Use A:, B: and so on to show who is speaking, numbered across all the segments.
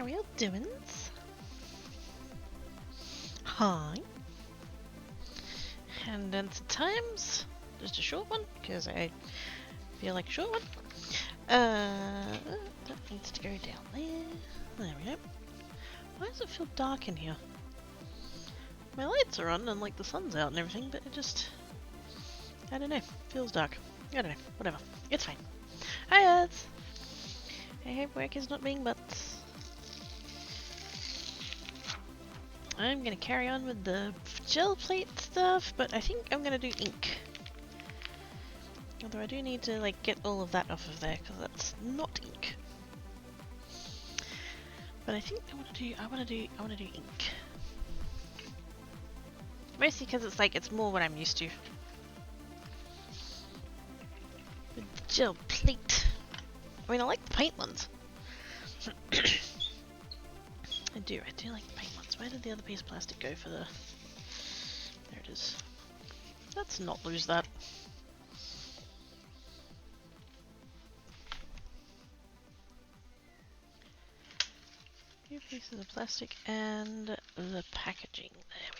A: How are you doing? Hi. And then to times, just a short one, because I feel like a short one. That needs to go down there. There we go. Why does it feel dark in here? My lights are on and like the sun's out and everything, but it just, I don't know, feels dark. I don't know, whatever. It's fine. Hi, Earth. I hope work is not being butts. I'm gonna carry on with the gel plate stuff, but I think I'm gonna do ink. Although I do need to like get all of that off of there because that's not ink. But I think I wanna do ink. Mostly because it's like it's more what I'm used to. With the gel plate. I mean, I like the paint ones. I do like the paint ones. Where did the other piece of plastic go for the... There it is. Let's not lose that. Few pieces of plastic and the packaging. There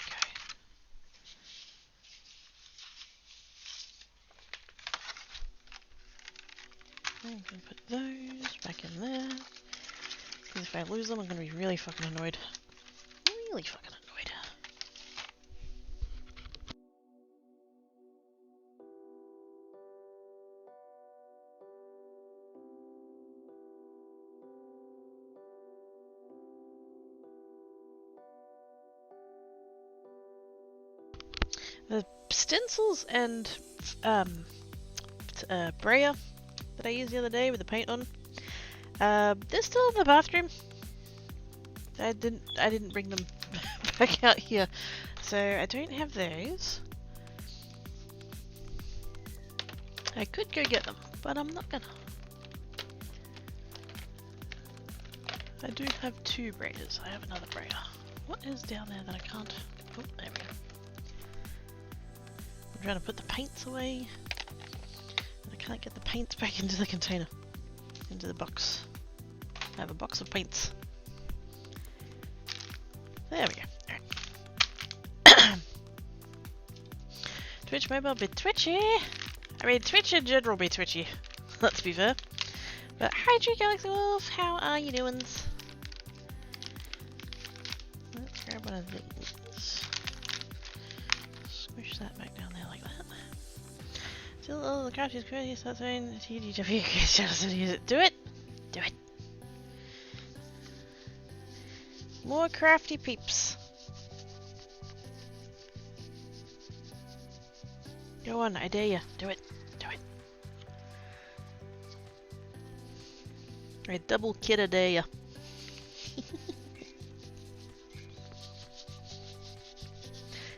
A: we go. I'm going to put those back in there. Because if I lose them, I'm going to be really fucking annoyed. Really fucking annoyed. The stencils and brayer that I used the other day with the paint on, they're still in the bathroom. I didn't bring them back out here, so I don't have those. I could go get them, but I'm not gonna. I do have two braiders. I have another brayer. What is down there that I can't? Oh, there we go. I'm trying to put the paints away. And I can't get the paints back into the container. Into the box. I have a box of paints. There we go. Alright. Twitch mobile be twitchy. I mean, Twitch in general be twitchy. Let's be fair. But hi, True Galaxy Wolf. How are you doing? Let's grab one of these. Squish that back down there like that. Still all the crafty squares. That's fine. TDW. Do it. Do it. More crafty peeps. Go on, I dare you. Do it. Do it. Alright, double kid, I dare ya.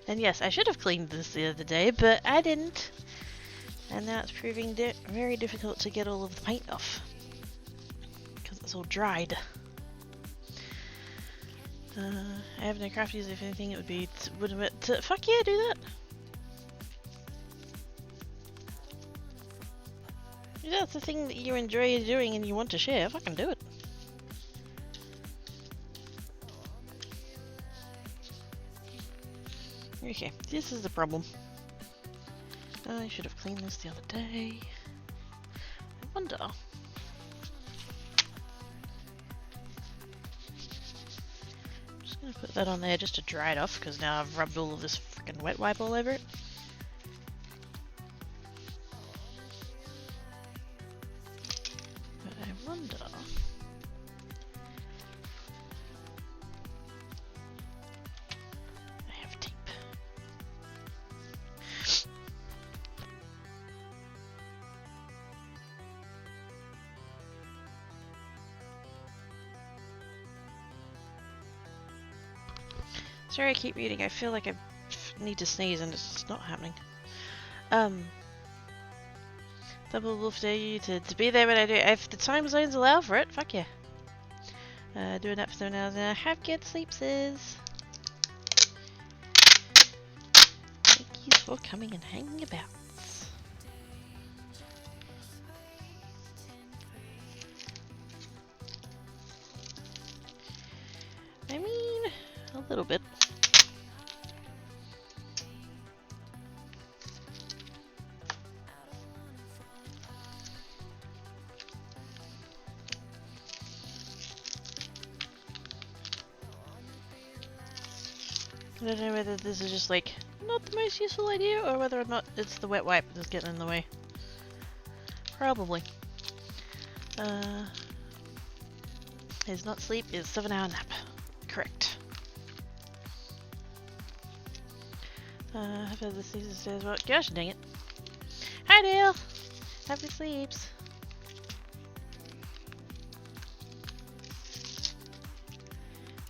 A: And yes, I should have cleaned this the other day, but I didn't. And now it's proving very difficult to get all of the paint off. Because it's all dried. I have no crafties. If anything, it would be fuck yeah, do that. If that's the thing that you enjoy doing and you want to share, fucking do it. Okay, this is the problem. I should have cleaned this the other day. I wonder. I'm just gonna put that on there just to dry it off, because now I've rubbed all of this freaking wet wipe all over it. But I wonder. I have tape. Sorry I keep muting, I feel like I need to sneeze and it's just not happening. Double wolf dare you to be there when I do. If the time zones allow for it, fuck yeah. Doing that for 7 hours now. Have good sleep, sis. Thank you for coming and hanging about. I don't know whether this is just like not the most useful idea or whether or not it's the wet wipe that's getting in the way. Probably. Is not sleep, is 7-hour nap. Correct. I've had this season stairs. Well, gosh dang it. Hi Dale! Happy sleeps.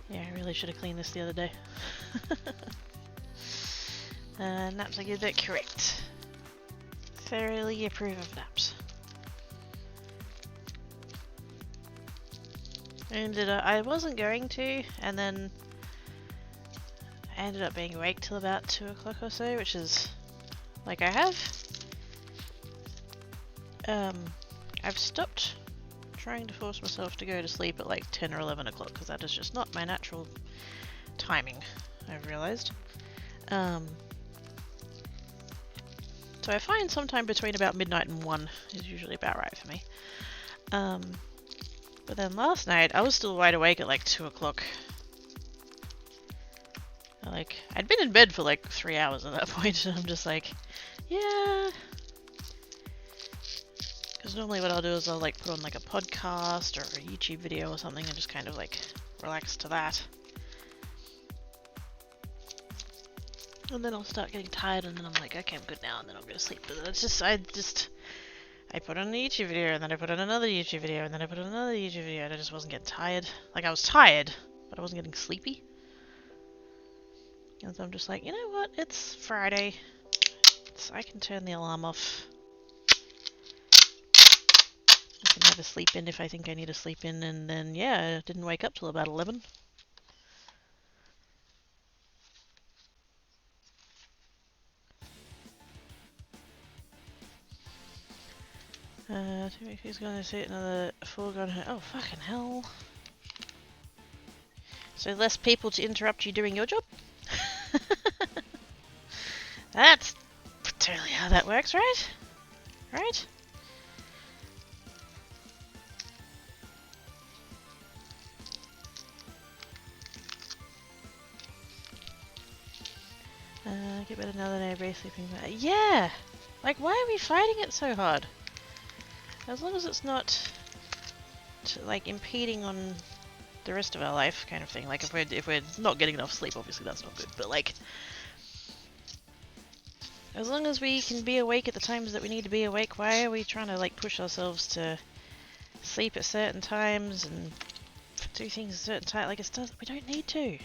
A: Yeah, I really should have cleaned this the other day. Naps are good, but correct. Thoroughly approve of naps. I wasn't going to, and then I ended up being awake till about 2 o'clock or so, which is like I've stopped trying to force myself to go to sleep at like 10 or 11 o'clock because that is just not my natural timing, I've realized. So I find sometime between about midnight and 1 is usually about right for me. But then last night I was still wide awake at like 2 o'clock. Like, I'd been in bed for like 3 hours at that point, and I'm just like, yeah. Because normally what I'll do is I'll like put on like a podcast or a YouTube video or something and just kind of like relax to that. And then I'll start getting tired and then I'm like, okay, I'm good now, and then I'll go to sleep. But it's just, I put on a YouTube video and then I put on another YouTube video and then I put on another YouTube video and I just wasn't getting tired. Like, I was tired, but I wasn't getting sleepy. And so I'm just like, you know what, it's Friday. I can turn the alarm off. I can have a sleep in if I think I need a sleep in, and then, yeah, I didn't wake up till about 11. Who's gonna say another foregone home? Oh, fucking hell. So less people to interrupt you doing your job? That's totally how that works, right? Right? Get better now than everybody sleeping. Yeah! Like, why are we fighting it so hard? As long as it's not, like, impeding on the rest of our life, kind of thing. Like, if we're not getting enough sleep, obviously that's not good. But like, as long as we can be awake at the times that we need to be awake, why are we trying to like push ourselves to sleep at certain times and do things at certain times? Like, we don't need to.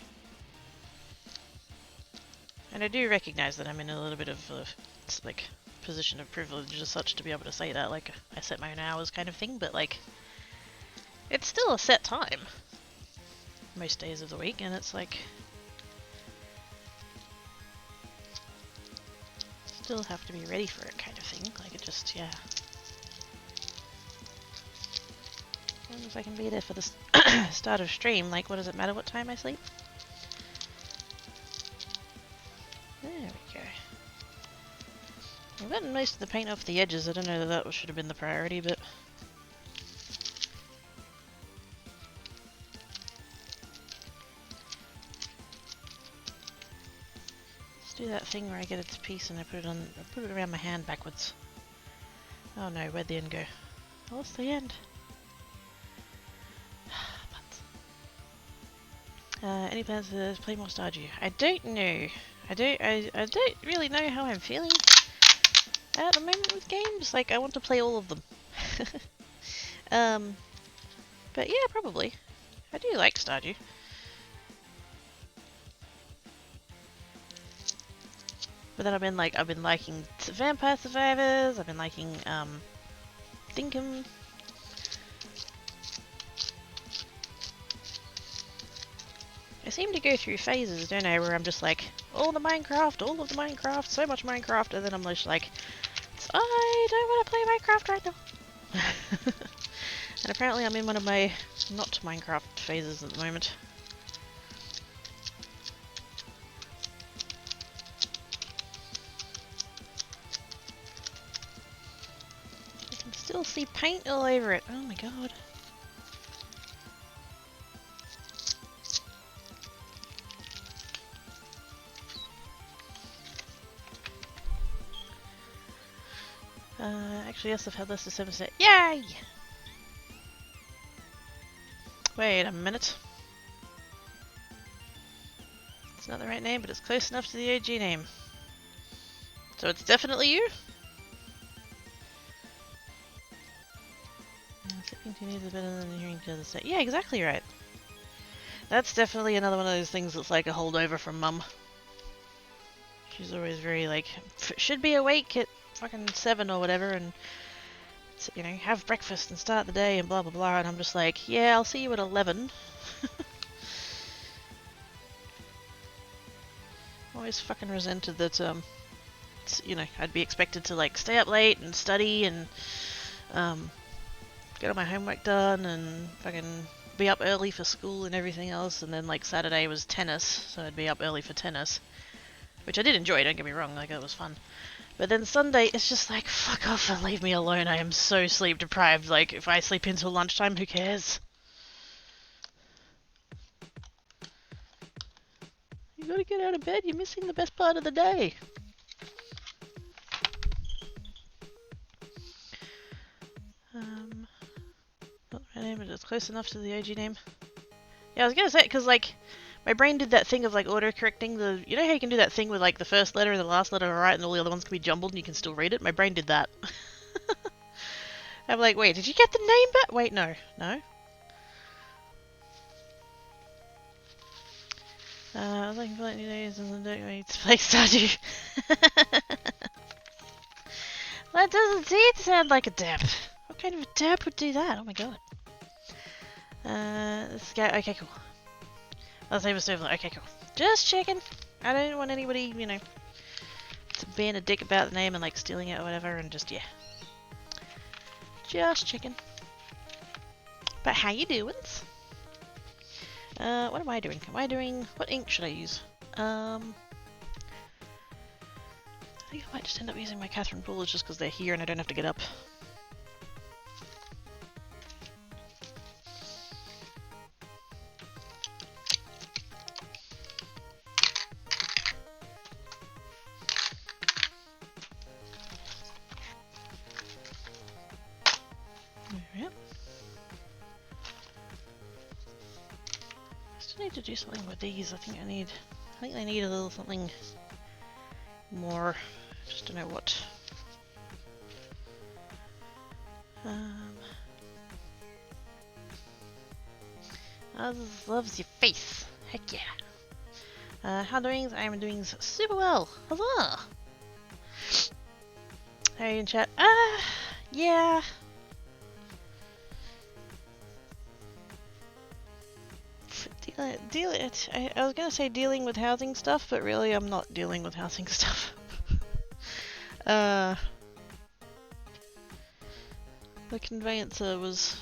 A: And I do recognize that I'm in a little bit of a like position of privilege as such to be able to say that. Like, I set my own hours, kind of thing. But like, it's still a set time most days of the week, and it's like still have to be ready for it, kind of thing. Like, it just, yeah. As long as I can be there for the start of stream, like, what does it matter what time I sleep? There we go. I've gotten most of the paint off the edges. I don't know that should have been the priority, but do that thing where I get it to piece and I put it around my hand backwards. Oh no, where'd the end go? I lost the end. Any plans to play more Stardew? I don't know. I don't really know how I'm feeling at the moment with games. Like, I want to play all of them. But yeah, probably. I do like Stardew. But then I've been liking Vampire Survivors, I've been liking, Dinkum. I seem to go through phases, don't I, where I'm just like, all of the Minecraft, so much Minecraft, and then I'm just like, I don't want to play Minecraft right now. And apparently I'm in one of my not Minecraft phases at the moment. Still see paint all over it. Oh my god. Actually, yes, I've had less than 7%. Yay! Wait a minute. It's not the right name, but it's close enough to the OG name. So it's definitely you? Sleeping to needs is better than hearing to the state. Yeah, exactly right. That's definitely another one of those things that's like a holdover from Mum. She's always very like, should be awake at fucking 7 or whatever, and you know, have breakfast and start the day and blah blah blah, and I'm just like, yeah, I'll see you at 11. Always fucking resented that, you know, I'd be expected to like stay up late and study and get all my homework done and fucking be up early for school and everything else, and then like Saturday was tennis, so I'd be up early for tennis, which I did enjoy, don't get me wrong, like it was fun. But then Sunday, it's just like, fuck off and leave me alone. I am so sleep deprived. Like, if I sleep until lunchtime, who cares? You gotta get out of bed. You're missing the best part of the day. Not my name, but it's close enough to the OG name. Yeah, I was gonna say, because, like, my brain did that thing of, like, auto-correcting the... You know how you can do that thing with, like, the first letter and the last letter are right and all the other ones can be jumbled and you can still read it? My brain did that. I'm like, wait, did you get the name back? Wait, no. No? I was like, new days and the way to play Stardew. That doesn't seem to sound like a dab. What kind of a dab would do that? Oh my god. This guy, okay, cool. I'll save us over. Okay, cool. Just checking. I don't want anybody, you know, to being a dick about the name and like stealing it or whatever, and just, yeah. Just checking. But how you doing? What am I doing? What ink should I use? I think I might just end up using my Catherine rulers just because they're here and I don't have to get up. Alright. I still need to do something with these. I think they need a little something more. Just don't know what. Others loves your face. Heck yeah. How doings? I am doing super well. Huzzah! How are you in chat? Yeah. I was gonna say dealing with housing stuff, but really I'm not dealing with housing stuff. The conveyancer was...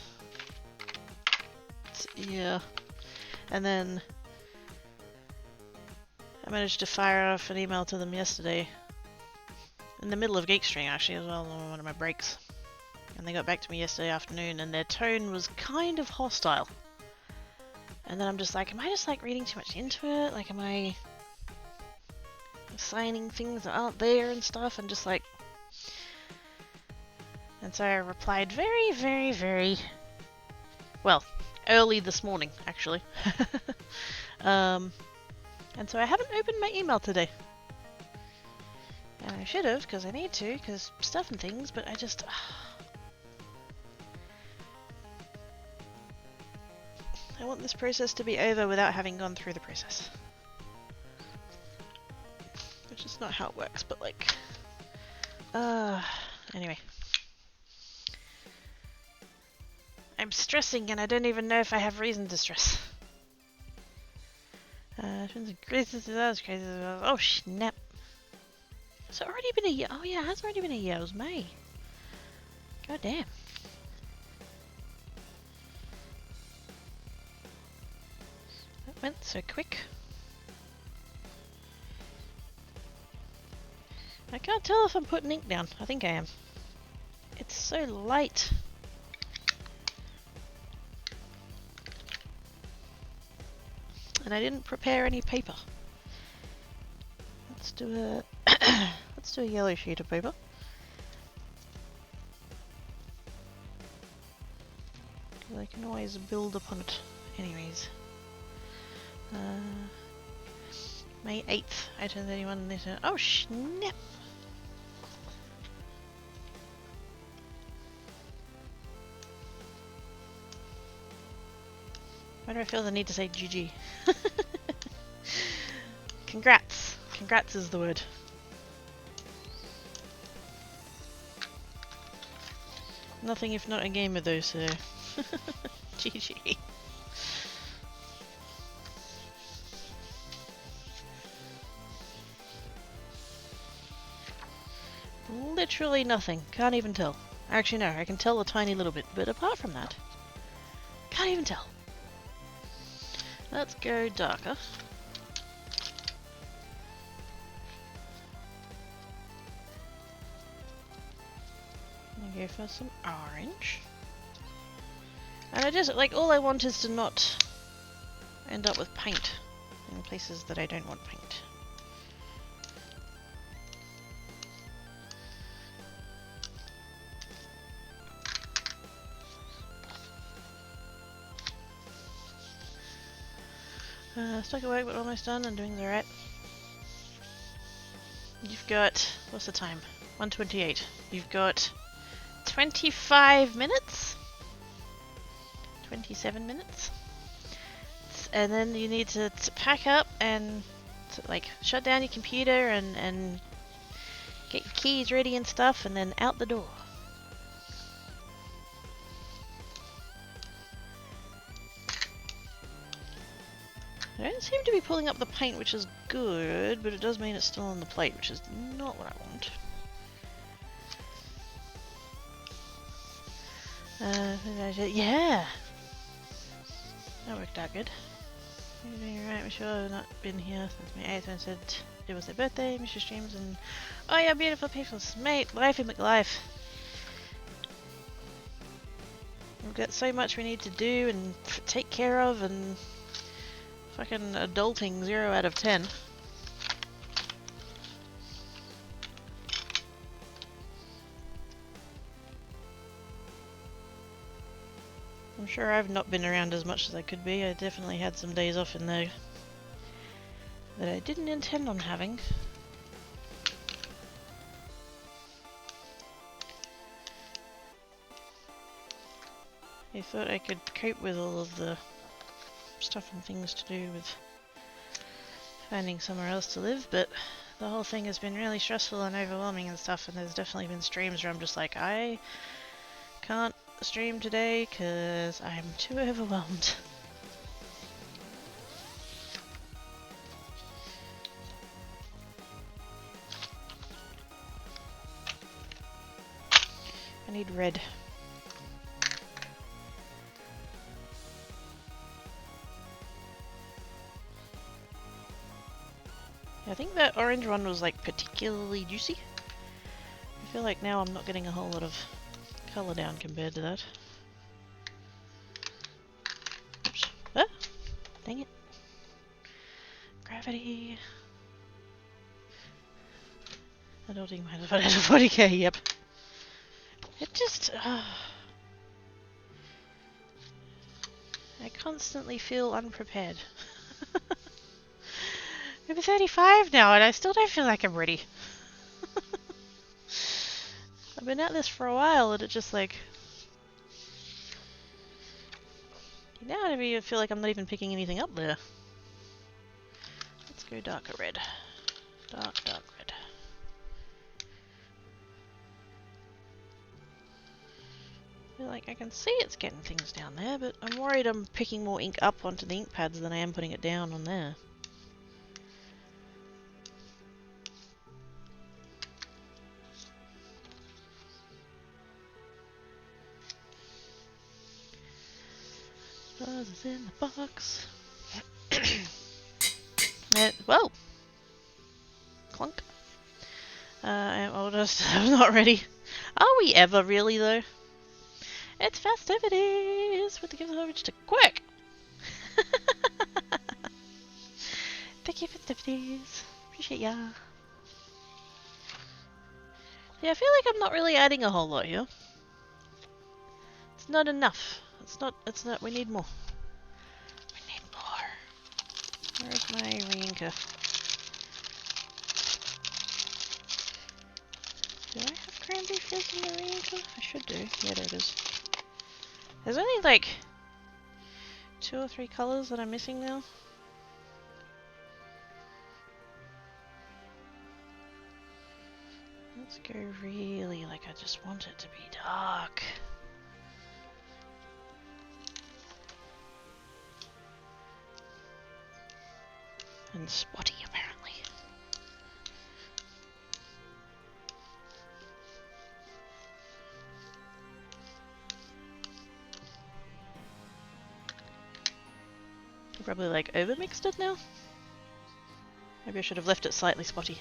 A: yeah. And then I managed to fire off an email to them yesterday. In the middle of Geek Stream actually as well, on one of my breaks. And they got back to me yesterday afternoon and their tone was kind of hostile. And then I'm just like, am I just like reading too much into it? Like, am I signing things that aren't there and stuff? And just like... And so I replied very, very, very... well, early this morning, actually. And so I haven't opened my email today. And I should have, because I need to, because stuff and things, but I just... I want this process to be over without having gone through the process. Which is not how it works, but like... anyway. I'm stressing and I don't even know if I have reason to stress. Oh, snap. Has it already been a year? Oh yeah, it has already been a year. It was May. God damn. That went so quick. I can't tell if I'm putting ink down. I think I am. It's so light. And I didn't prepare any paper. Let's do a let's do a yellow sheet of paper. And then I'm just gonna I can always build upon it anyways. May 8th, 1831 letter. Oh snap! Why do I feel the need to say GG? Congrats! Congrats is the word. Nothing if not a gamer though, so... GG. Literally nothing. Can't even tell. Actually no, I can tell a tiny little bit, but apart from that, can't even tell. Let's go darker. I'm gonna go for some orange. And I just, like, all I want is to not end up with paint in places that I don't want paint. Stuck at work but almost done and doing alright. You've got, what's the time? 1:28. You've got 25 minutes? 27 minutes? And then you need to pack up and like shut down your computer and get your keys ready and stuff and then out the door. I don't seem to be pulling up the paint, which is good, but it does mean it's still on the plate, which is not what I want. Yeah! That worked out good. You're doing right, Michelle. I've not been here since May 8th and said it was their birthday, Mr. Streams, and oh yeah, beautiful people. Mate, life in McLife. We've got so much we need to do and take care of, and fucking adulting 0 out of 10. I'm sure I've not been around as much as I could be. I definitely had some days off in there that I didn't intend on having. I thought I could cope with all of the stuff and things to do with finding somewhere else to live, but the whole thing has been really stressful and overwhelming and stuff, and there's definitely been streams where I'm just like, I can't stream today because I'm too overwhelmed. I need red. I think that orange one was like particularly juicy. I feel like now I'm not getting a whole lot of colour down compared to that. Oops. Ah! Dang it. Gravity. Adulting minus 40k, yep. It just... I constantly feel unprepared. I'm 35 now and I still don't feel like I'm ready. I've been at this for a while and it just like... Now I don't even feel like I'm not even picking anything up there. Let's go darker red. Dark red. I feel like I can see it's getting things down there, but I'm worried I'm picking more ink up onto the ink pads than I am putting it down on there. Buzz is in the box. Whoa! Clunk. I'm oldest. I'm not ready. Are we ever really though? It's festivities with the gift of to Quick! Thank you, festivities. Appreciate ya. Yeah, I feel like I'm not really adding a whole lot here. It's not enough. It's not, we need more. We need more. Where's my reinker? Do I have cranberry fizz in the reinker? I should do. Yeah, there it is. There's only like 2 or 3 colours that I'm missing now. Let's go really, like, I just want it to be dark. And spotty, apparently. I probably, like, overmixed it now? Maybe I should have left it slightly spotty.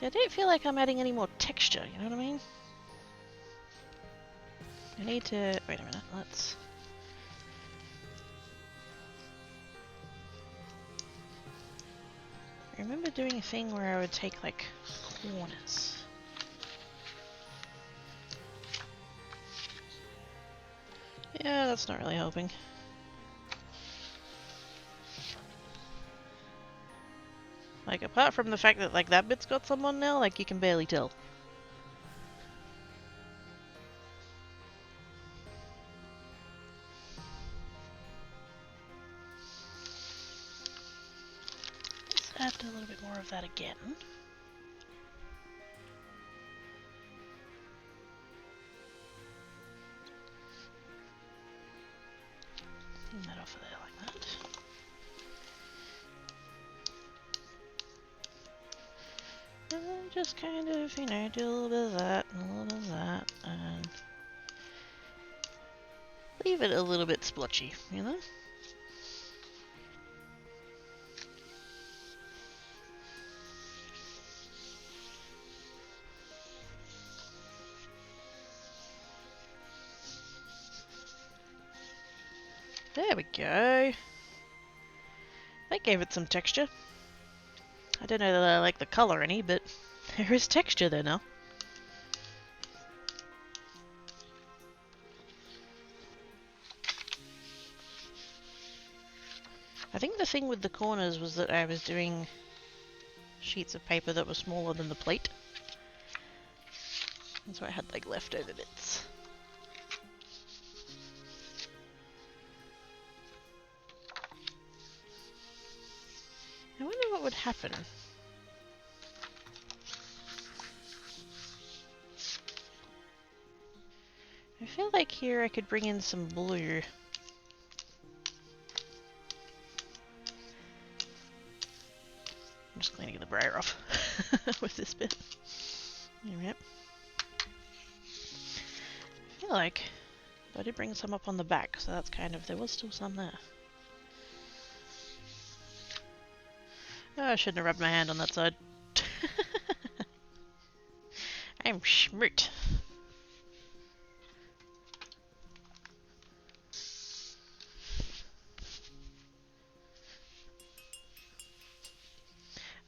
A: See, I don't feel like I'm adding any more texture, you know what I mean? I need to... wait a minute, let's... I remember doing a thing where I would take, like, corners. Yeah, that's not really helping. Like, apart from the fact that, like, that bit's got someone now, like, you can barely tell. Let's add a little bit more of that again. Clean that off of there like that. And just kind of, you know, do a little bit of that and a little bit of that, and leave it a little bit splotchy, you know? There we go. That gave it some texture. I don't know that I like the colour any, but there is texture there now. I think the thing with the corners was that I was doing sheets of paper that were smaller than the plate. And so I had like leftover bits. I wonder what would happen. I feel like here I could bring in some blue. I'm just cleaning the brayer off with this bit. Alright. I feel like I did bring some up on the back, so that's kind of, there was still some there. Oh, I shouldn't have rubbed my hand on that side. I'm schmert.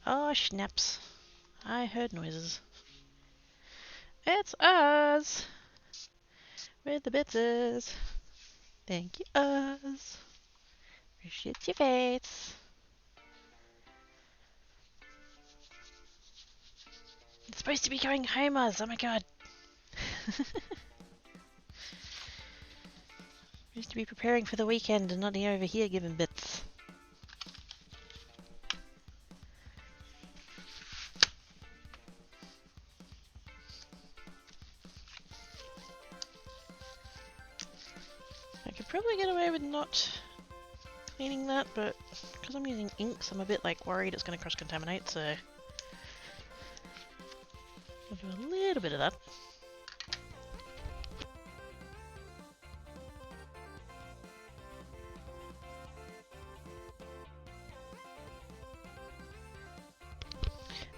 A: Oh, snaps. I heard noises. It's us! With the bitses. Thank you, us. Appreciate your face. It's supposed to be going home, us. Oh my god. Supposed to be preparing for the weekend and not over here giving bits. I could probably get away with not cleaning that, but because I'm using inks, I'm a bit like worried it's going to cross-contaminate, so I'll do a little bit of that.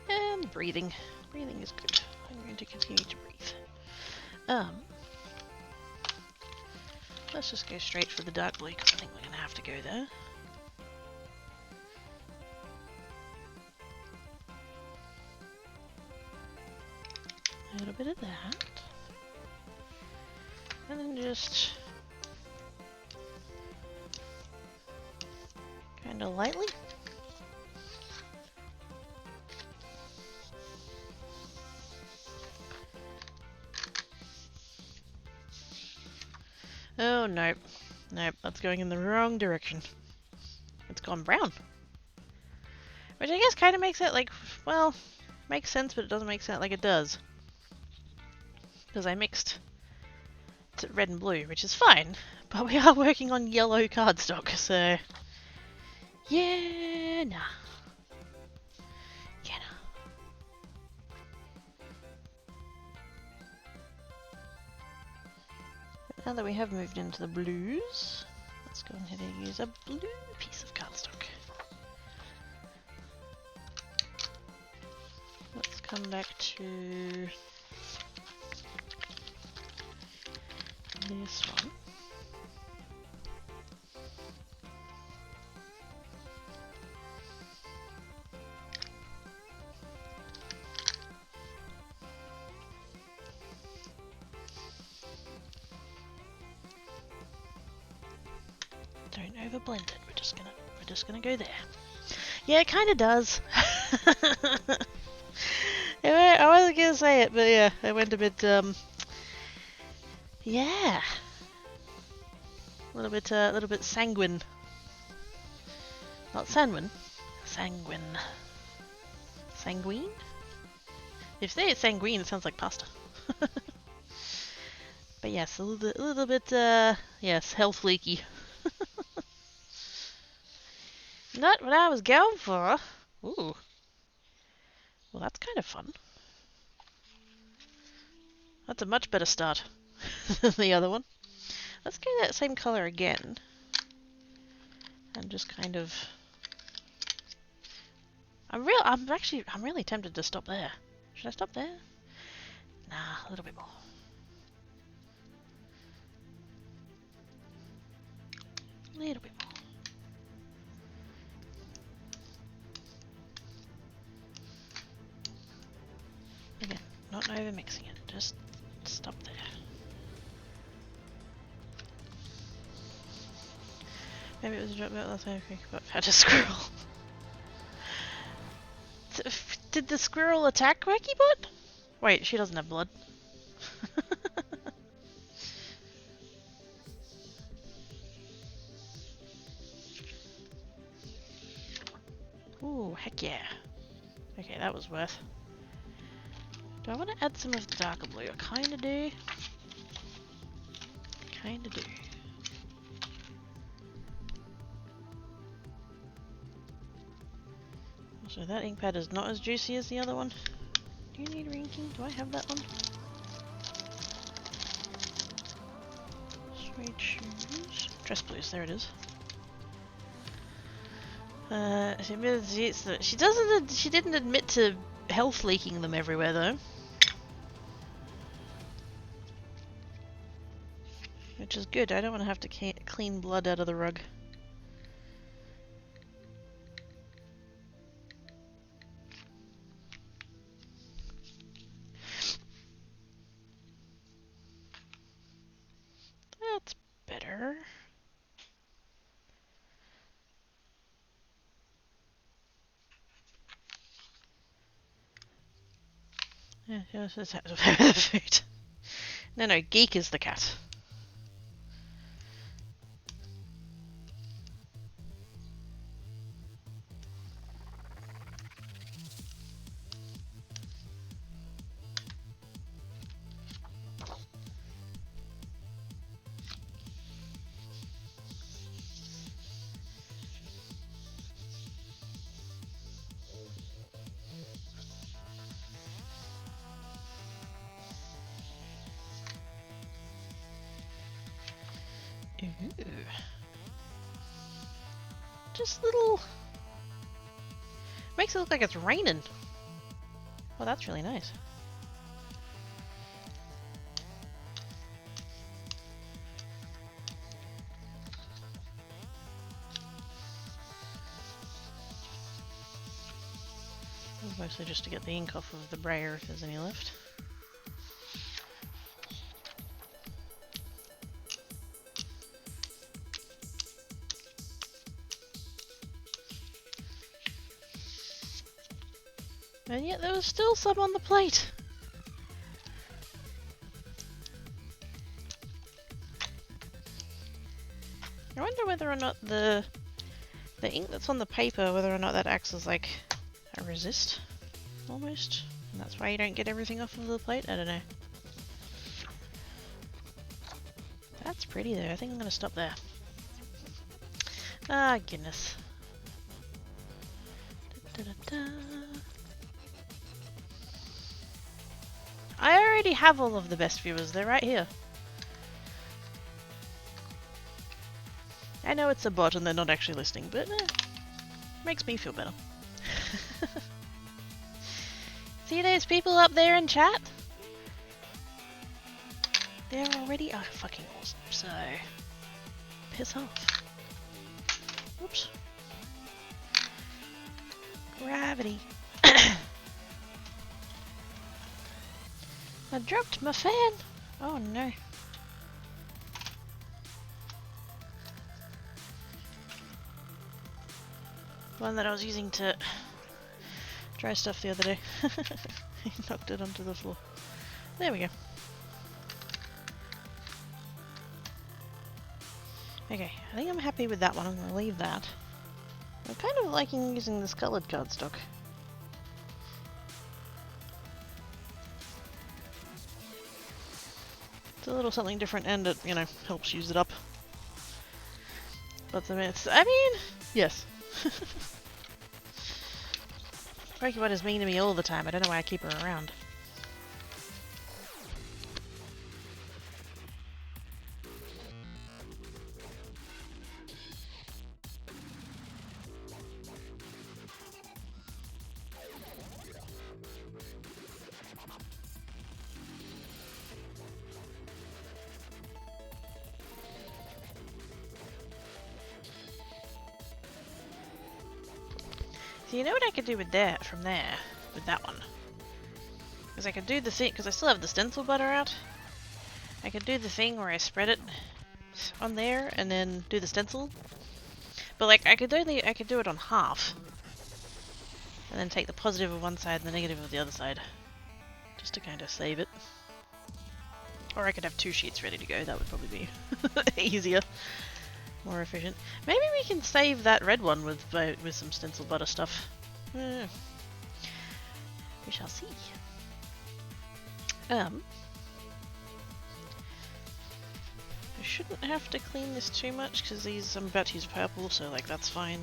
A: And breathing. Breathing is good. I'm going to continue to breathe. Let's just go straight for the dark blue because I think we're going to have to go there. little bit of that. And then just kind of lightly. Oh, nope. Nope, that's going in the wrong direction. It's gone brown. Which I guess kind of makes it like, well, makes sense, but it doesn't make sense like it does. Because I mixed red and blue, which is fine. But we are working on yellow cardstock, so... Yeah, nah. Yeah, nah. Now that we have moved into the blues, let's go ahead and use a blue piece of cardstock. Let's come back to this one. Don't overblend it. We're just gonna go there. Yeah, it kind of does. I wasn't gonna say it, but yeah, I went a bit yeah, a little bit sanguine. Not sanguine, sanguine. Sanguine? If they say it's sanguine, it sounds like pasta. But yes, a little bit, yes, health leaky. Not what I was going for. Ooh. Well, that's kind of fun. That's a much better start than the other one. Let's get that same color again. And just kind of... I'm really tempted to stop there. Should I stop there? Nah, a little bit more. A little bit more. Again, not over mixing it, just stop there. Maybe it was a drop out last time, but I've had a squirrel. Did the squirrel attack Quacky Bot? Wait, she doesn't have blood. Ooh, heck yeah. Okay, that was worth. Do I want to add some of the darker blue? I kinda do. Kinda do. So that ink pad is not as juicy as the other one. Do you need re-inking? Do I have that one? Suede shoes. Dress blues, there it is. She didn't admit to health leaking them everywhere though. Which is good, I don't want to have to clean blood out of the rug. That's better. Yeah, just have food. No, Geek is the cat. Ooh. Just little... Makes it look like it's raining. Well, that's really nice. Mostly just to get the ink off of the brayer if there's any left. And yet there was still some on the plate. I wonder whether or not the ink that's on the paper, whether or not that acts as like a resist, almost. And that's why you don't get everything off of the plate? I don't know. That's pretty though. I think I'm gonna stop there. Ah, goodness. Da, da, da, da. I already have all of the best viewers. They're right here. I know it's a bot and they're not actually listening, but makes me feel better. See those people up there in chat? They're already fucking awesome, so piss off. Oops. Gravity. I dropped my fan! Oh no. One that I was using to dry stuff the other day. He knocked it onto the floor. There we go. Okay, I think I'm happy with that one. I'm going to leave that. I'm kind of liking using this coloured cardstock. It's a little something different and it, you know, helps use it up. But I mean, yes. Pokemon is mean to me all the time. I don't know why I keep her around. So you know what I could do with that, from there, with that one? Because I could do the thing, because I still have the stencil butter out. I could do the thing where I spread it on there and then do the stencil. But like, I could do it on half. And then take the positive of one side and the negative of the other side. Just to kind of save it. Or I could have two sheets ready to go, that would probably be easier. More efficient. Maybe we can save that red one with some stencil butter stuff. We shall see. I shouldn't have to clean this too much because I'm about to use purple, so like that's fine.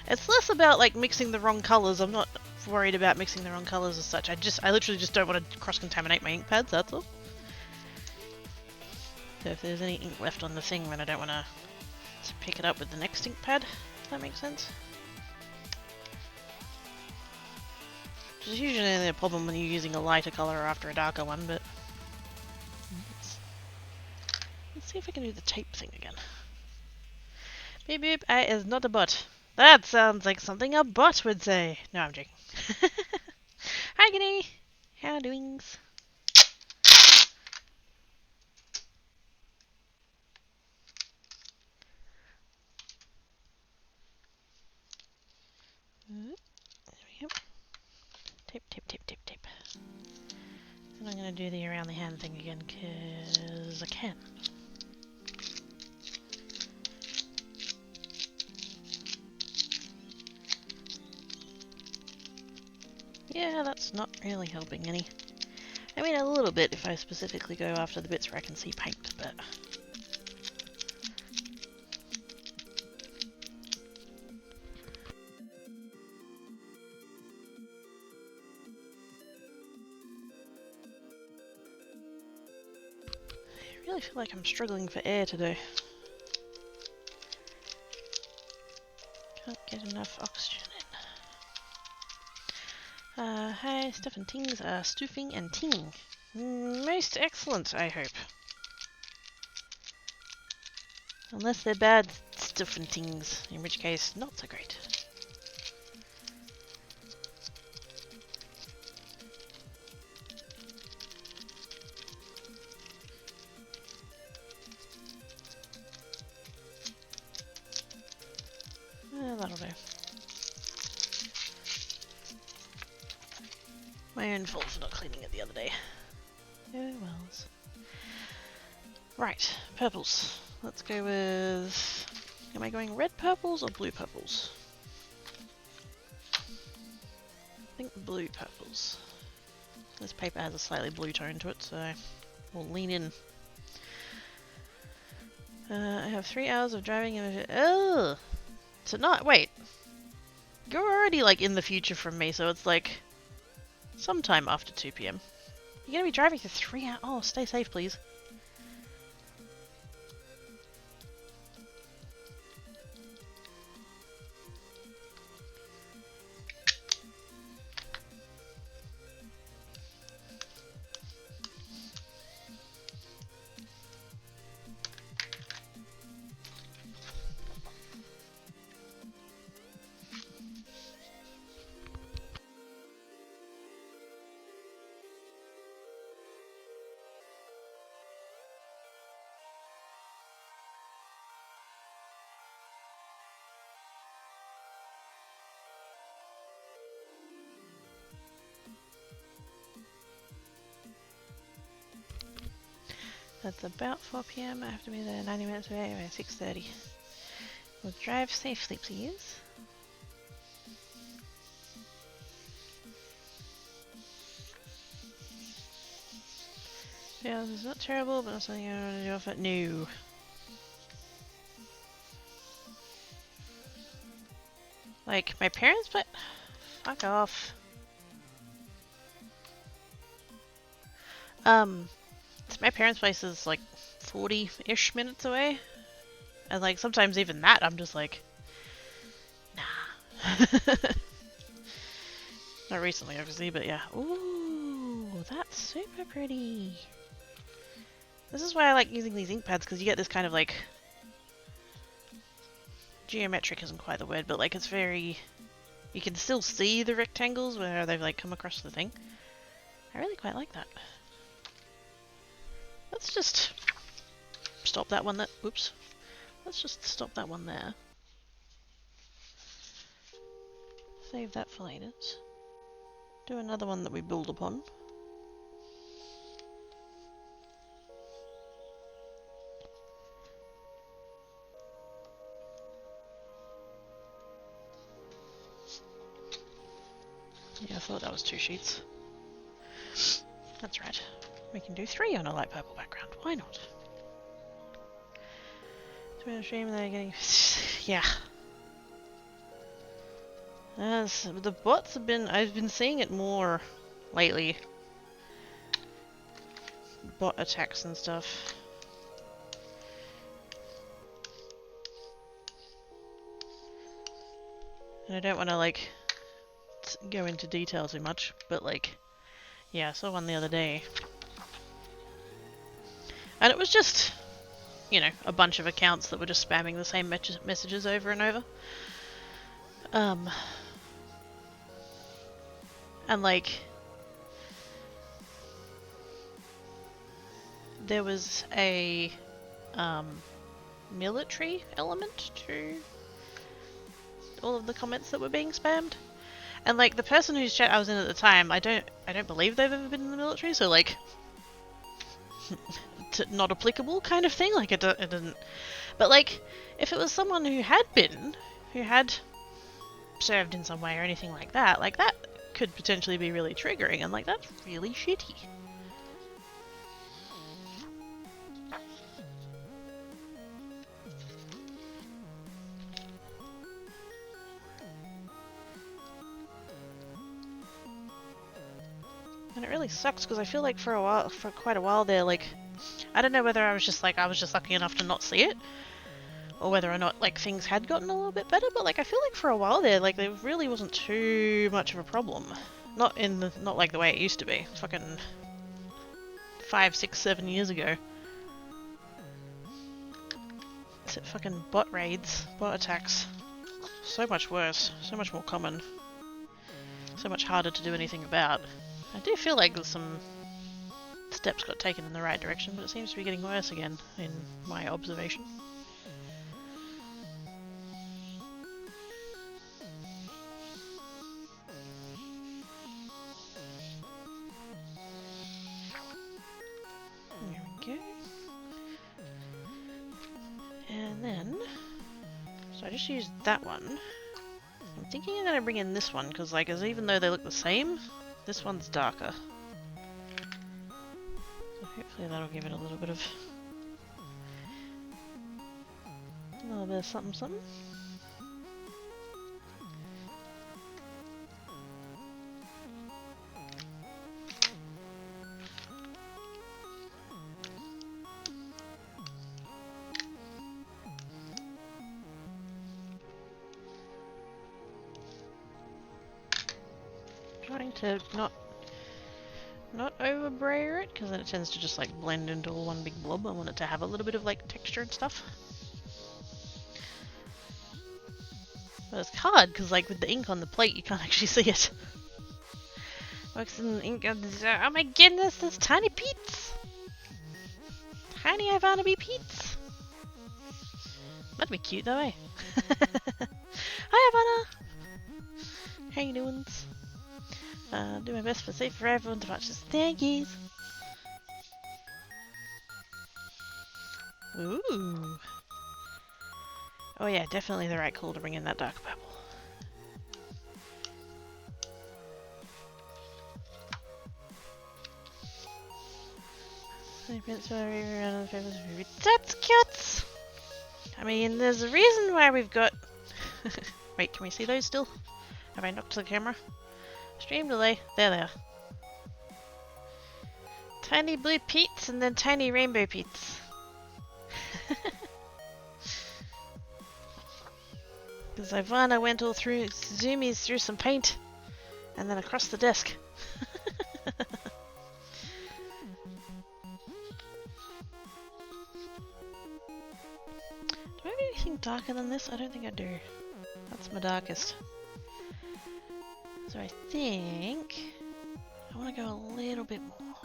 A: It's less about like mixing the wrong colours. I'm not worried about mixing the wrong colours as such. I literally just don't want to cross-contaminate my ink pads, that's all. So if there's any ink left on the thing, then I don't want to pick it up with the next ink pad, if that makes sense. Which is usually only a problem when you're using a lighter colour after a darker one, but... Let's see if I can do the tape thing again. Beep beep, I is not a bot. That sounds like something a bot would say. No, I'm joking. Hi, Giddy! How doings? There we go. Tape, tape, tape, tape, tape. And I'm going to do the around the hand thing again, because I can. Yeah, that's not really helping any. I mean, a little bit if I specifically go after the bits where I can see paint, but... I really feel like I'm struggling for air today. Can't get enough oxygen in. Hi, Stuff and Tings are stoofing and ting. Most excellent, I hope. Unless they're bad stuff and tings, in which case, not so great. That'll do. My own fault for not cleaning it the other day. Oh wells. Right, purples. Let's go with... Am I going red purples or blue purples? I think blue purples. This paper has a slightly blue tone to it, so we'll lean in. I have 3 hours of driving and... Ugh! Tonight, wait. You're already like in the future from me, so it's like sometime after 2 PM. You're gonna be driving for 3 hours. Oh, stay safe, please. That's about 4 PM. I have to be there 90 minutes away by 6:30. We'll drive safely, please. Yeah, this is not terrible, but not something I want to do off it. No. Like, my parents' but fuck off. My parents' place is like 40-ish minutes away. And like sometimes even that I'm just like, nah. Not recently obviously, but yeah. Ooh, that's super pretty. This is why I like using these ink pads, because you get this kind of like, geometric isn't quite the word, but like it's very, you can still see the rectangles where they've like come across the thing. I really quite like that. Let's just stop that one there. Oops. Let's just stop that one there. Save that for later. Do another one that we build upon. Yeah, I thought that was 2 sheets. That's right. We can do 3 on a light purple background. Why not? It's been a shame they're getting... yeah. The bots have been... I've been seeing it more lately. Bot attacks and stuff. And I don't want to, like, go into detail too much, but, like, yeah, I saw one the other day. And it was just, you know, a bunch of accounts that were just spamming the same messages over and over. And, like, there was a, military element to all of the comments that were being spammed. And like the person whose chat I was in at the time, I don't believe they've ever been in the military, so like not applicable kind of thing. Like it didn't. But like if it was someone who had served in some way or anything like that could potentially be really triggering, and like that's really shitty. And it really sucks because I feel like for quite a while there, like, I don't know whether I was just lucky enough to not see it, or whether or not like things had gotten a little bit better. But like I feel like for a while there, like there really wasn't too much of a problem. Not like the way it used to be. Fucking 5, 6, 7 years ago. It's fucking bot raids, bot attacks. So much worse, so much more common, so much harder to do anything about. I do feel like there's some steps got taken in the right direction, but it seems to be getting worse again, in my observation. then, so I just used that one. I'm thinking I'm gonna bring in this one because, like, even though they look the same, this one's darker. So hopefully that'll give it a little bit of something something. Trying to not over-brayer it, because then it tends to just like blend into all one big blob. I want it to have a little bit of like texture and stuff. But it's hard, because like with the ink on the plate, you can't actually see it. Works in ink on the... Oh my goodness, there's tiny Pete's! Tiny Ivana Pete's! That'd be cute though, eh? Hi Ivana! How you doing? Do my best for safe for everyone to watch this. Thank yous! Ooh! Oh yeah, definitely the right call to bring in that dark purple. That's cute! I mean, there's a reason why we've got... Wait, can we see those still? Have I knocked the camera? Stream delay. There they are. Tiny blue Pete's and then tiny rainbow Pete's. Because Ivana went all through zoomies through some paint and then across the desk. Do I have anything darker than this? I don't think I do. That's my darkest. So I think I want to go a little bit more.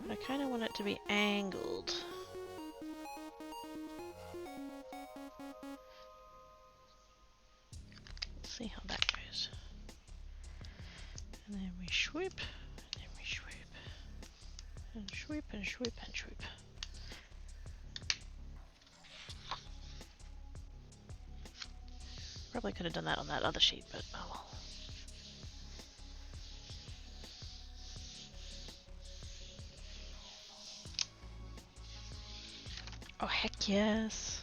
A: But I kind of want it to be angled. Let's see how that goes. And then we swoop, and then we swoop. And swoop, and swoop, and swoop. Probably could have done that on that other sheet, but oh well. Oh heck yes!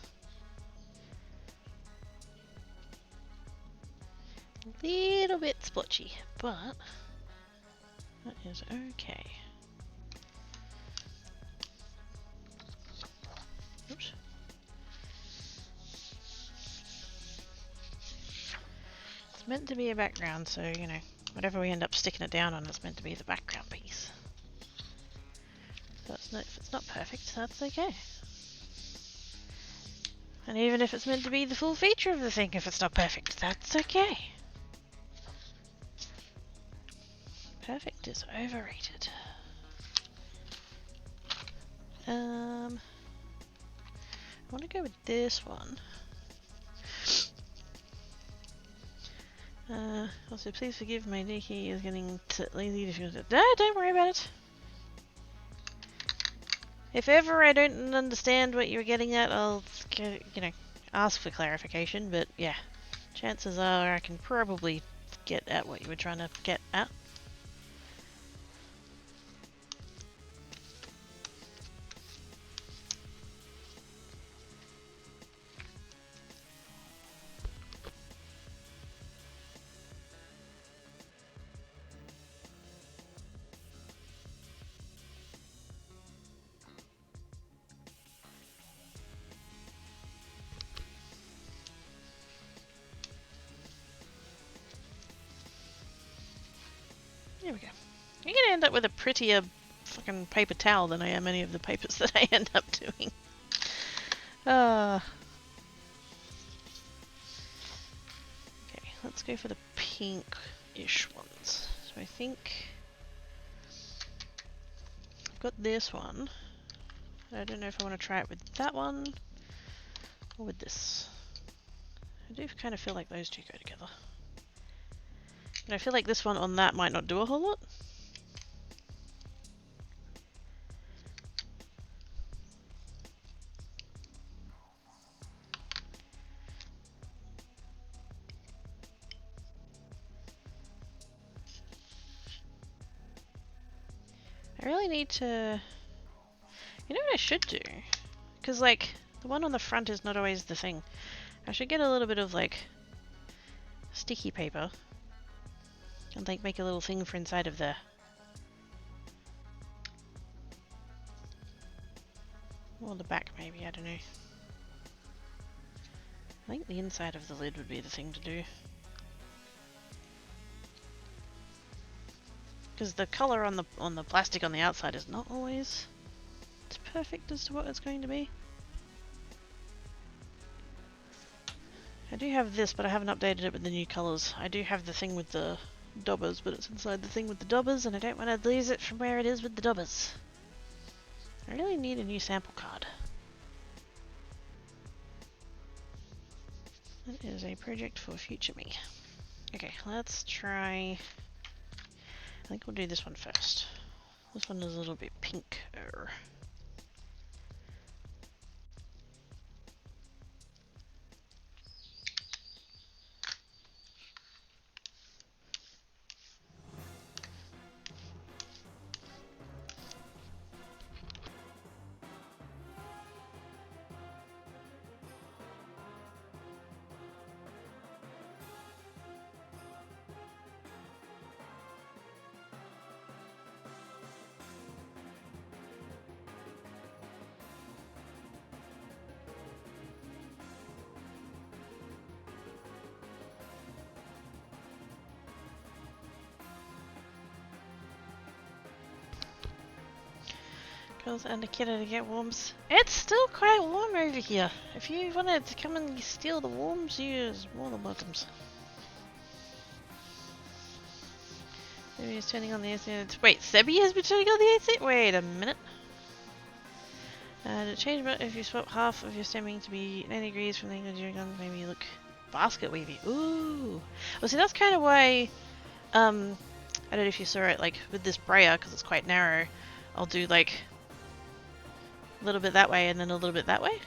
A: A little bit splotchy, but that is okay. Oops. It's meant to be a background, so you know, whatever we end up sticking it down on, it's meant to be the background piece. So if it's not perfect, that's okay. And even if it's meant to be the full feature of the thing, if it's not perfect, that's okay. Perfect is overrated. I want to go with this one. Also, please forgive my Nikki is getting lazy. Don't worry about it. If ever I don't understand what you're getting at, I'll, you know, ask for clarification. But yeah, chances are I can probably get at what you were trying to get at. There we go. You're gonna end up with a prettier fucking paper towel than I am any of the papers that I end up doing. Okay, let's go for the pink-ish ones. So I think I've got this one. I don't know if I want to try it with that one or with this. I do kind of feel like those two go together. But I feel like this one on that might not do a whole lot. I really need to... You know what I should do? Because, like, the one on the front is not always the thing. I should get a little bit of, like, sticky paper. And, like, make a little thing for inside of there. Or the back, maybe, I don't know. I think the inside of the lid would be the thing to do. Because the colour on the plastic on the outside is not always as perfect as to what it's going to be. I do have this, but I haven't updated it with the new colours. I do have the thing with the dobbers, but it's inside the thing with the dobbers, and I don't want to lose it from where it is with the dobbers. I really need a new sample card. That is a project for future me. Okay, let's try... I think we'll do this one first. This one is a little bit pinker. Girls and a kiddo to get warms. It's still quite warm over here. If you wanted to come and steal the warms, you're more than welcome. Sebi is turning on the AC. Wait, Sebi has been turning on the AC? Wait a minute. To change but if you swap half of your stemming to be 90 degrees from the angle of your gun, maybe you look basket weavy. Ooh. Well, see, that's kind of why, I don't know if you saw it, like, with this brayer, because it's quite narrow, I'll do, like, a little bit that way and then a little bit that way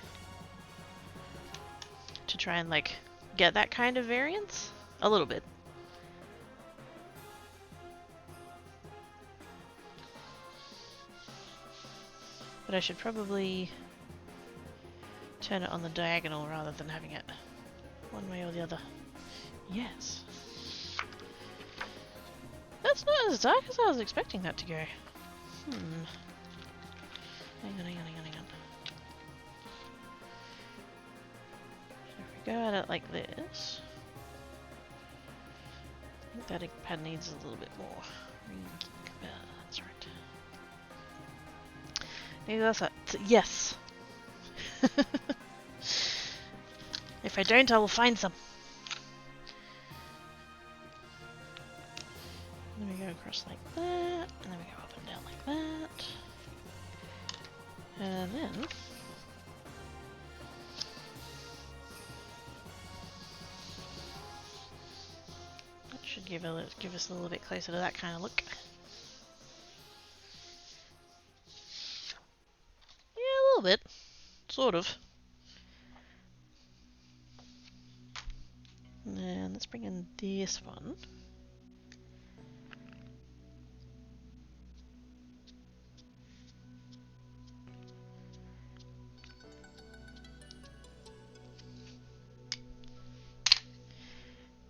A: to try and like get that kind of variance a little bit. But I should probably turn it on the diagonal rather than having it one way or the other. Yes. That's not as dark as I was expecting that to go. Hang on. So if we go at it like this, I think that ink pad needs a little bit more. That's right. Maybe that's it. Yes! If I don't, I will find some. And then we go across like that, and then we go up and down like that. And then that should give us a little bit closer to that kind of look. Yeah, a little bit, sort of. And then let's bring in this one.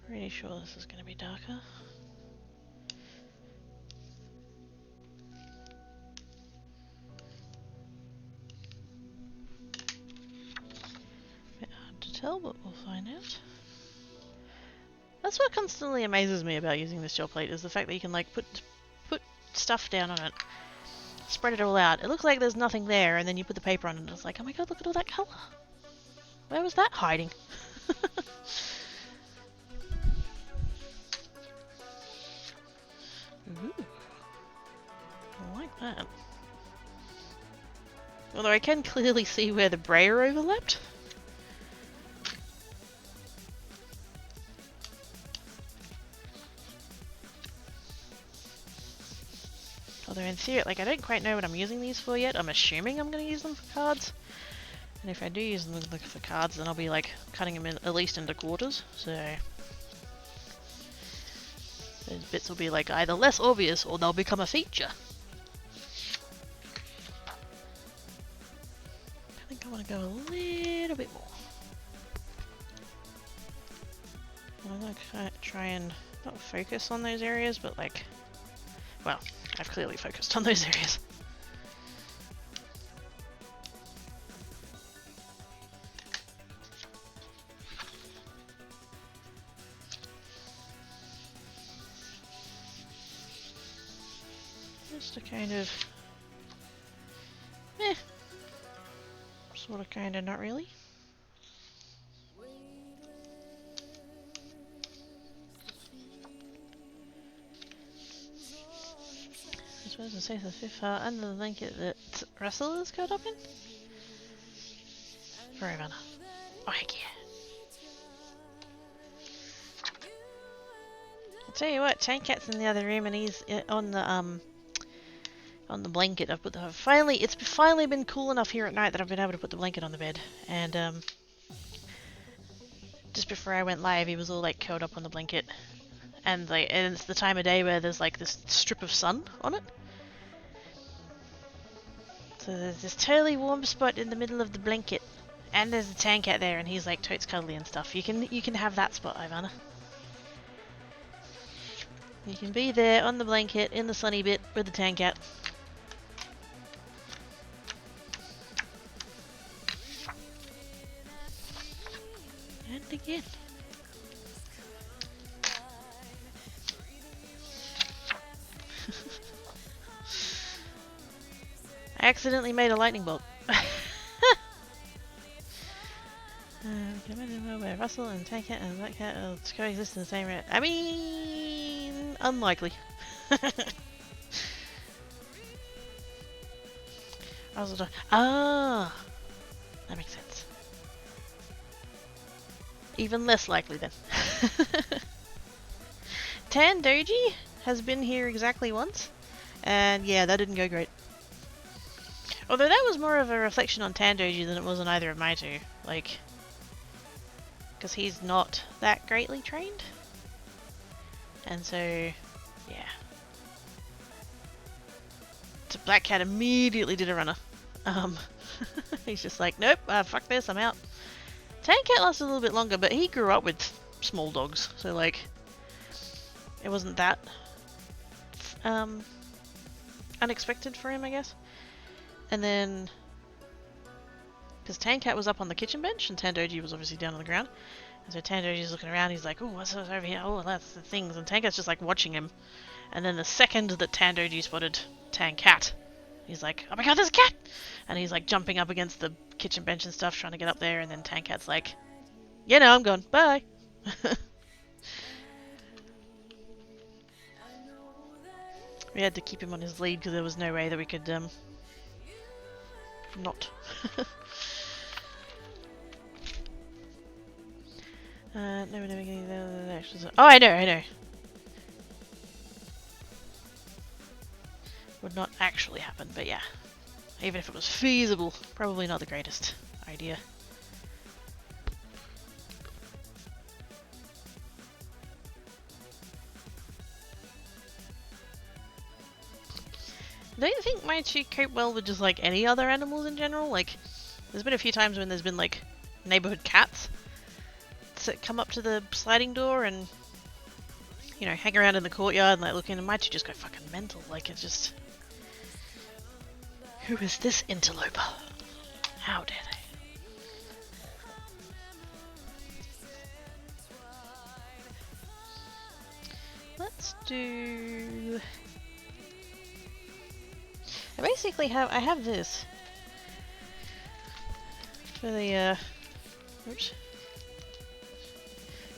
A: Pretty sure this is going to be darker. Bit hard to tell, but we'll find out. That's what constantly amazes me about using this gel plate, is the fact that you can like put stuff down on it, spread it all out. It looks like there's nothing there, and then you put the paper on it and it's like, oh my god, look at all that colour. Where was that hiding? Ooh. I like that. Although I can clearly see where the brayer overlapped. Although in theory, like, I don't quite know what I'm using these for yet. I'm assuming I'm going to use them for cards. And if I do use them for cards, then I'll be like cutting them in, at least into quarters. So those bits will be like either less obvious or they'll become a feature. I want to go a little bit more. I'm going to try and not focus on those areas, but like, well, I've clearly focused on those areas. Just a kind of, sort of, kind of, not really. I suppose to say the fifth under the blanket that Russell is curled up in? Forever. Oh heck yeah. I'll tell you what, Tank Cat's in the other room and he's on the blanket. It's finally been cool enough here at night that I've been able to put the blanket on the bed. And just before I went live, he was all like curled up on the blanket. And it's the time of day where there's like this strip of sun on it. So there's this totally warm spot in the middle of the blanket. And there's a Tank Cat there and he's like totes cuddly and stuff. You can have that spot, Ivana. You can be there on the blanket in the sunny bit with the Tank Cat. And again. I accidentally made a lightning bolt. Can imagine well where Russell and Tank Cat and Black Cat will coexist in the same area. I mean, unlikely. Ah, that makes sense. Even less likely then. Tan Doji has been here exactly once, and yeah, that didn't go great. Although that was more of a reflection on Tan Doji than it was on either of my two. Like, because he's not that greatly trained. And so, yeah. So Black Cat immediately did a runner. He's just like, nope, fuck this, I'm out. Tank Cat lasted a little bit longer, but he grew up with small dogs, so like, it wasn't that unexpected for him, I guess. And then, because Tank Cat was up on the kitchen bench, and Tandoji was obviously down on the ground. And so Tandoji's looking around, he's like, oh, what's over here? Oh, that's the things. And Tank Cat's just like watching him. And then the second that Tandoji spotted Tank Cat, he's like, oh my god, there's a cat! And he's like jumping up against the kitchen bench and stuff, trying to get up there. And then Tank Cat's like, yeah, no, I'm gone. Bye! We had to keep him on his lead because there was no way that we could, not. No, we're never getting the actions. Oh, I know. Would not actually happen, but yeah. Even if it was feasible, probably not the greatest idea. Don't you think my two cope well with just like any other animals in general? Like, there's been a few times when there's been like neighborhood cats that come up to the sliding door and, you know, hang around in the courtyard and like look in, and my two just go fucking mental. Like, it's just, who is this interloper? How dare they? Let's do. I basically have this for the oops.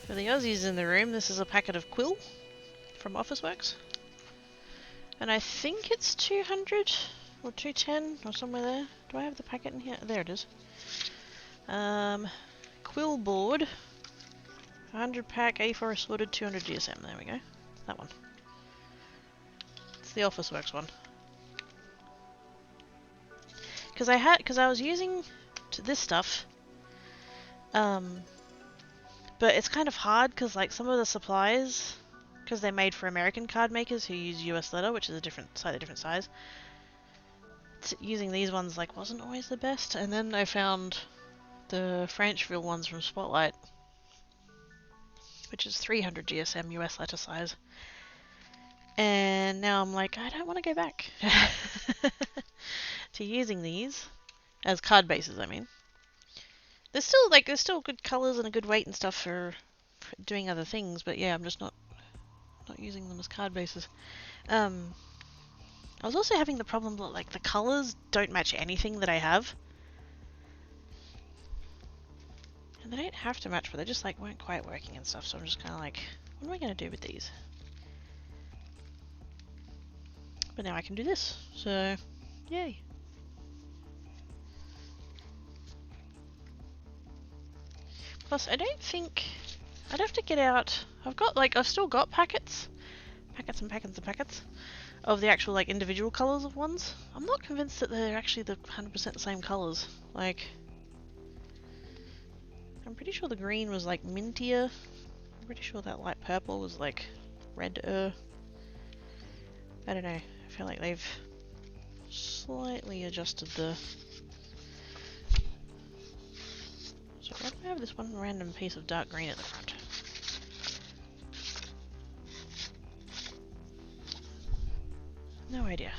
A: For the Aussies in the room. This is a packet of Quill from Officeworks, and I think it's 200 or 210 or somewhere there. Do I have the packet in here? There it is. Quill board, 100 pack A4 assorted 200 GSM. There we go. That one. It's the Officeworks one. Because I was using this stuff, but it's kind of hard because like some of the supplies, because they're made for American card makers who use US leather, which is a slightly different size. that using these ones like wasn't always the best, and then I found the Franchville ones from Spotlight, which is 300 GSM US letter size. And now I'm like, I don't want to go back to using these as card bases. I mean, there's still good colors and a good weight and stuff for doing other things, but yeah, I'm just not using them as card bases. I was also having the problem that like the colors don't match anything that I have, and they don't have to match, but they just like weren't quite working and stuff. So I'm just kind of like, what am I going to do with these? But now I can do this, so yay. Plus, I don't think I'd have to get out. I've still got packets and packets of the actual like individual colors of ones. I'm not convinced that they're actually the 100% same colors. Like, I'm pretty sure the green was like mintier. I'm pretty sure that light purple was like redder. I don't know. I feel like they've slightly adjusted the... So why do I have this one random piece of dark green at the front? No idea.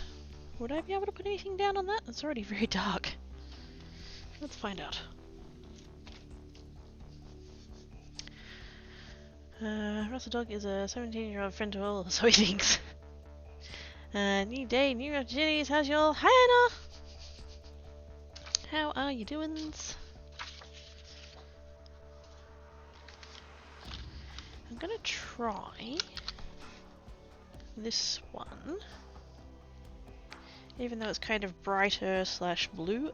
A: Would I be able to put anything down on that? It's already very dark. Let's find out. Russell Dog is a 17-year-old friend to all, so he thinks. New day, new opportunities. How's y'all? Hi Anna! How are you doing? I'm gonna try this one. Even though it's kind of brighter slash bluer.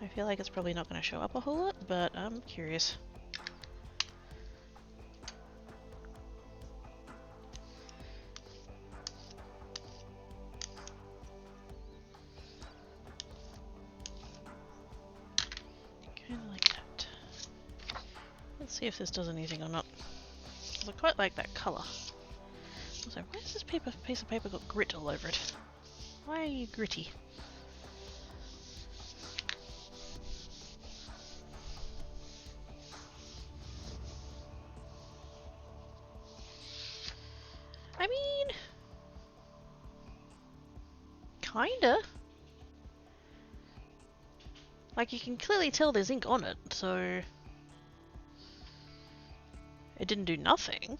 A: I feel like it's probably not gonna show up a whole lot, but I'm curious. See if this does anything or not. I quite like that colour. Also, why has this piece of paper got grit all over it? Why are you gritty? I mean, kinda. Like, you can clearly tell there's ink on it, so... It didn't do nothing.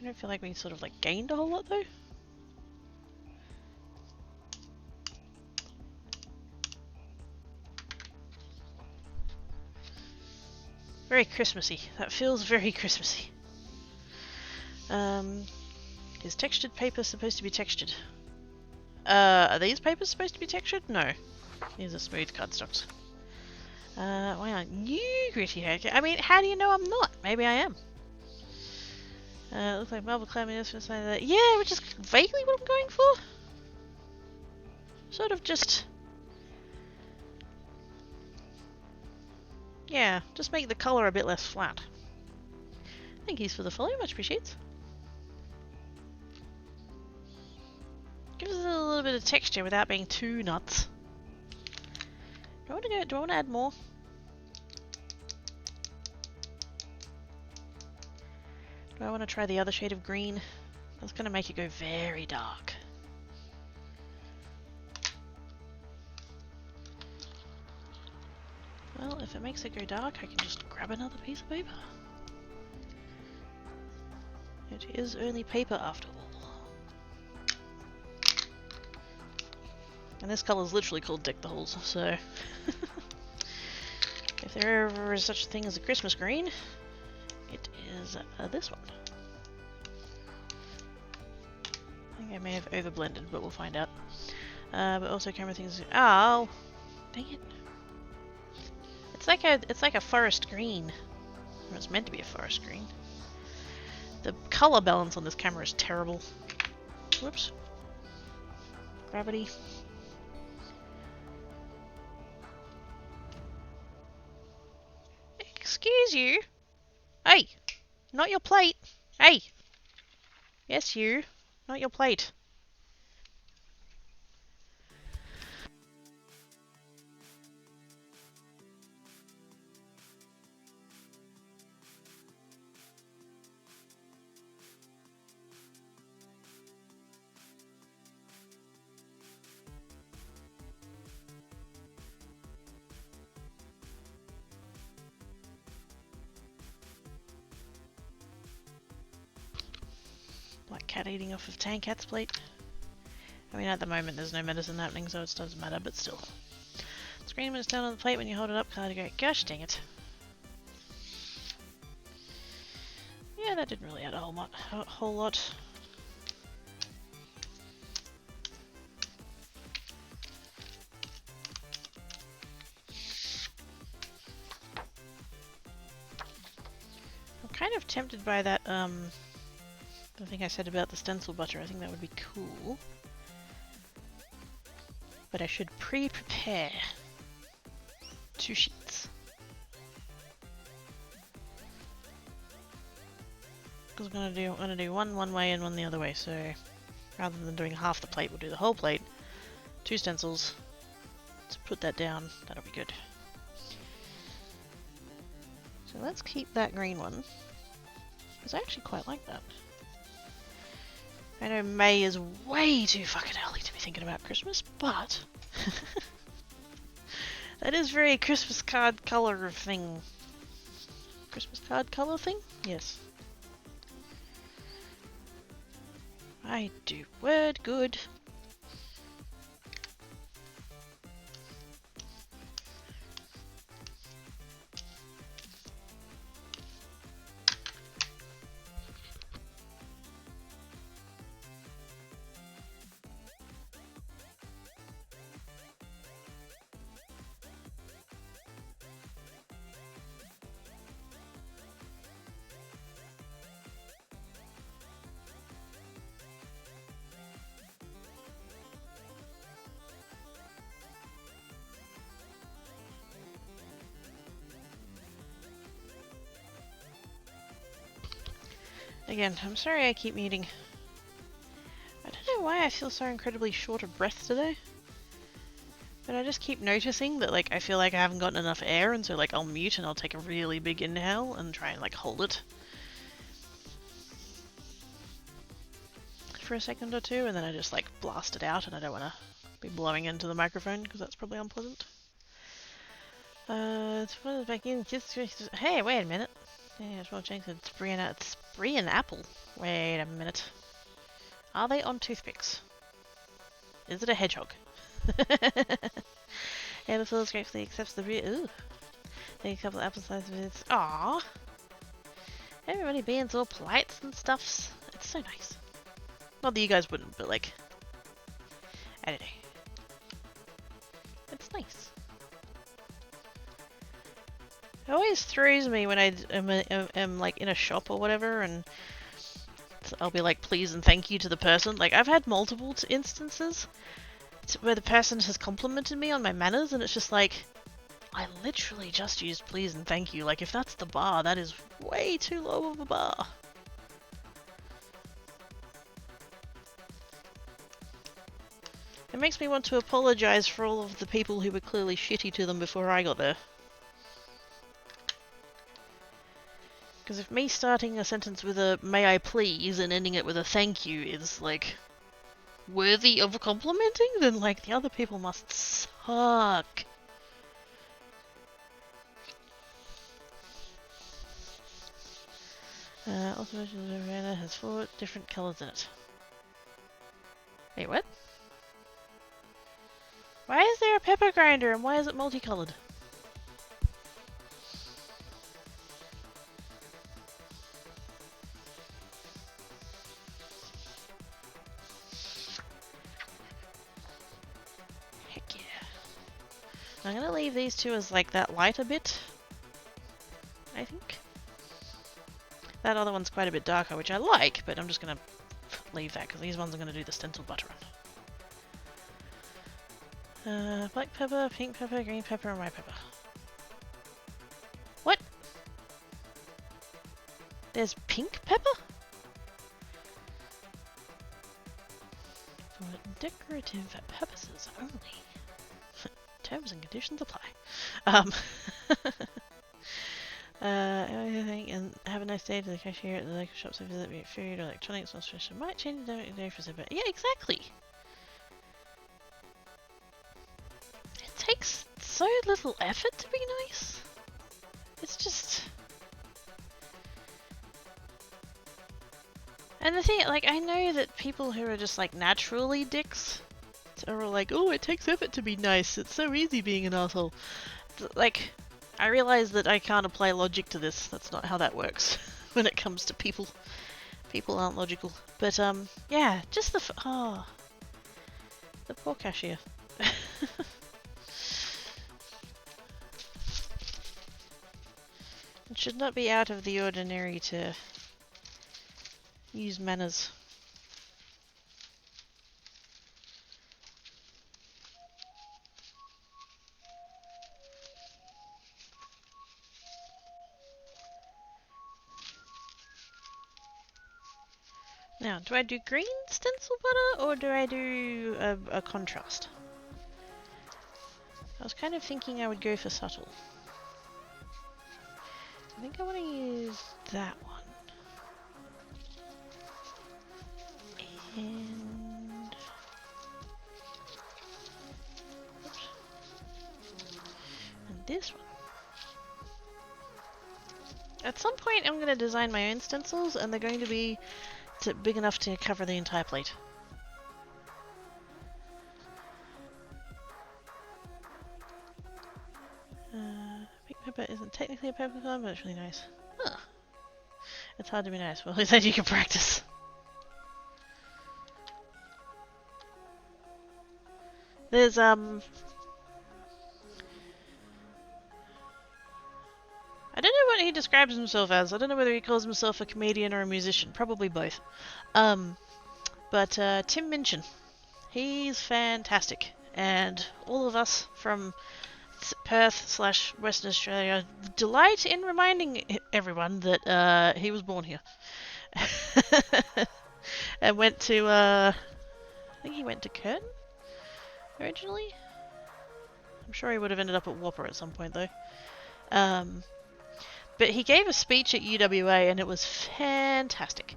A: I don't feel like we sort of like gained a whole lot though. Very Christmassy. That feels very Christmassy. Is textured paper supposed to be textured? Are these papers supposed to be textured? No. These are smooth cardstocks. Why aren't you gritty haircut? I mean, how do you know I'm not? Maybe I am. Looks like marble clouds for something like that. Yeah, which is vaguely what I'm going for. Sort of just... Yeah, just make the colour a bit less flat. Thank you for the follow, much appreciated. Gives us a little bit of texture without being too nuts. Do I want to add more? Do I want to try the other shade of green? That's going to make it go very dark. Well, if it makes it go dark, I can just grab another piece of paper. It is only paper after all. And this colour is literally called Deck the Halls, so... If there ever is such a thing as a Christmas green, it is this one. I think I may have overblended, but we'll find out. But also camera things... Oh! Dang it. It's like a forest green. Or it's meant to be a forest green. The colour balance on this camera is terrible. Whoops. Gravity. Excuse you? Hey! Not your plate! Hey! Yes, you. Not your plate. cat eating off of Tankat's plate. I mean, at the moment there's no medicine happening, so it doesn't matter, but still. It's green when it's down on the plate when you hold it up. Cardigan. Gosh dang it. Yeah, that didn't really add a whole lot. I'm kind of tempted by that, the thing I said about the stencil butter. I think that would be cool. But I should pre-prepare 2 sheets. Because I'm gonna do one way and one the other way, so rather than doing half the plate, we'll do the whole plate. 2 stencils. To put that down, that'll be good. So let's keep that green one. Because I actually quite like that. I know May is way too fucking early to be thinking about Christmas, but that is very Christmas card colour thing. Christmas card colour thing? Yes. I do word good. Again, I'm sorry I keep muting. I don't know why I feel so incredibly short of breath today. But I just keep noticing that, like, I feel like I haven't gotten enough air, and so, like, I'll mute and I'll take a really big inhale and try and, like, hold it for a second or two, and then I just, like, blast it out, and I don't want to be blowing into the microphone, because that's probably unpleasant. It's back in. Hey, wait a minute. Yeah, it's well changed. It's brie and apple. Wait a minute. Are they on toothpicks? Is it a hedgehog? Yeah, the Phyllis gratefully accepts the brie. Ooh. Take a couple of apple slices with it. Aww. Everybody being all polite and stuffs. It's so nice. Not that you guys wouldn't, but like, I don't know. It's nice. It always throws me when I am like in a shop or whatever, and I'll be like, please and thank you to the person. Like, I've had multiple instances where the person has complimented me on my manners, and it's just like, I literally just used please and thank you. Like, if that's the bar, that is way too low of a bar. It makes me want to apologize for all of the people who were clearly shitty to them before I got there. Because if me starting a sentence with a may I please and ending it with a thank you is, like, worthy of complimenting, then, like, the other people must suck. Also, the banana has 4 different colours in it. Wait, what? Why is there a pepper grinder and why is it multicolored? Heck yeah. I'm gonna leave these 2 as like that lighter bit, I think. That other one's quite a bit darker, which I like, but I'm just gonna leave that because these ones are gonna do the stencil butter on. Black pepper, pink pepper, green pepper, and white pepper. What? There's pink pepper? For decorative purposes only. Terms and conditions apply. And have a nice day to the cashier at the local shops. I visit food or electronics or special. Might change the day for a bit. Yeah, exactly. It takes so little effort to be nice. It's just... And the thing, like, I know that people who are just like naturally dicks are all like, oh, it takes effort to be nice. It's so easy being an asshole. Like, I realize that I can't apply logic to this. That's not how that works when it comes to people. People aren't logical. But, yeah, just the the poor cashier. It should not be out of the ordinary to use manners. Now, do I do green stencil butter or do I do a contrast? I was kind of thinking I would go for subtle. I think I want to use that one. And... oops. And this one. At some point I'm going to design my own stencils and they're going to be big enough to cover the entire plate. Pink pepper isn't technically a peppercorn, but it's really nice. Huh. It's hard to be nice. Well, then you can practice. There's, I don't know what he describes himself as. I don't know whether he calls himself a comedian or a musician. Probably both. But Tim Minchin. He's fantastic. And all of us from Perth / Western Australia delight in reminding everyone that he was born here. And went to, I think he went to Curtin originally? I'm sure he would have ended up at Whopper at some point though. But he gave a speech at UWA and it was fantastic.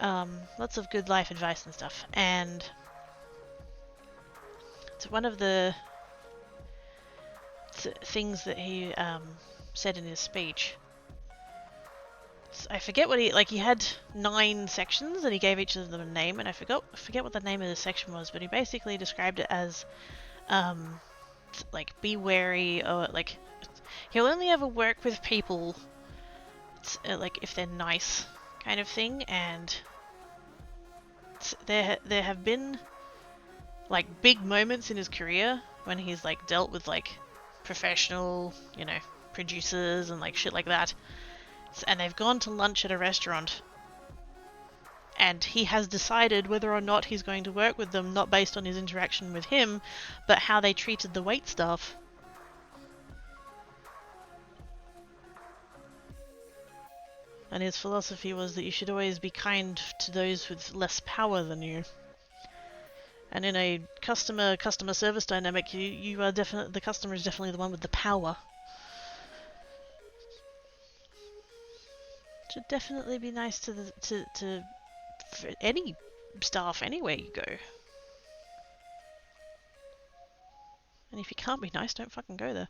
A: Lots of good life advice and stuff. And it's one of the things that he said in his speech. I forget what he had 9 sections and he gave each of them a name, and I forget what the name of the section was, but he basically described it as like be wary, or like he'll only ever work with people like if they're nice kind of thing. And there have been like big moments in his career when he's like dealt with like professional, you know, producers and like shit like that, and they've gone to lunch at a restaurant and he has decided whether or not he's going to work with them, not based on his interaction with him, but how they treated the wait staff. And his philosophy was that you should always be kind to those with less power than you. And in a customer service dynamic, you are definitely, the customer is definitely the one with the power. Should definitely be nice to for any staff anywhere you go. And if you can't be nice, don't fucking go there.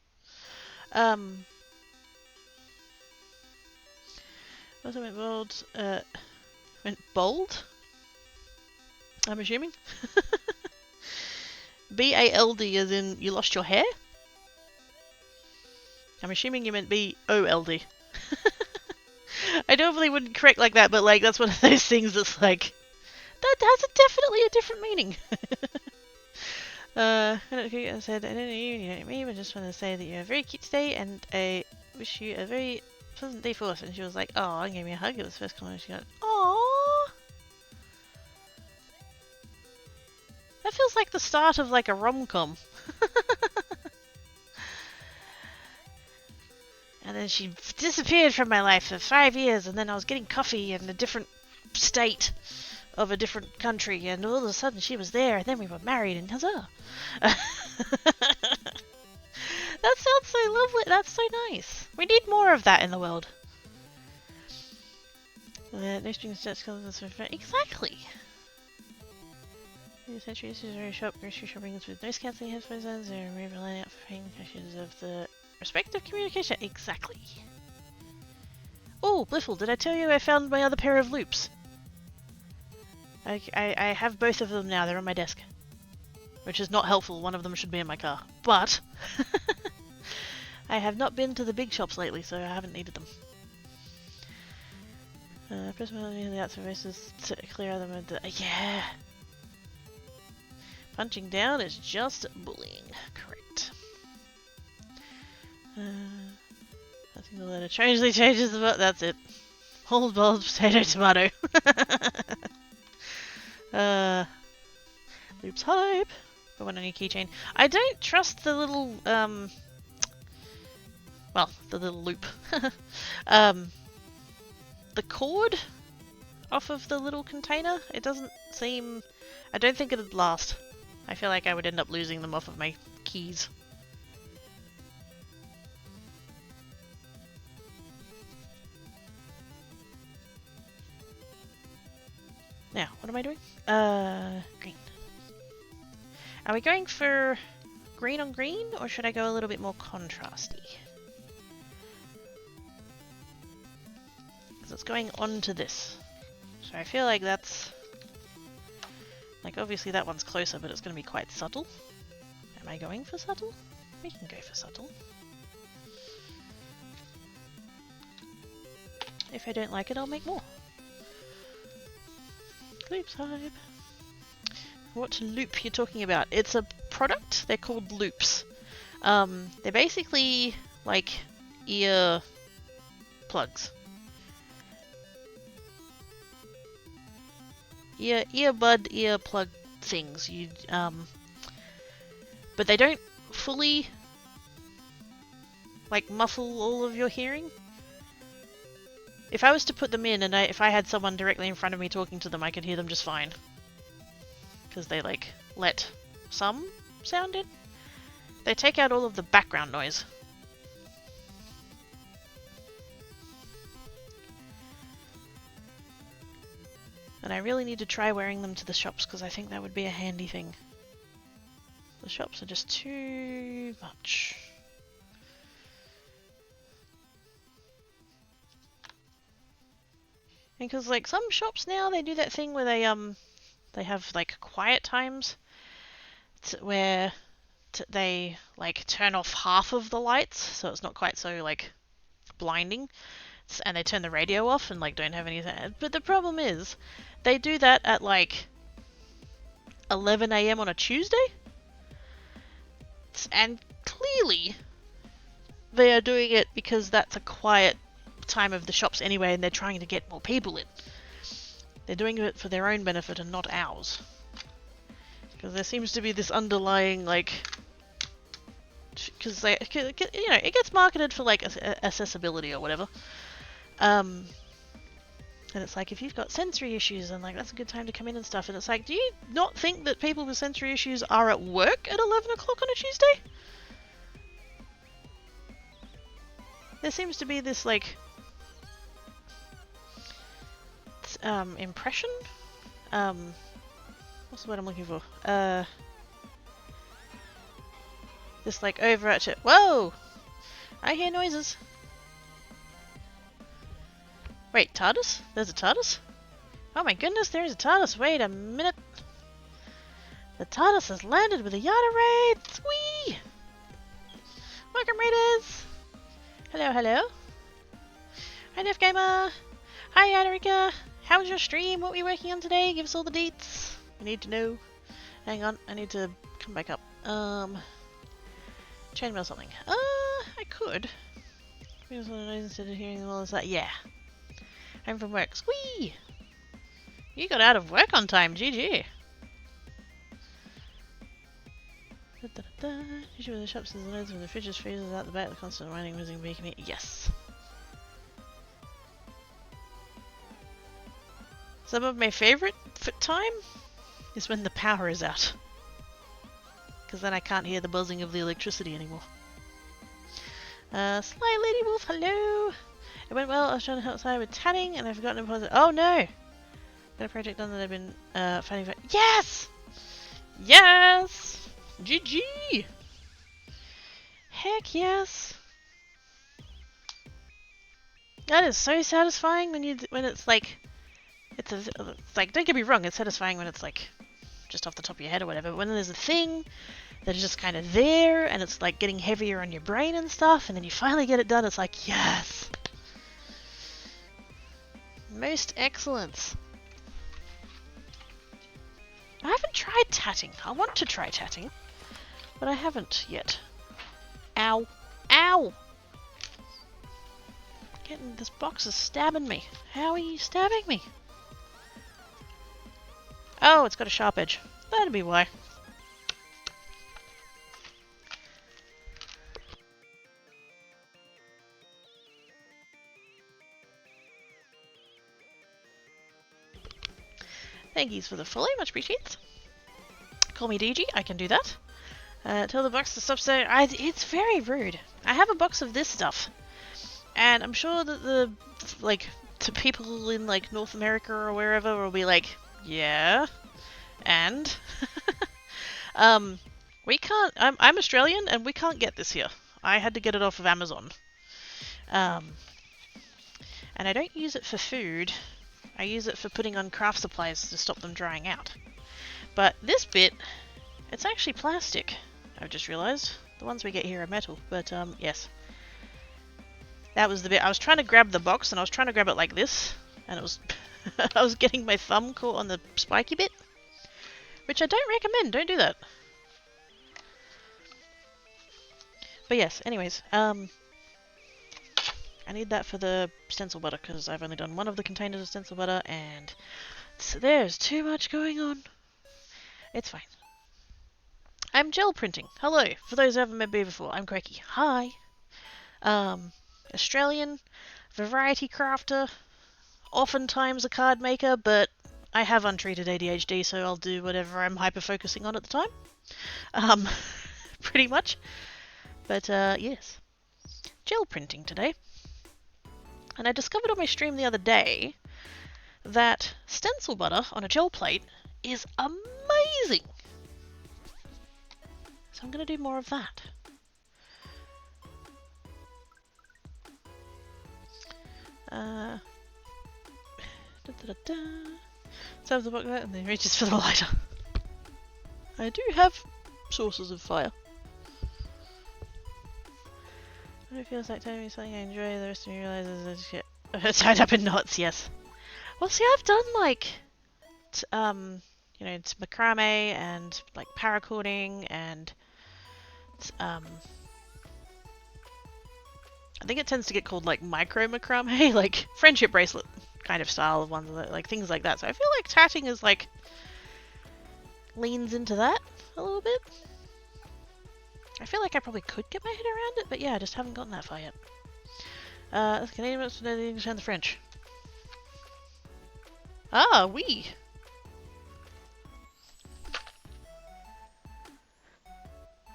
A: Also went bold. Went bold? I'm assuming. B-A-L-D as in you lost your hair? I'm assuming you meant B-O-L-D. I normally wouldn't correct like that, but like that's one of those things that's like that has definitely a different meaning. I said, I don't know you don't know me, but just want to say that you're very cute today, and I wish you a very pleasant day forth. And she was like, "Oh," and gave me a hug. It was the first comment she got. Aww. That feels like the start of like a rom-com. And then she disappeared from my life for 5 years, and then I was getting coffee in a different state of a different country, and all of a sudden she was there, and then we were married, and huzzah! That sounds so lovely. That's so nice. We need more of that in the world. No strings attached. Exactly. Essentially, this is a very shop. Grocery shopping with noise cancelling headphones and remove line out for paying cashiers of the respective communication. Exactly. Oh, Bliffle, did I tell you I found my other pair of loops? I have both of them now. They're on my desk. Which is not helpful. One of them should be in my car. But I have not been to the big shops lately, so I haven't needed them. Press on the outside faces to clear them. Yeah! Punching down is just bullying. Correct. I think the letter changes the vote. That's it. Hold bulb, potato, tomato. Loops hype. Put one on your keychain. I don't trust the little, well, the little loop. The cord off of the little container, it doesn't seem... I don't think it'd last. I feel like I would end up losing them off of my keys. Now, what am I doing? Green. Are we going for green on green, or should I go a little bit more contrasty? Because it's going onto this. So I feel like that's... Like, obviously that one's closer, but it's going to be quite subtle. Am I going for subtle? We can go for subtle. If I don't like it, I'll make more. Loops hype. What loop you're talking about? It's a product. They're called loops. They're basically like ear plugs. Ear plug things. You but they don't fully like muffle all of your hearing. If I was to put them in and if I had someone directly in front of me talking to them, I could hear them just fine. Because they like let some sound in. They take out all of the background noise. And I really need to try wearing them to the shops because I think that would be a handy thing. The shops are just too much. And because like some shops now, they do that thing where they have like quiet times where they like turn off half of the lights so it's not quite so like blinding, and they turn the radio off and like don't have anything. But the problem is they do that at like 11 AM on a Tuesday, and clearly they are doing it because that's a quiet time of the shops anyway, and they're trying to get more people in. They're doing it for their own benefit and not ours. Because there seems to be this underlying, like... Because, you know, it gets marketed for, like, accessibility or whatever. And it's like, if you've got sensory issues, and, like, that's a good time to come in and stuff. And it's like, do you not think that people with sensory issues are at work at 11 o'clock on a Tuesday? There seems to be this, like... impression? What's the word I'm looking for? This like overarching. Whoa! I hear noises. Wait, TARDIS? There's a TARDIS? Oh my goodness, there is a TARDIS. Wait a minute. The TARDIS has landed with a Yada raid. Whee! Welcome, raiders. Hello, hello. Hi, Def Gamer. Hi, Adrika. How was your stream? What were you working on today? Give us all the deets. We need to know. Hang on, I need to come back up. Chainmail something. I could. Instead of hearing all of that. Yeah. I'm from work. Squee! You got out of work on time. GG. Usually the shops is loads when the fridge is freezes out the back. The constant whining, whizzing, making it. Yes. Some of my favourite time is when the power is out. Because then I can't hear the buzzing of the electricity anymore. Sly Lady Wolf, hello! It went well, I was trying to help outside with tanning and I've forgotten to pause it. Oh no! Got a project done that I've been fighting for. Yes! Yes! GG! Heck yes! That is so satisfying when it's like It's like, don't get me wrong, it's satisfying when it's like just off the top of your head or whatever, but when there's a thing that is just kind of there and it's like getting heavier on your brain and stuff, and then you finally get it done, it's like, yes! Most excellence. I haven't tried tatting. I want to try tatting, but I haven't yet. Ow. Ow! This box is stabbing me. How are you stabbing me? Oh, it's got a sharp edge. That'd be why. Thank yous for the follow, much appreciated. Call me DG, I can do that. Tell the box to stop saying... It's very rude. I have a box of this stuff. And I'm sure that the people in like North America or wherever will be like, yeah, and we can't. I'm Australian and we can't get this here. I had to get it off of Amazon. And I don't use it for food. I use it for putting on craft supplies to stop them drying out. But this bit, it's actually plastic. I've just realised. The ones we get here are metal, but yes. That was the bit. I was trying to grab the box and I was trying to grab it like this, and it was I was getting my thumb caught on the spiky bit, which I don't recommend. Don't do that. But yes, anyways, I need that for the stencil butter because I've only done one of the containers of stencil butter and so there's too much going on. It's fine. I'm gel printing. Hello. For those who haven't met me before, I'm Craigie. Hi. Australian, variety crafter, oftentimes a card maker, but I have untreated ADHD, so I'll do whatever I'm hyper-focusing on at the time. Pretty much. But, yes. Gel printing today. And I discovered on my stream the other day that stencil butter on a gel plate is amazing! So I'm going to do more of that. So the book and then reaches for the lighter. I do have sources of fire. It feels like telling me something I enjoy, the rest of me realizes it's shit. Tied up in knots, yes. Well, see, I've done like, you know, it's macrame and like paracording and I think it tends to get called like micro macrame, like friendship bracelet kind of style of ones, like things like that. So I feel like tatting is like leans into that a little bit. I feel like I probably could get my head around it, but yeah, I just haven't gotten that far yet. The Canadian wants to know the English and the French. Ah, oui.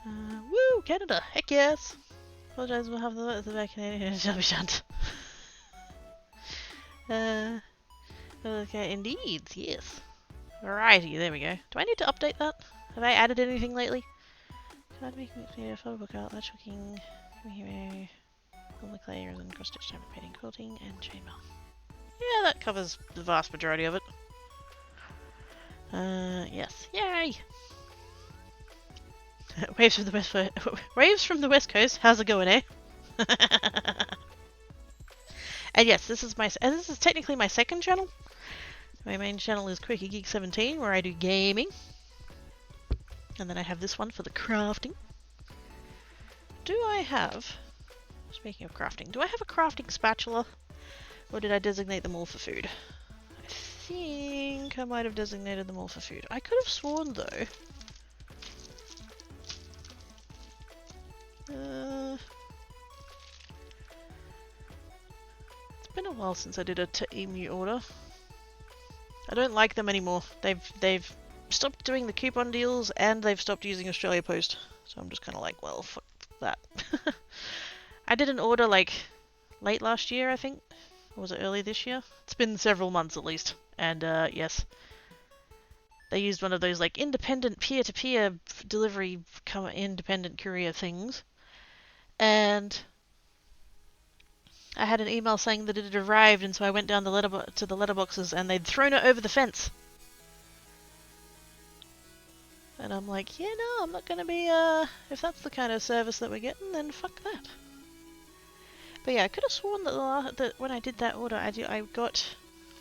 A: Woo, Canada, heck yes. Apologize, we'll have the back Canadian shall be shunned. Okay, indeed, yes. Alrighty, there we go. Do I need to update that? Have I added anything lately? Card making me a photo book out, latch hooking, hero, all the clay, resin, cross stitch, diamond painting, quilting, and chainmail. Yeah, that covers the vast majority of it. Yes. Yay! Waves from the west Waves from the west coast. How's it going, eh? And yes, this is technically my second channel. My main channel is Quirky Geek 17, where I do gaming. And then I have this one for the crafting. Do I have, speaking of crafting, do I have a crafting spatula? Or did I designate them all for food? I think I might have designated them all for food. I could have sworn though. It's been a while since I did a Emu order. I don't like them anymore. They've stopped doing the coupon deals and they've stopped using Australia Post. So I'm just kind of like, well, fuck that. I did an order like late last year, I think. Or was it early this year? It's been several months at least. And yes. They used one of those like independent peer-to-peer delivery independent courier things. And I had an email saying that it had arrived, and so I went down the to the letterboxes and they'd thrown it over the fence. And I'm like, yeah, no, I'm not gonna be, if that's the kind of service that we're getting, then fuck that. But yeah, I could have sworn that, when I did that order, I got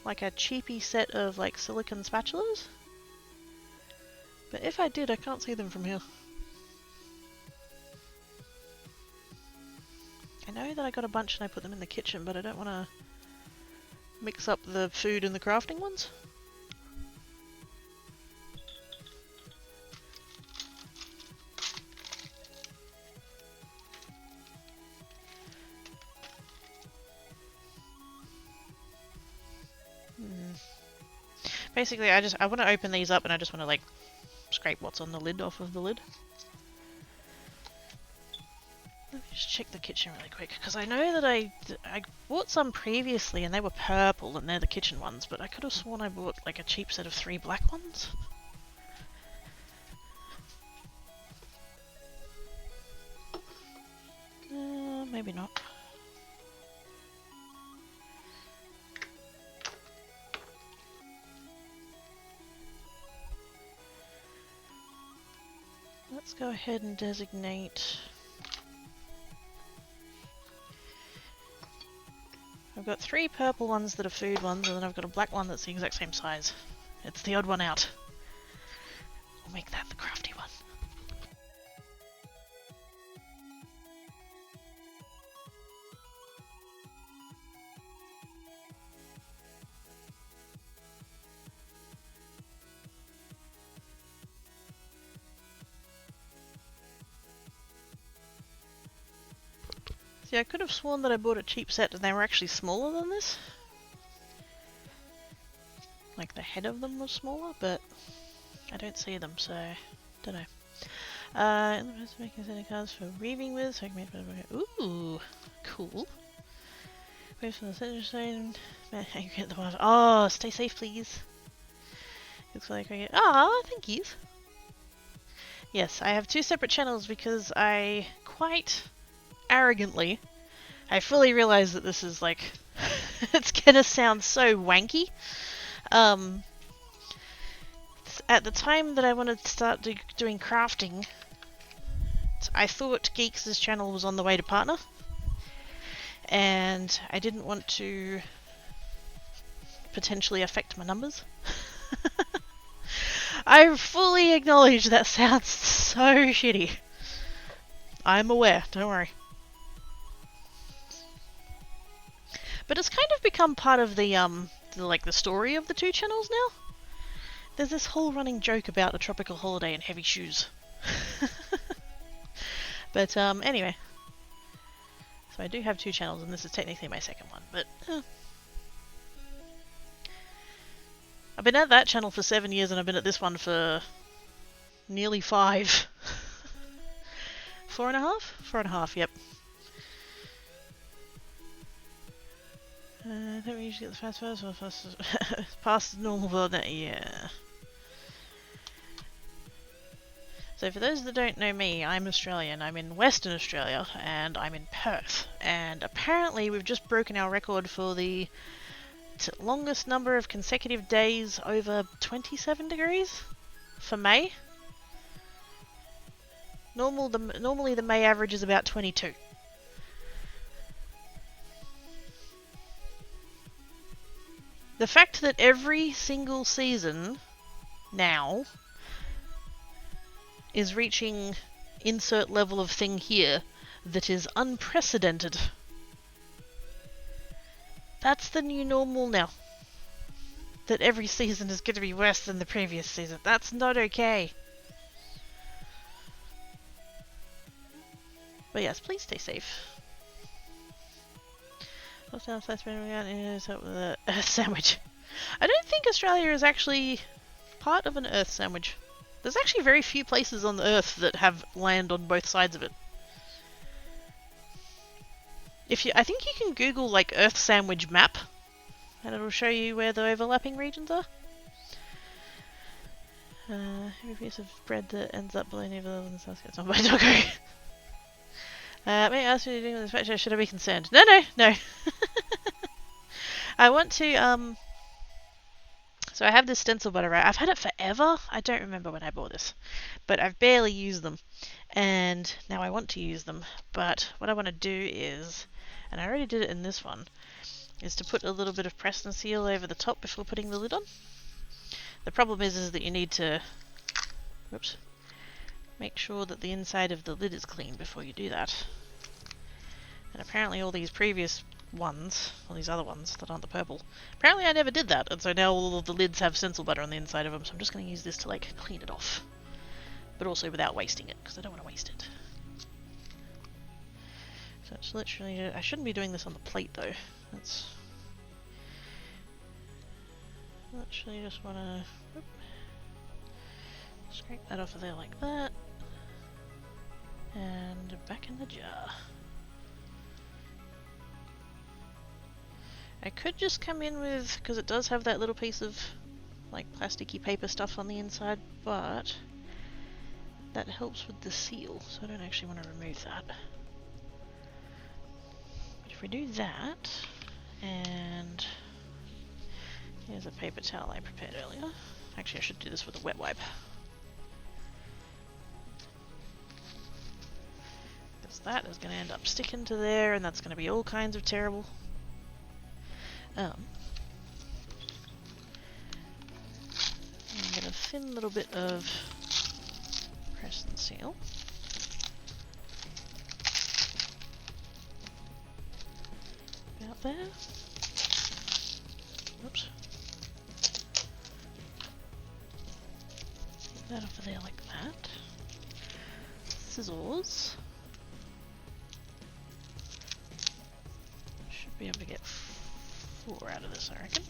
A: like a cheapy set of like silicone spatulas. But if I did, I can't see them from here. I know that I got a bunch and I put them in the kitchen, but I don't want to mix up the food and the crafting ones. Basically, I want to open these up and I just want to like scrape what's on the lid off of the lid. Let me just check the kitchen really quick, because I know that I bought some previously and they were purple and they're the kitchen ones, but I could have sworn I bought like a cheap set of 3 black ones. Maybe not. Let's go ahead and designate. I've got 3 purple ones that are food ones, and then I've got a black one that's the exact same size. It's the odd one out. We'll make that the crafty one. See, I could have sworn that I bought a cheap set and they were actually smaller than this. Like the head of them was smaller, but I don't see them, so don't know. In the process of making setting cards for weaving with, so I can make. Ooh, cool. Wait for the center stone. You get the one. Oh, stay safe, please. Looks like I get. Ah, thank you. Yes, I have 2 separate channels because I quite arrogantly, I fully realize that this is like, it's gonna sound so wanky. At the time that I wanted to start doing crafting, I thought Geeks' channel was on the way to partner, and I didn't want to potentially affect my numbers. I fully acknowledge that sounds so shitty. I'm aware, don't worry. But it's kind of become part of the story of the 2 channels now. There's this whole running joke about a tropical holiday and heavy shoes. But anyway. So I do have 2 channels and this is technically my second one, but I've been at that channel for 7 years and I've been at this one for nearly 5. 4.5? 4.5, yep. I think we usually get the fast or past the normal world, yeah. So for those that don't know me, I'm Australian. I'm in Western Australia and I'm in Perth. And apparently we've just broken our record for the longest number of consecutive days over 27 degrees for May. Normally the May average is about 22. The fact that every single season now is reaching insert level of thing here that is unprecedented. That's the new normal now. That every season is going to be worse than the previous season. That's not okay. But yes, please stay safe. Earth sandwich. I don't think Australia is actually part of an Earth sandwich. There's actually very few places on the Earth that have land on both sides of it. I think you can Google like Earth sandwich map, and it'll show you where the overlapping regions are. Every piece of bread that ends up below near the south gets on by doggo. May I ask you to do this picture? Should I be concerned? No, no, no. I want to, so I have this stencil butter, right? I've had it forever. I don't remember when I bought this, but I've barely used them. And now I want to use them. But what I want to do is, and I already did it in this one, is to put a little bit of press and seal over the top before putting the lid on. The problem is that you need to, whoops, make sure that the inside of the lid is clean before you do that. And apparently all these previous ones, all these other ones that aren't the purple, apparently I never did that, and so now all of the lids have stencil butter on the inside of them, so I'm just going to use this to like clean it off. But also without wasting it, because I don't want to waste it. So it's literally, I shouldn't be doing this on the plate though. That's literally just want to scrape that off of there like that. And back in the jar. I could just come in with, because it does have that little piece of like plasticky paper stuff on the inside, but that helps with the seal, so I don't actually want to remove that. But if we do that, and here's a paper towel I prepared earlier. Actually, I should do this with a wet wipe. Because that is going to end up sticking to there, and that's going to be all kinds of terrible. And get a thin little bit of press and seal. About there. Whoops. Get that over there like that. Scissors. Should be able to get 4 out of this, I reckon.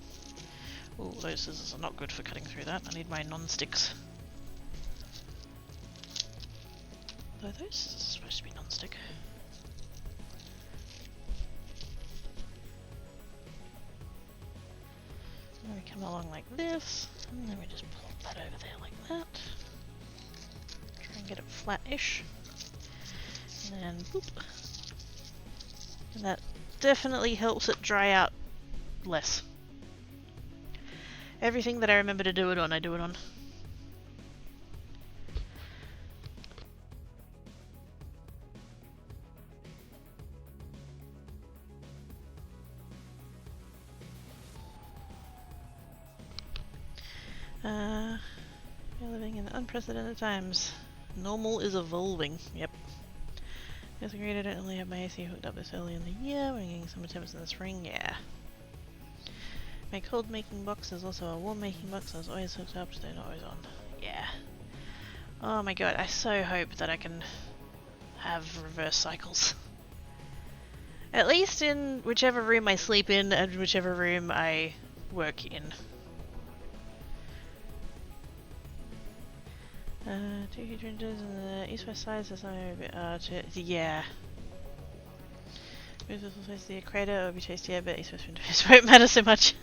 A: Oh, those scissors are not good for cutting through that. I need my non-sticks. Though those scissors are supposed to be non-stick. And then we come along like this, and then we just plop that over there like that. Try and get it flat-ish. And then boop. And that definitely helps it dry out less. Everything that I remember to do it on, I do it on. We're living in unprecedented times. Normal is evolving. Yep. As agreed, I don't only have my AC hooked up this early in the year. We're getting some attempts in the spring. Yeah. My cold making box is also a warm making box. I was always hooked up, so they're not always on. Yeah. Oh my god, I so hope that I can have reverse cycles. At least in whichever room I sleep in and whichever room I work in. 2 heat printers and the east-west sides are somewhere a bit yeah. Move this will face the equator, it would be tastier, but east-west printers won't matter so much.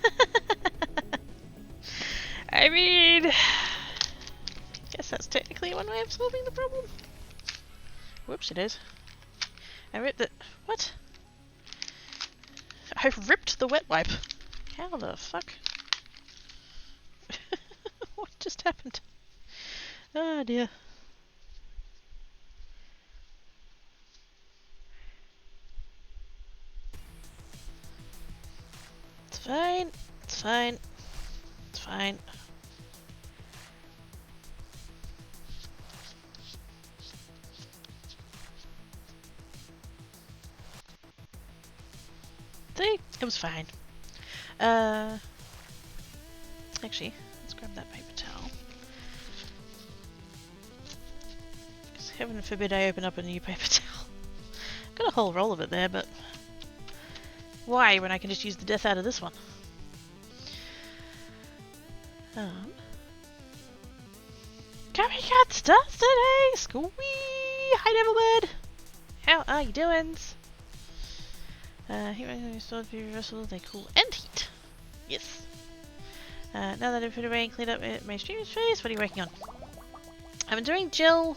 A: I mean, I guess that's technically one way of solving the problem. Whoops, it is. I ripped it. What? I ripped the wet wipe. How the fuck? What just happened? Oh dear. It's fine. It's fine. It's fine. See? It was fine. Actually, let's grab that paper towel. Because heaven forbid I open up a new paper towel. Got a whole roll of it there, but why when I can just use the death out of this one? Coming cat starts today! Squee! Hi Devilbird! How are you doing? Heat making stored be reversible, they cool and heat. Yes. Now that I've put away and cleaned up my streamer's face, what are you working on? I've been doing gel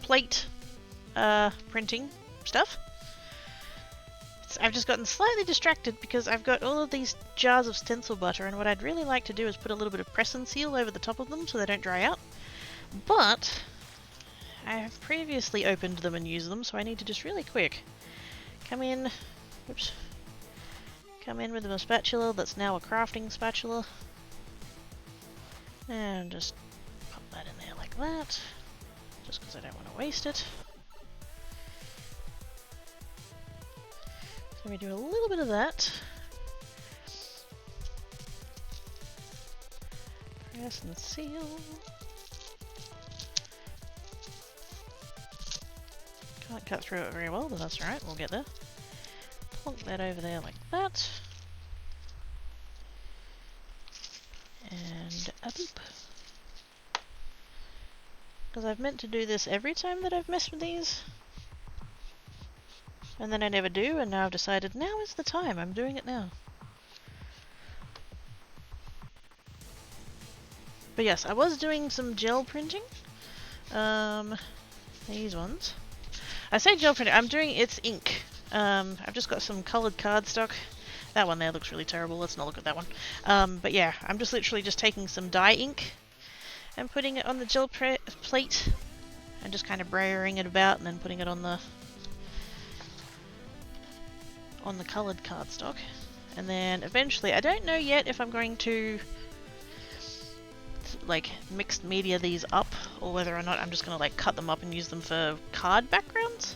A: plate printing stuff. I've just gotten slightly distracted because I've got all of these jars of stencil butter, and what I'd really like to do is put a little bit of press and seal over the top of them so they don't dry out. But I have previously opened them and used them, so I need to just really quick come in, whoops, come in with a spatula that's now a crafting spatula, and just pop that in there like that, just because I don't want to waste it. So we do a little bit of that. Press and seal. Can't cut through it very well, but that's alright, we'll get there. Plonk that over there like that. And a boop. Because I've meant to do this every time that I've messed with these. And then I never do, and now I've decided now is the time, I'm doing it now. But yes, I was doing some gel printing. These ones. I say gel printing, I'm doing it's ink. I've just got some coloured cardstock. That one there looks really terrible, let's not look at that one. But yeah, I'm just literally just taking some dye ink and putting it on the gel plate and just kind of brayering it about and then putting it on the coloured cardstock. And then eventually, I don't know yet if I'm going to like mixed media these up or whether or not I'm just going to like cut them up and use them for card backgrounds.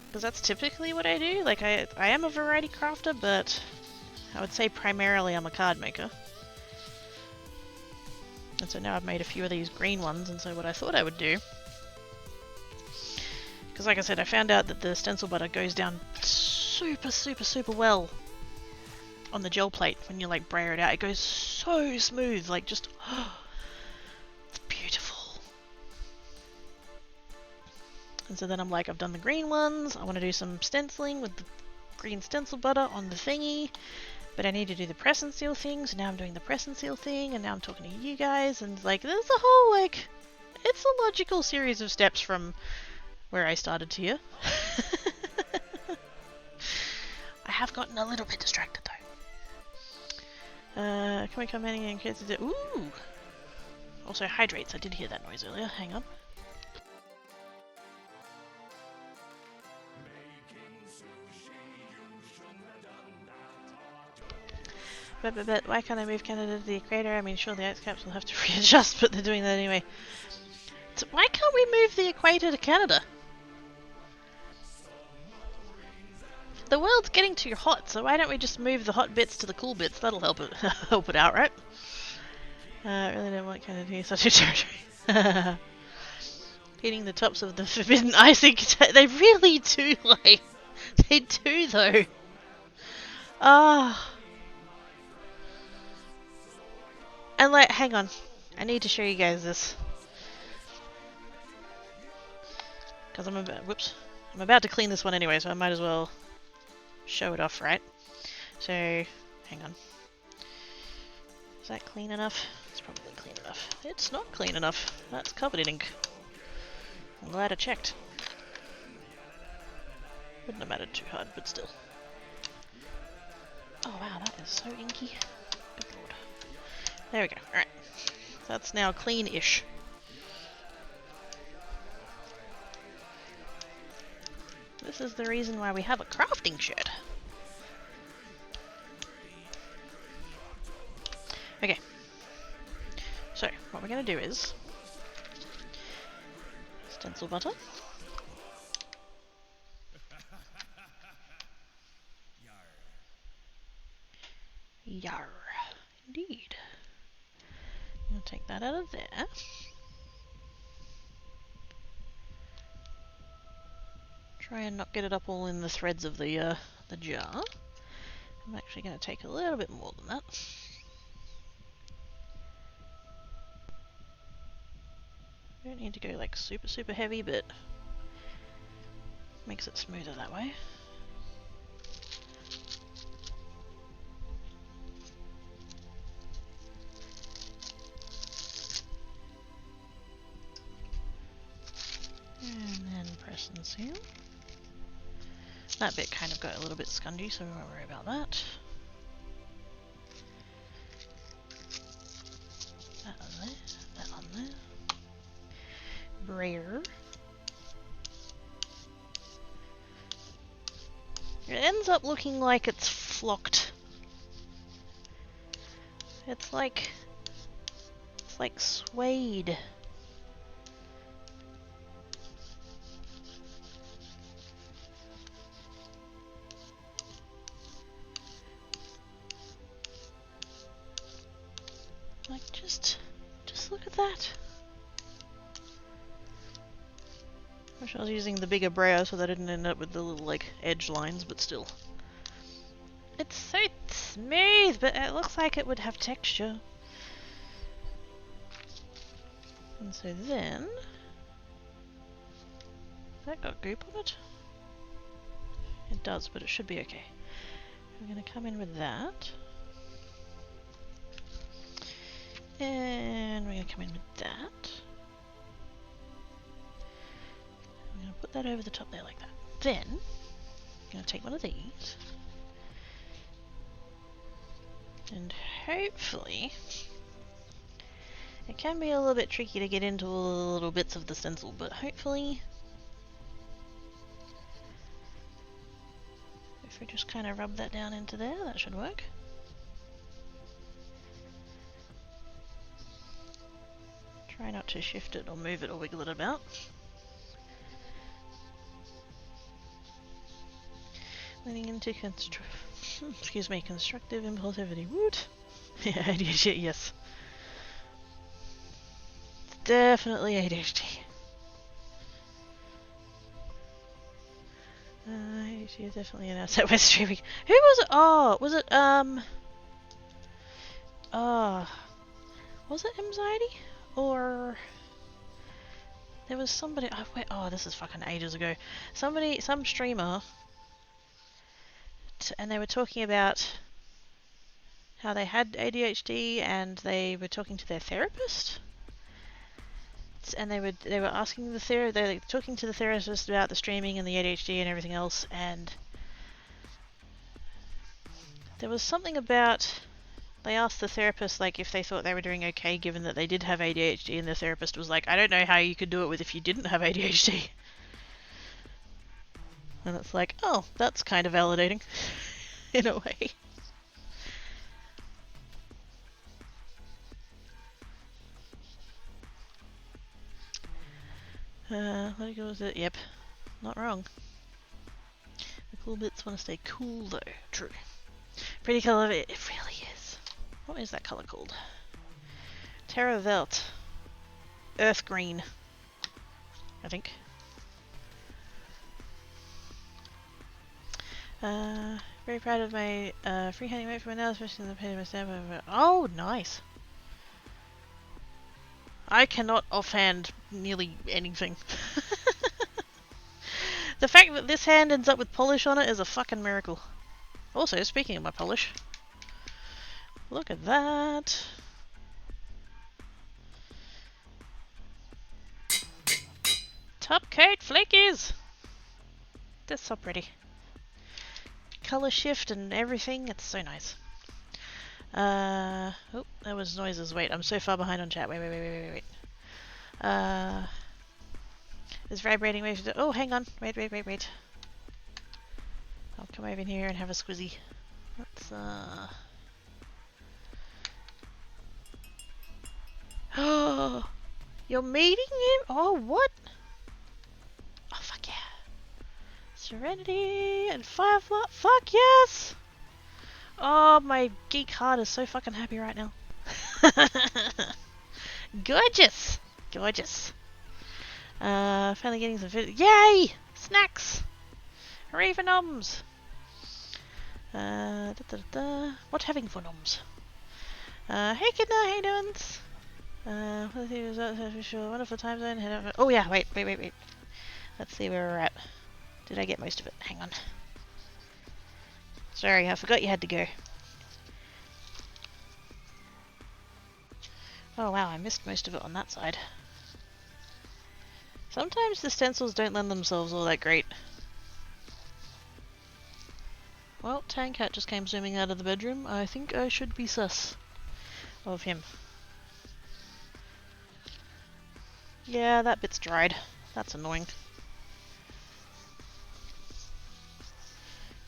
A: Because that's typically what I do. Like I am a variety crafter, but I would say primarily I'm a card maker. And so now I've made a few of these green ones, and so what I thought I would do, because like I said, I found out that the stencil butter goes down super well on the gel plate when you like brayer it out. It goes so smooth, like just it's beautiful. And so then I'm like, I've done the green ones, I want to do some stenciling with the green stencil butter on the thingy, but I need to do the press and seal thing, so now I'm doing the press and seal thing, and now I'm talking to you guys, and like there's a whole like, it's a logical series of steps from where I started to here. I have gotten a little bit distracted though. Can we come in and get to ooh! Also hydrates, I did hear that noise earlier, hang on. But why can't I move Canada to the equator? I mean, sure, the ice caps will have to readjust, but they're doing that anyway. So why can't we move the equator to Canada? The world's getting too hot, so why don't we just move the hot bits to the cool bits? That'll help it help it out, right? I really don't want Canada to be such a territory. Hitting the tops of the forbidden icing, they really do, like, they do though. Ah. And like, hang on, I need to show you guys this. Because I'm about to clean this one anyway, so I might as well show it off, right? So, hang on. Is that clean enough? It's probably clean enough. It's not clean enough. That's covered in ink. I'm glad I checked. Wouldn't have mattered too hard, but still. Oh wow, that is so inky. Good lord. There we go. Alright. That's now clean-ish. This is the reason why we have a crafting shed. Okay. So, what we're going to do is stencil butter. Yar. Indeed. I'll take that out of there. Try and not get it up all in the threads of the jar. I'm actually going to take a little bit more than that. You don't need to go like super heavy, but makes it smoother that way. And then press and seal. That bit kind of got a little bit scungy, so we won't worry about that. That on there, that on there. Brayer. It ends up looking like it's flocked. It's like suede. Like just look at that. I wish I was using the bigger brayer so that I didn't end up with the little like edge lines, but still. It's so smooth, but it looks like it would have texture. And so then... that got goop on it? It does, but it should be okay. I'm going to come in with that. And we're going to come in with that. I'm going to put that over the top there like that. Then, I'm going to take one of these. And hopefully... it can be a little bit tricky to get into all the little bits of the stencil, but hopefully... if we just kind of rub that down into there, that should work. Try not to shift it or move it or wiggle it about. Leaning into constructive impulsivity. Woot! Yeah, ADHD, yes. Definitely ADHD. ADHD is definitely an asset with streaming. Who was it? Oh, was it, was it anxiety? Or... there was somebody... oh, wait, oh, this is fucking ages ago. Some streamer... and they were talking about how they had ADHD and they were talking to their therapist. And they were asking the they were talking to the therapist about the streaming and the ADHD and everything else, and there was something about, they asked the therapist like if they thought they were doing okay given that they did have ADHD, and the therapist was like, I don't know how you could do it with if you didn't have ADHD. And it's like, oh, that's kind of validating in a way. Let it go with it. Yep, not wrong. The cool bits want to stay cool though. True. Pretty colour, it really is. What is that colour called? Terra Velt. Earth green, I think. Very proud of my freehanding weight for my nails, especially in the paint of my stamp. Oh, nice. I cannot offhand nearly anything. The fact that this hand ends up with polish on it is a fucking miracle. Also, speaking of my polish, look at that. Top coat flakies! That's so pretty. Colour shift and everything, it's so nice. Oh, that was noises. Wait, I'm so far behind on chat. Wait. It's vibrating waves. Oh, hang on. Wait. I'll come over in here and have a squizzy. Let's, oh, you're meeting him? Oh, what? Oh, fuck yeah. Serenity and Firefly. Fuck yes! Oh, my geek heart is so fucking happy right now. Gorgeous! Gorgeous. Finally getting some food. Yay! Snacks! Hooray for noms! What having for noms? Hey Kidna, how you doing? Wonderful time zone. Head over. Oh yeah, wait. Let's see where we're at. Did I get most of it? Hang on. Sorry, I forgot you had to go. Oh wow, I missed most of it on that side. Sometimes the stencils don't lend themselves all that great. Well, Tankat just came zooming out of the bedroom. I think I should be sus of him. Yeah, that bit's dried. That's annoying.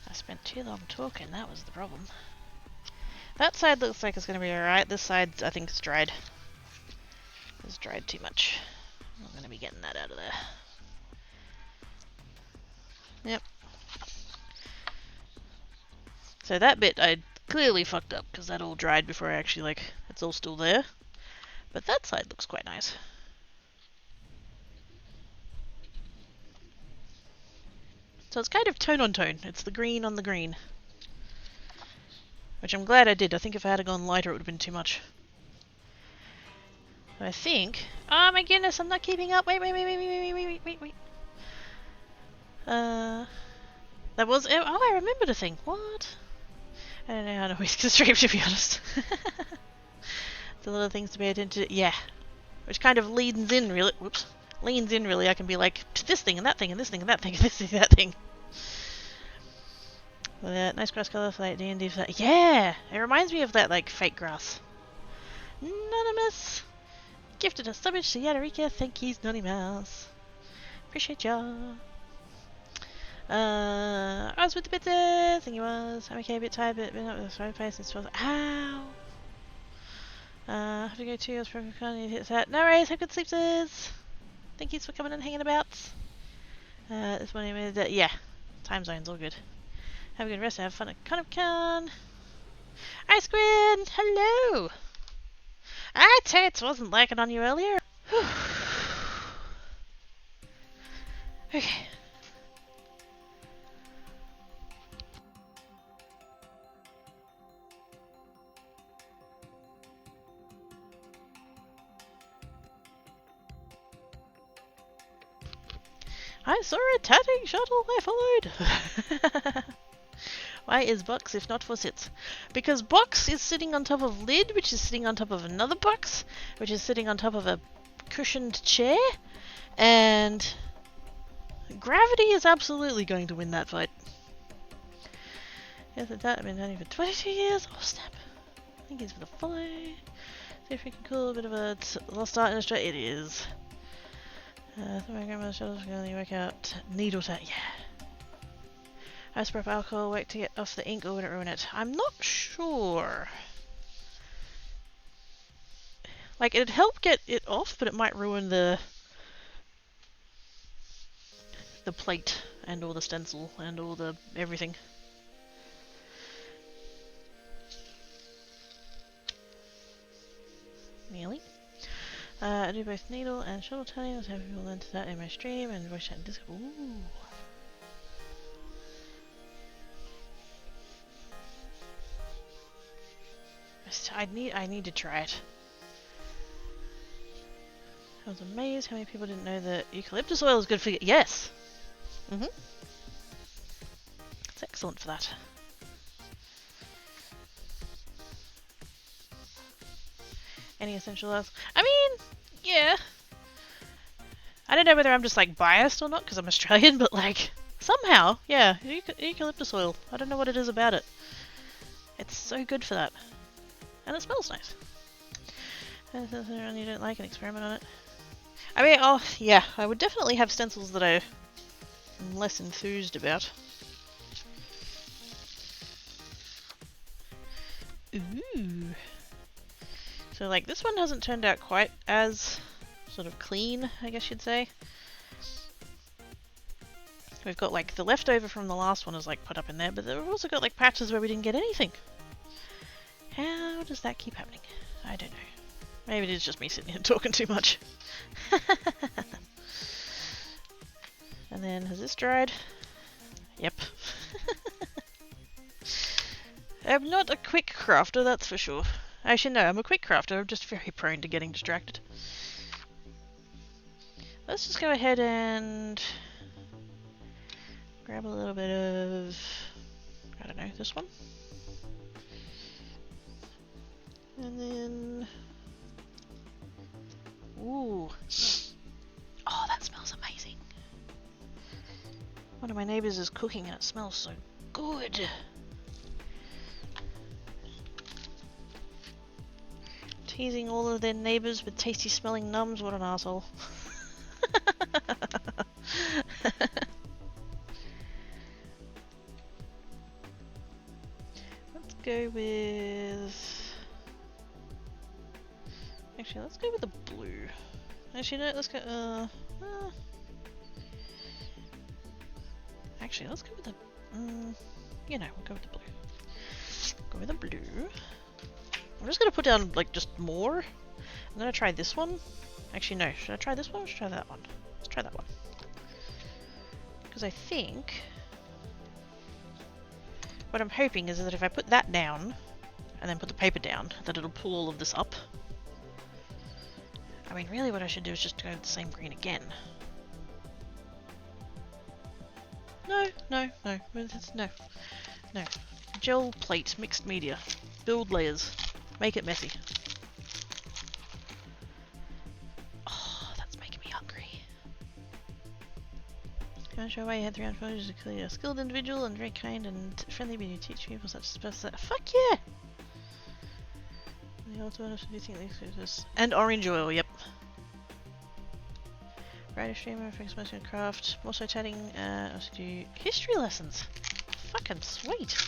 A: I spent too long talking, that was the problem. That side looks like it's going to be alright. This side, I think, is dried. It's dried too much. I'm going to be getting that out of there. Yep. So that bit I clearly fucked up because that all dried before I actually, like, it's all still there. But that side looks quite nice. So it's kind of tone on tone. It's the green on the green. Which I'm glad I did. I think if I had gone lighter it would have been too much. I think... Oh my goodness, I'm not keeping up. Wait. That was... Oh, I remembered a thing. What? I don't know how to whisk a stream, to be honest. It's a lot of things to pay attention to. Yeah. Which kind of leans in, really. Whoops. Leans in, really. I can be like, to this thing, and that thing, and this thing, and that thing, and this thing, and that thing. Well, nice grass colour for like D&D. Yeah! It reminds me of that, like, fake grass. Anonymous! Gifted a summage to Yadarika. Thank you, Snotty Mouse. Appreciate ya. I was with the bits. I think he was. I'm okay, a bit tired, but been up with a slow pace since 12. Ow! Have to go too. I was probably can't hit that. No worries, have good sleeps. Thank you for coming and hanging about. This morning is yeah. Time zone's all good. Have a good rest. Have fun at Con. Hi, Squid! Hello! I Tits wasn't liking on you earlier. Okay. I saw a tatting shuttle, I followed! Why is box if not for sits? Because box is sitting on top of lid, which is sitting on top of another box, which is sitting on top of a cushioned chair, and gravity is absolutely going to win that fight. Yes, that I've been hunting for 22 years. Oh snap! Thank you for the follow. See if we can call a bit of a lost art in Australia. It is. My grandmother's shuttles can only work out needle tat. Yeah. I spray up alcohol, wait to get off the ink, or would it ruin it? I'm not sure. Like, it'd help get it off, but it might ruin the plate and all the stencil and all the everything. Nearly. I do both needle and shuttle tatting. Let's have people learn to that in my stream and voice chat and Discord. Ooh. I need to try it. I was amazed how many people didn't know that eucalyptus oil is good for you. Yes! It's excellent for that. Any essential oils? I mean, yeah. I don't know whether I'm just like biased or not because I'm Australian, but like, somehow, yeah, eucalyptus oil. I don't know what it is about it. It's so good for that. And it smells nice. And if there's anyone you don't like, an experiment on it. I mean, oh, yeah, I would definitely have stencils that I'm less enthused about. Ooh. So, like, this one hasn't turned out quite as sort of clean, I guess you'd say. We've got, like, the leftover from the last one is, like, put up in there, but we've also got, like, patches where we didn't get anything. How does that keep happening? I don't know. Maybe it is just me sitting here talking too much. And then, has this dried? Yep. I'm not a quick crafter, that's for sure. Actually, no, I'm a quick crafter, I'm just very prone to getting distracted. Let's just go ahead and grab a little bit of, I don't know, this one. And then, ooh, oh, that smells amazing. One of my neighbours is cooking and it smells so good. Teasing all of their neighbours with tasty smelling nums. What an asshole. Let's go with... Actually, let's go with the blue. Actually, no, let's go... Actually, let's go with the... you know, we'll go with the blue. Go with the blue. I'm just gonna put down, like, just more. I'm gonna try this one. Actually, no. Should I try this one or should I try that one? Let's try that one. Because I think... what I'm hoping is that if I put that down, and then put the paper down, that it'll pull all of this up. I mean, really what I should do is just go with the same green again. No. Gel plate, mixed media. Build layers. Make it messy. Oh, that's making me hungry. Can I show why you had 300 photos to clear a skilled individual and very kind and friendly when you teach people such special... Fuck yeah! The alternative, do you think these... And orange oil, yep. Writer streamer for expression craft. Also chatting, also do history lessons. Fucking sweet.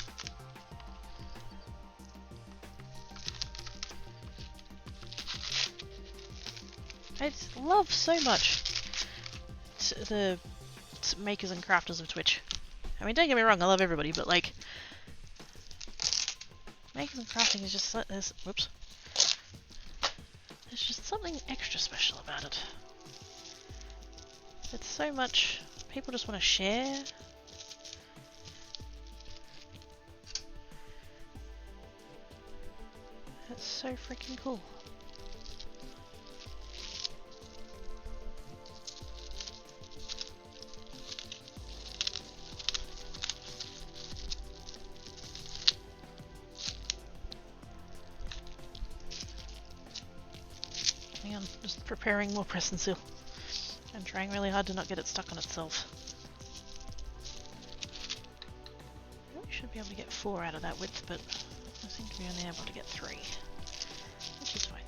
A: I love so much the makers and crafters of Twitch. I mean, don't get me wrong, I love everybody, but like, makers and crafting is just like this. Whoops. There's just something extra special about it. It's so much. People just want to share. It's so freaking cool. Hang on, just preparing more press and seal. I'm trying really hard to not get it stuck on itself. I should be able to get 4 out of that width, but I seem to be only able to get 3, which is fine.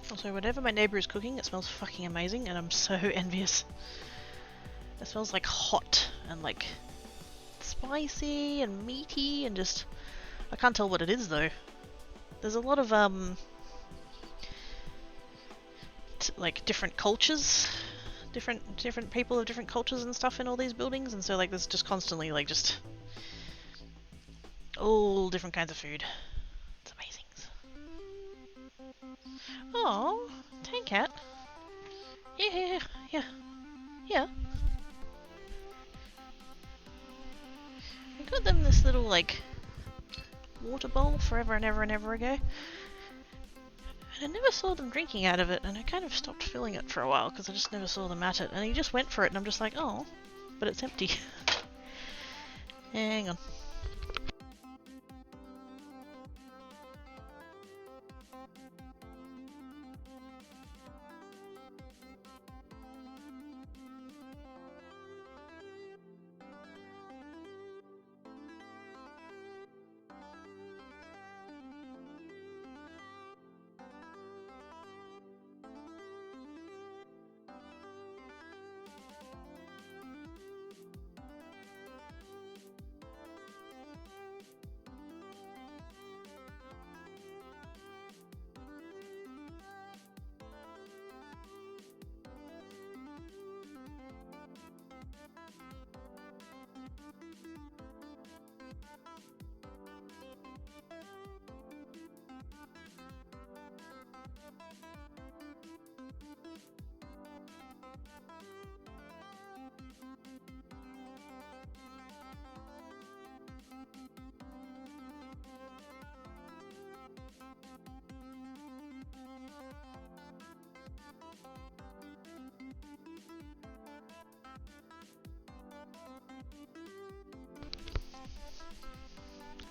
A: Also, whatever my neighbour is cooking, it smells fucking amazing, and I'm so envious. It smells like hot and like spicy and meaty and just... I can't tell what it is though. There's a lot of like different cultures, different people of different cultures and stuff in all these buildings, and so like there's just constantly like just all different kinds of food. It's amazing. Oh, Tank Cat. Yeah. I got them this little like water bowl forever and ever ago, and I never saw them drinking out of it, and I kind of stopped filling it for a while because I just never saw them at it, and he just went for it and I'm just like, oh, but it's empty. Hang on.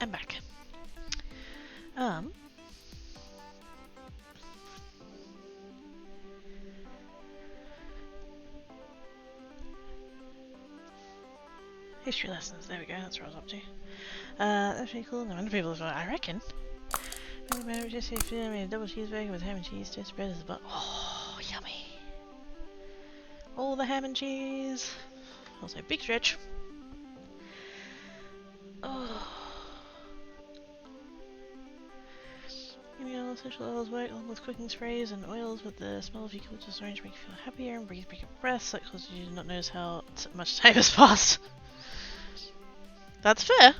A: I'm back. History lessons, there we go, that's what I was up to. That's pretty cool. No wonder people are, I reckon. Just a double cheeseburger with ham and cheese, toasted bread as a butt. Oh, yummy. All the ham and cheese. Also, big stretch. Oh. You know, essential oils work along with cooking sprays and oils, but the smell of eucalyptus orange makes you feel happier and brings back your breath. That causes you to not notice how much time has passed. That's fair.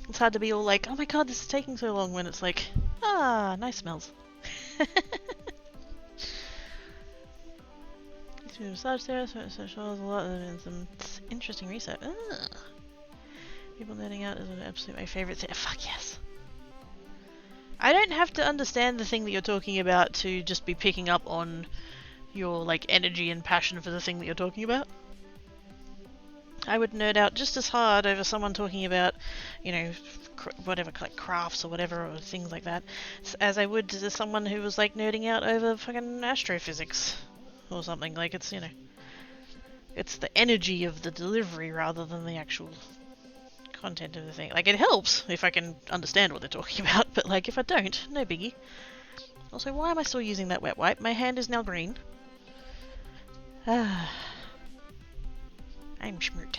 A: It's hard to be all like, oh my god, this is taking so long, when it's like, ah, nice smells. Used to be a massage therapist, so a lot and some interesting research. Ah. People nerding out is absolutely my favourite thing. Fuck yes. I don't have to understand the thing that you're talking about to just be picking up on your like energy and passion for the thing that you're talking about. I would nerd out just as hard over someone talking about, you know, whatever, like crafts or whatever, or things like that, as I would to someone who was like nerding out over fucking astrophysics or something. Like, it's, you know, it's the energy of the delivery rather than the actual content of the thing. Like, it helps if I can understand what they're talking about, but like, if I don't, no biggie. Also, why am I still using that wet wipe? My hand is now green. Ah. I'm schmert.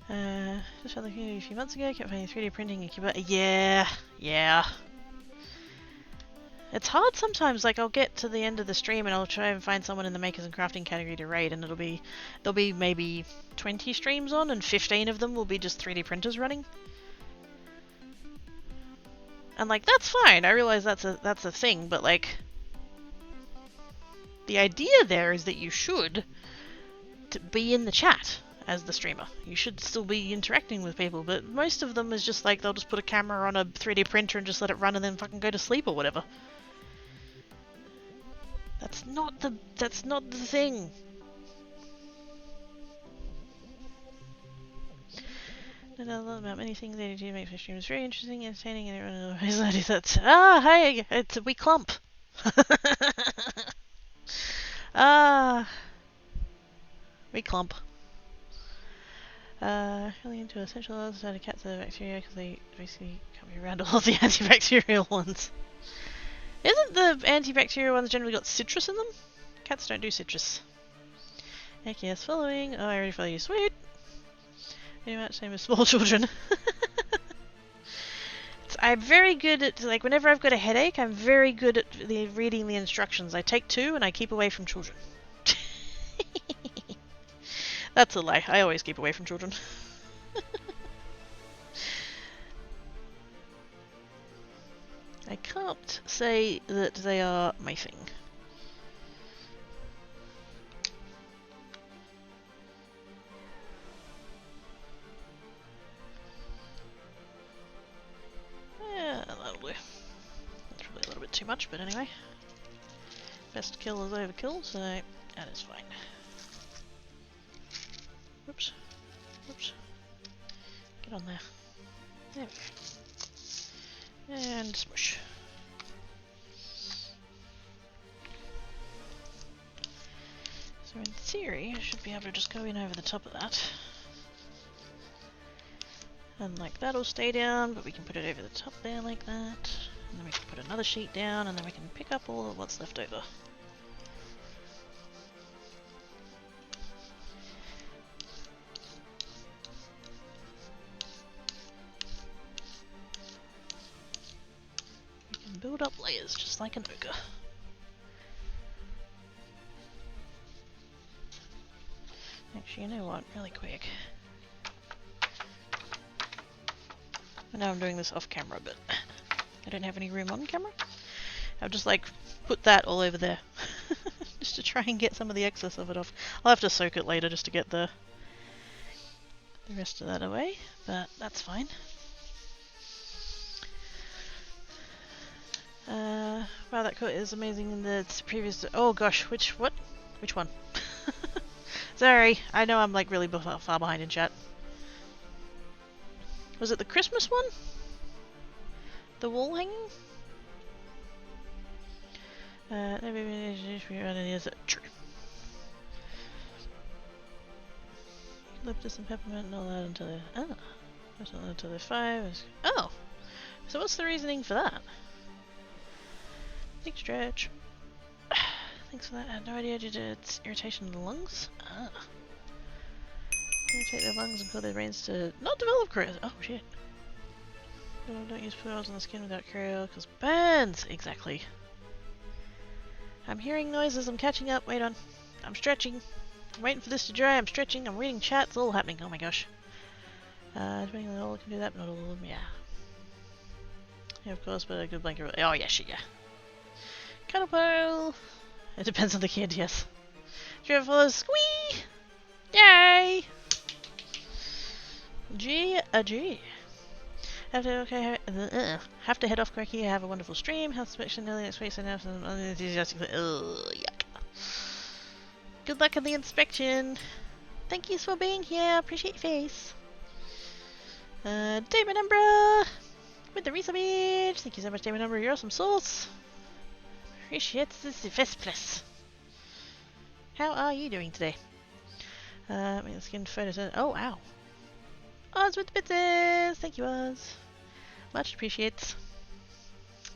A: Just found the community a few months ago, kept finding 3D printing and keyboard. Yeah. It's hard sometimes, like I'll get to the end of the stream and I'll try and find someone in the makers and crafting category to raid, and there'll be maybe 20 streams on and 15 of them will be just 3D printers running. And like, that's fine, I realize that's a thing, but like, the idea there is that you should be in the chat as the streamer. You should still be interacting with people, but most of them is just like, they'll just put a camera on a 3D printer and just let it run and then fucking go to sleep or whatever. That's not the thing. I know a lot about many things they do make my streams very interesting, entertaining, and everyone knows that. Hey, we clump. We clump. Really into essential oils to cats and bacteria because they basically can't be around all of the antibacterial ones. Isn't the antibacterial ones generally got citrus in them? Cats don't do citrus. Heck yes, following. Oh, I already follow you. Sweet. Pretty much same as small children. I'm very good at, like, whenever I've got a headache, I'm very good at reading the instructions. I take 2 and I keep away from children. That's a lie. I always keep away from children. I can't say that they are my thing. Yeah, that'll do. That's probably a little bit too much, but anyway. Best kill is overkill, so that is fine. Whoops. Whoops. Get on there. There we go. And smush. So in theory, I should be able to just go in over the top of that. And like that'll stay down, but we can put it over the top there like that. And then we can put another sheet down, and then we can pick up all of what's left over. We can build up layers just like an ogre. Actually, you know what? Really quick. I know I'm doing this off camera, but I don't have any room on camera. I'll just like put that all over there. Just to try and get some of the excess of it off. I'll have to soak it later just to get the rest of that away, but that's fine. Wow, that coat is amazing in the previous... Oh gosh, which one? Sorry, I know I'm like really far behind in chat. Was it the Christmas one? The wall hanging? True. eucalyptus and peppermint and all that until they're... Oh! Until they're 5. Oh! So what's the reasoning for that? Big stretch. Thanks for that. I had no idea due to its irritation in the lungs. Ah. Irritate their lungs and cause their brains to not develop correctly. Oh shit. No, don't use pearls on the skin without care because burns! Exactly. I'm hearing noises, I'm catching up. Wait on. I'm stretching. I'm waiting for this to dry, I'm stretching, I'm reading chat, it's all happening. Oh my gosh. Depending on all can do that, but not all of them, yeah. Yeah, of course, but a good blanket. Oh yeah, shit, yeah. Cuddle pile! It depends on the kid, yes. Driver follows. Squee! Yay! G. Have to head off quickly. Have a wonderful stream. Health inspection early next week. So now I'm enthusiastically. Yuck. Good luck on the inspection. Thank you for being here. Appreciate your face. Damon Umbra with the resubmit. Thank you so much, Damon Umbra. You're awesome sauce. Appreciate this Vesplis. How are you doing today? Skin photos. Oh, wow. Oz with the bits. Thank you, Oz. Much appreciated.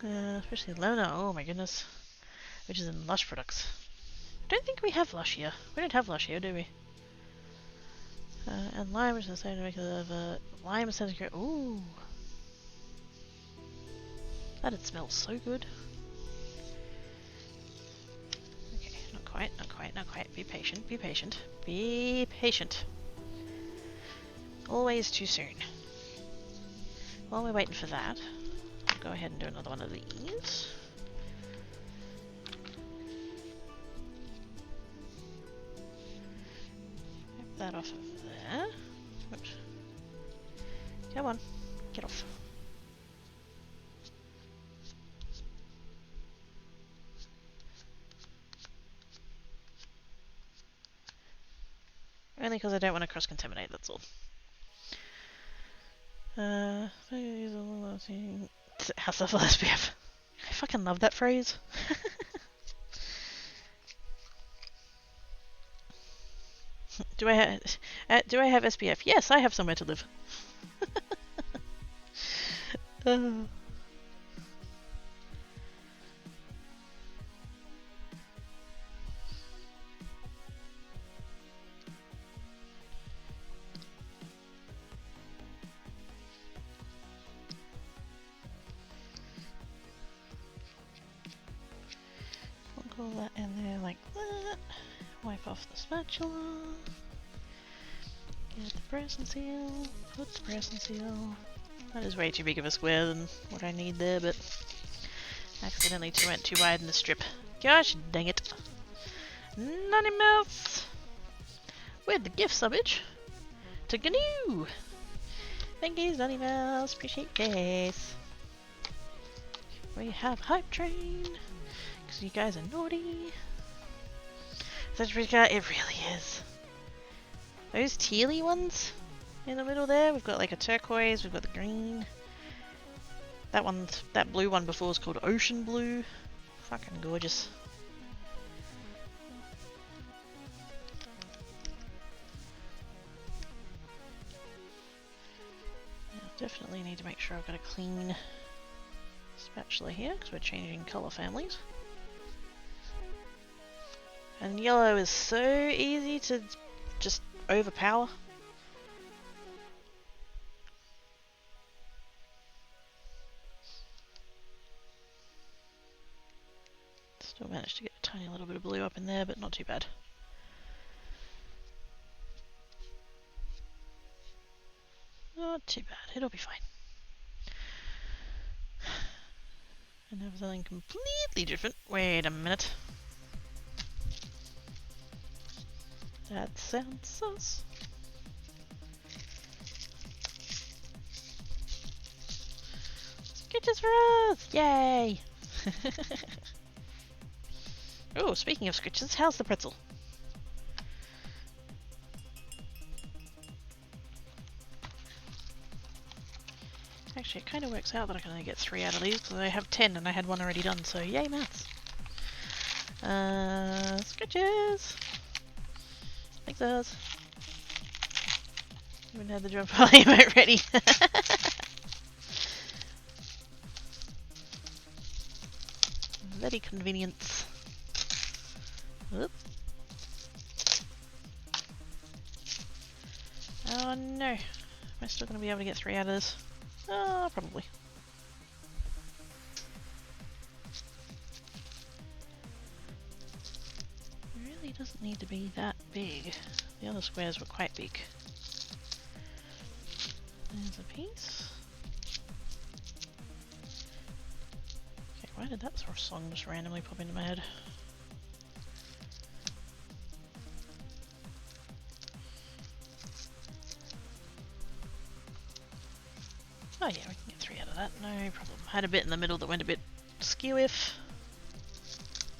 A: Especially Lona. Oh my goodness. Which is in Lush products. I don't think we have Lush here. We don't have Lush here, do we? And lime, which is the same to make it lime centigrade. Ooh. That'd smell so good. Okay, not quite, not quite, not quite. Be patient, be patient. Be patient. Always too soon. While we're waiting for that, I'll go ahead and do another one of these. Get that off of there. Oops. Come on, get off. Only because I don't want to cross-contaminate, that's all. House of SPF. I fucking love that phrase. Do I have SPF? Yes, I have somewhere to live. All that in there like that. Wipe off the spatula. Get the press and seal. Put the press and seal. That is way too big of a square than what I need there, but accidentally went too wide in the strip. Gosh dang it. Nunny Mouse! With the gift subbage to GNU! Thank you, Nunny Mouse. Appreciate this. We have Hype Train. Because you guys are naughty. Such a pretty car, it really is. Those tealy ones in the middle there, we've got like a turquoise, we've got the green. That blue one before was called Ocean Blue. Fucking gorgeous. Now, definitely need to make sure I've got a clean spatula here, because we're changing colour families. And yellow is so easy to just overpower. Still managed to get a tiny little bit of blue up in there, but not too bad. Not too bad, it'll be fine. And have something completely different. Wait a minute. That sounds sus. Sketches for us! Yay! Oh, speaking of sketches, how's the pretzel? Actually, it kind of works out that I can only get 3 out of these because I have 10 and I had one already done, so yay maths. Sketches! Like those. Even had the drop volume ready. Very convenient. Oop. Oh no. Am I still going to be able to get 3 out of this? Probably. It really doesn't need to be that big. The other squares were quite big. There's a piece. Okay, why did that sort of song just randomly pop into my head? Oh yeah, we can get 3 out of that, no problem. Had a bit in the middle that went a bit skew-if.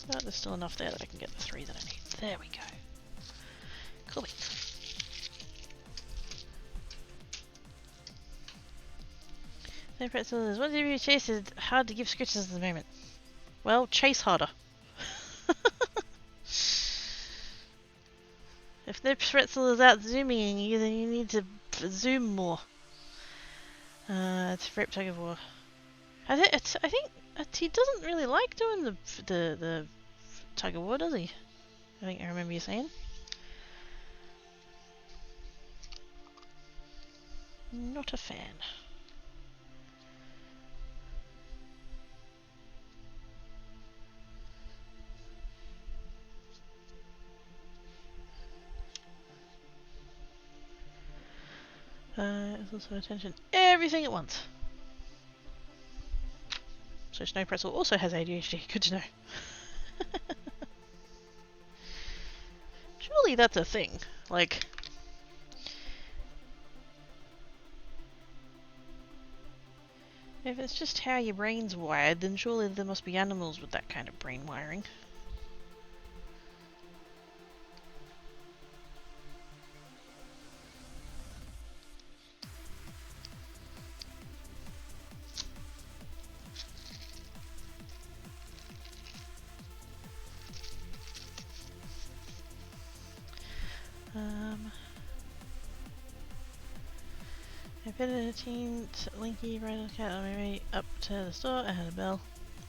A: But there's still enough there that I can get the 3 that I need. There we go. Cool beans. No pretzels. What if you chase is hard to give scratches at the moment? Well, chase harder. If the pretzel is out zooming you, then you need to zoom more. It's a rape tug of war. I think he doesn't really like doing the tug of war, does he? I think I remember you saying. Not a fan. It's also attention everything at once. So Snow Pretzel also has ADHD. Good to know. Surely that's a thing. Like, if it's just how your brain's wired, then surely there must be animals with that kind of brain wiring. I fitted a teen Linky right on the cat on my way up to the store. I had a bell.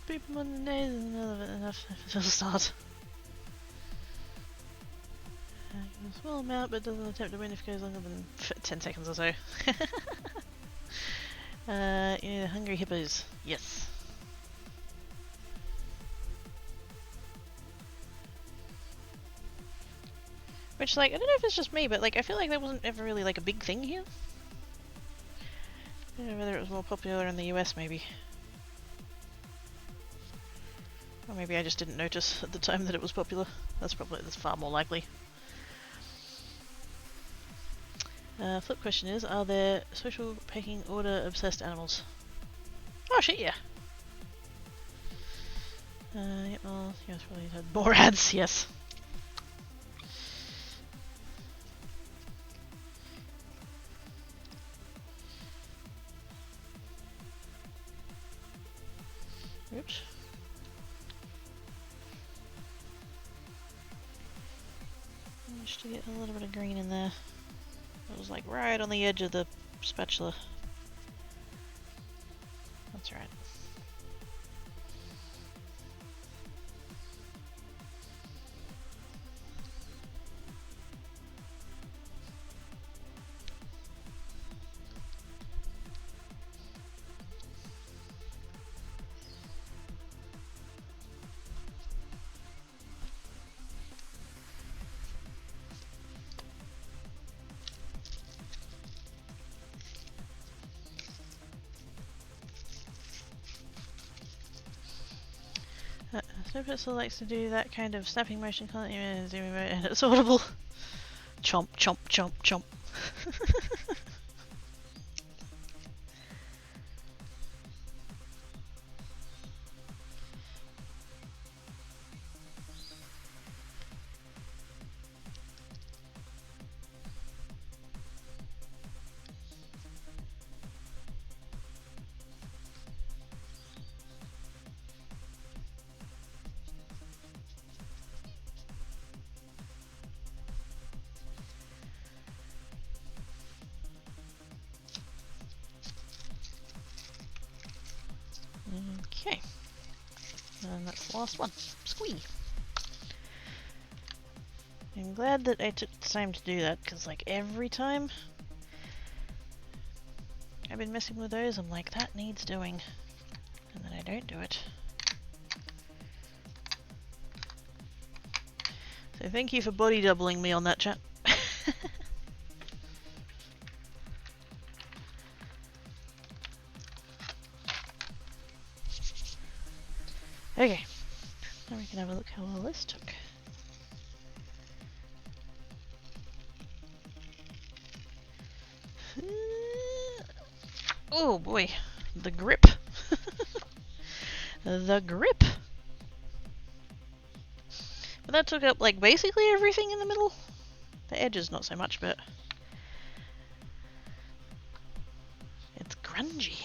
A: Beep him on the nose in the middle of it enough to start. A small amount, but doesn't attempt to win if it goes longer than 10 seconds or so. You need the hungry hippos. Yes. Which, like, I don't know if it's just me, but, like, I feel like that wasn't ever really, like, a big thing here. I don't know whether it was more popular in the US, maybe. Or maybe I just didn't notice at the time that it was popular. That's far more likely. Flip question is, are there social pecking order obsessed animals? Oh shit, yeah. Yep, well, yes, probably had more ads, yes. Oops. Managed to get a little bit of green in there. It was like right on the edge of the spatula. That's right. Snow Pretzel likes to do that kind of snapping motion and zooming mode, and it's audible. Chomp, chomp, chomp, chomp. Okay. And that's the last one. Squee! I'm glad that I took the time to do that, because like every time I've been messing with those, I'm like, that needs doing. And then I don't do it. So thank you for body doubling me on that, chat. Okay, now we can have a look how well this took. Oh boy, the grip. The grip. But that took up like basically everything in the middle. The edges not so much, but it's grungy.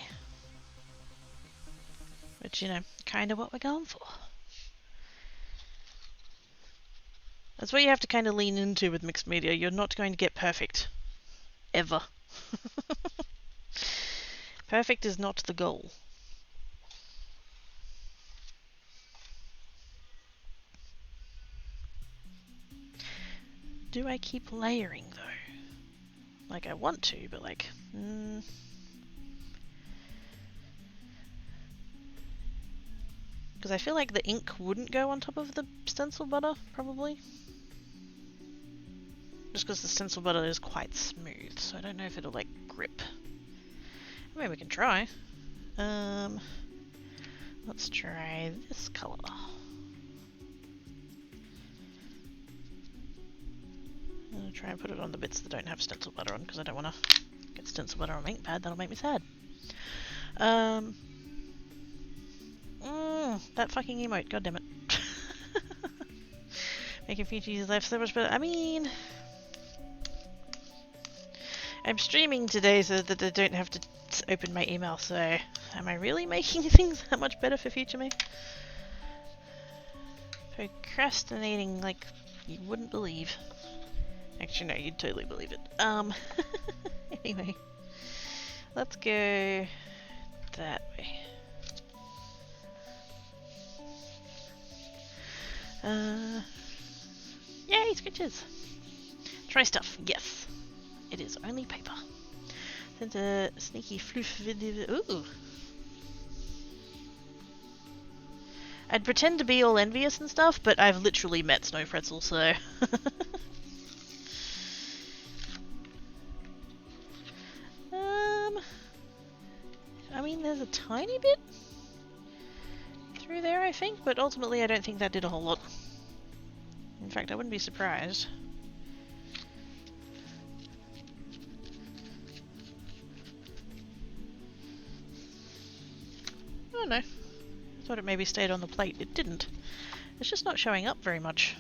A: Which, you know, kind of what we're going for. That's what you have to kind of lean into with mixed media. You're not going to get perfect. Ever. Perfect is not the goal. Do I keep layering, though? Like, I want to, but like... Because I feel like the ink wouldn't go on top of the stencil butter, probably. Just because the stencil butter is quite smooth, so I don't know if it'll, like, grip. I mean, we can try. Let's try this colour. I'm going to try and put it on the bits that don't have stencil butter on, because I don't want to get stencil butter on my ink pad. That'll make me sad. That fucking emote, goddammit. Making future life so much better. I mean... I'm streaming today so that I don't have to open my email, so... Am I really making things that much better for future me? Procrastinating like you wouldn't believe. Actually, no, you'd totally believe it. Anyway. Let's go that way. Yay, sketches! Try stuff, yes. It is only paper. Sent a sneaky floof video. Ooh! I'd pretend to be all envious and stuff, but I've literally met Snow Pretzel, so... I mean, there's a tiny bit through there, I think, but ultimately I don't think that did a whole lot. In fact, I wouldn't be surprised. Oh no. I thought it maybe stayed on the plate. It didn't. It's just not showing up very much.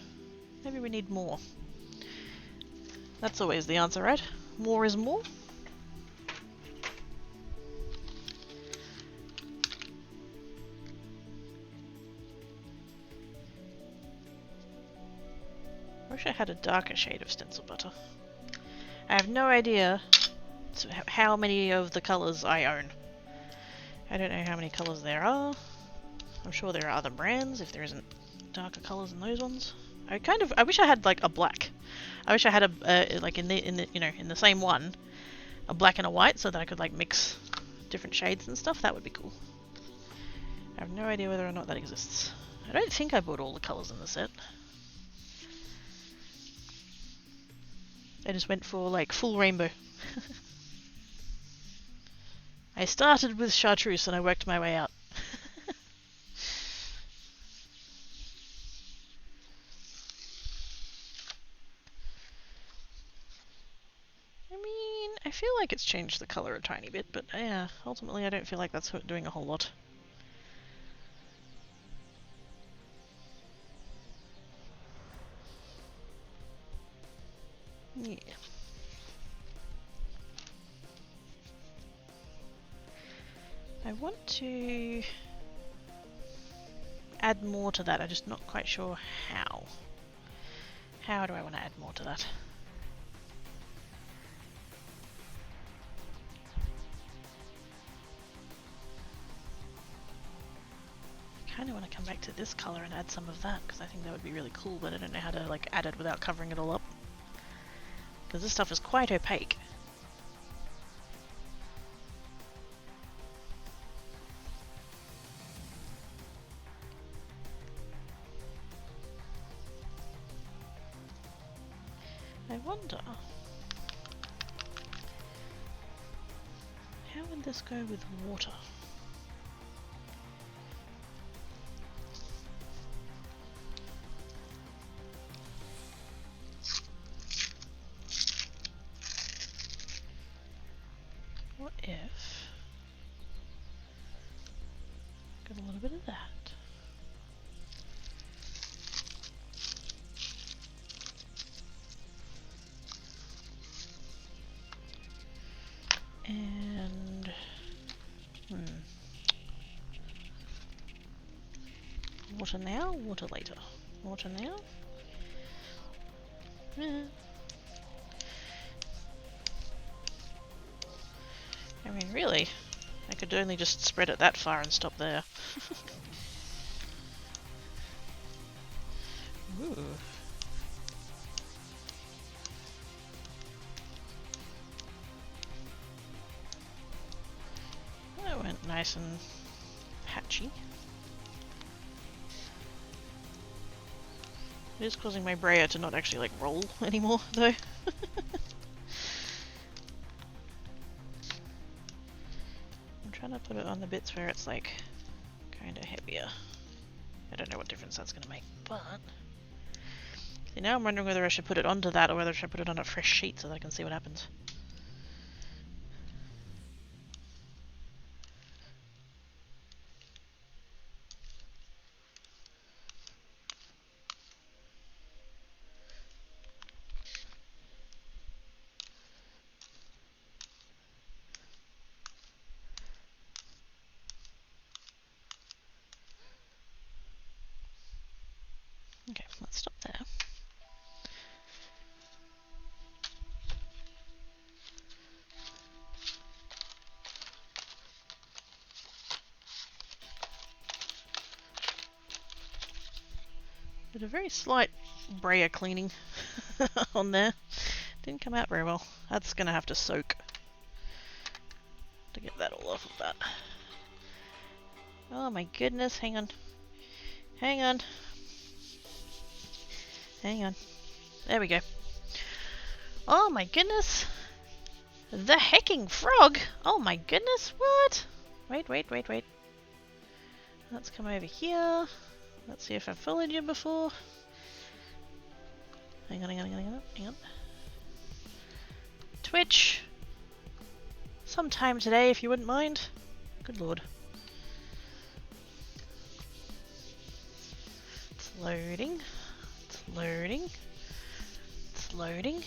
A: Maybe we need more. That's always the answer, right? More is more. I wish I had a darker shade of stencil butter. I have no idea how many of the colours I own. I don't know how many colours there are. I'm sure there are other brands if there isn't darker colours in those ones. I wish I had like a black. I wish I had a like in the same one, a black and a white, so that I could like mix different shades and stuff. That would be cool. I have no idea whether or not that exists. I don't think I bought all the colours in the set. I just went for like full rainbow. I started with chartreuse and I worked my way out. I mean, I feel like it's changed the colour a tiny bit, but yeah, ultimately I don't feel like that's doing a whole lot. Yeah. I want to add more to that, I'm just not quite sure how. How do I want to add more to that? kind of want to come back to this colour and add some of that, because I think that would be really cool, but I don't know how to like add it without covering it all up. Because this stuff is quite opaque. I wonder, how would this go with water? What if got a little bit of that? And water now, water later. Water now. I mean, really, I could only just spread it that far and stop there. Ooh. That went nice and patchy. It is causing my brayer to not actually like roll anymore though. I'm trying to put it on the bits where it's like kind of heavier. I don't know what difference that's going to make, but see, now I'm wondering whether I should put it onto that or whether I should put it on a fresh sheet so that I can see what happens. Okay, let's stop there. Did a very slight brayer cleaning on there. Didn't come out very well. That's gonna have to soak to get that all off of that. Oh my goodness, hang on. Hang on. Hang on. There we go. Oh my goodness! The hecking frog! Oh my goodness, what? Wait. Let's come over here. Let's see if I've followed you before. Hang on. Twitch! Sometime today, if you wouldn't mind. Good lord. It's loading. It's loading.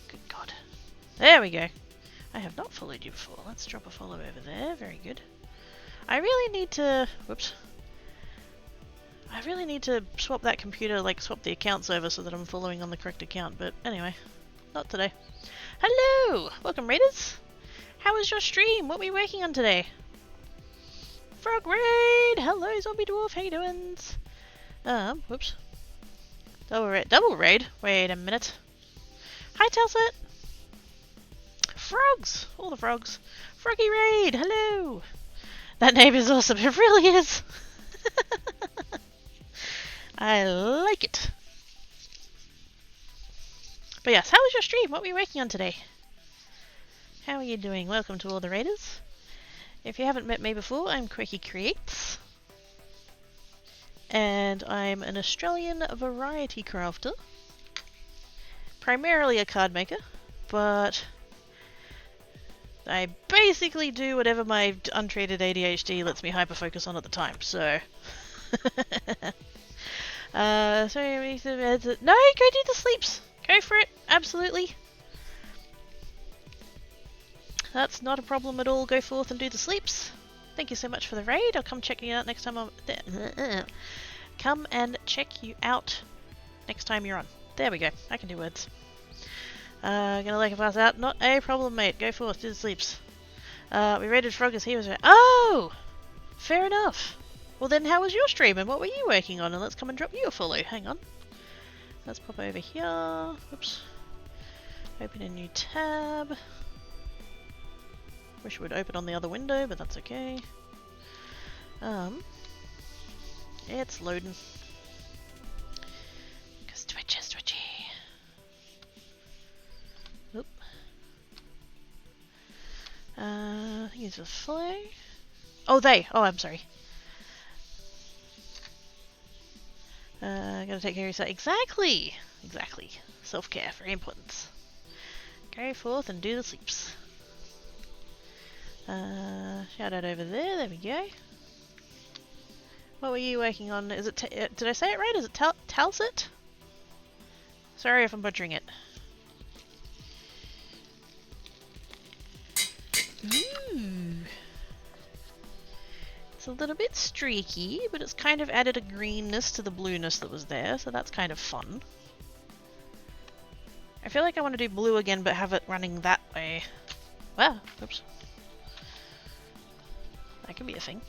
A: Good god. There we go. I have not followed you before. Let's drop a follow over there. Very good. I really need to... Whoops. I really need to swap that computer, like swap the accounts over so that I'm following on the correct account, but anyway, not today. Hello! Welcome, Raiders! How was your stream? What were you working on today? Frog Raid! Hello, Zombie Dwarf, how you doing? Whoops. Double raid? Wait a minute. Hi, Telset! Frogs! All the frogs. Froggy Raid! Hello! That name is awesome, it really is! I like it. But yes, how was your stream? What were you working on today? How are you doing? Welcome to all the Raiders. If you haven't met me before, I'm Quirky Creates. And I'm an Australian variety crafter. Primarily a card maker, but I basically do whatever my untreated ADHD lets me hyper-focus on at the time, so... no, go do the sleeps. Go for it, absolutely. That's not a problem at all. Go forth and do the sleeps. Thank you so much for the raid. I'll come check you out next time I'm there. Come and check you out next time you're on. There we go. I can do words. Gonna let him pass out. Not a problem, mate. Go forth, do the sleeps. We raided Frog as he was. Oh! Fair enough. Well then, how was your stream and what were you working on? And let's come and drop you a follow. Hang on. Let's pop over here. Oops. Open a new tab. Wish it would open on the other window, but that's okay. It's loading. Because Twitch is twitchy. Oop. I think it's a follow. Oh, they! Oh, I'm sorry. Gotta take care of yourself. Exactly! Exactly. Self-care, very important. Go forth and do the sleeps. Shout out over there we go. What were you working on? Is it, did I say it right? Is it Talsit? Sorry if I'm butchering it. Ooh. It's a little bit streaky, but it's kind of added a greenness to the blueness that was there, so that's kind of fun. I feel like I want to do blue again, but have it running that way. Wow, oops. That could be a thing.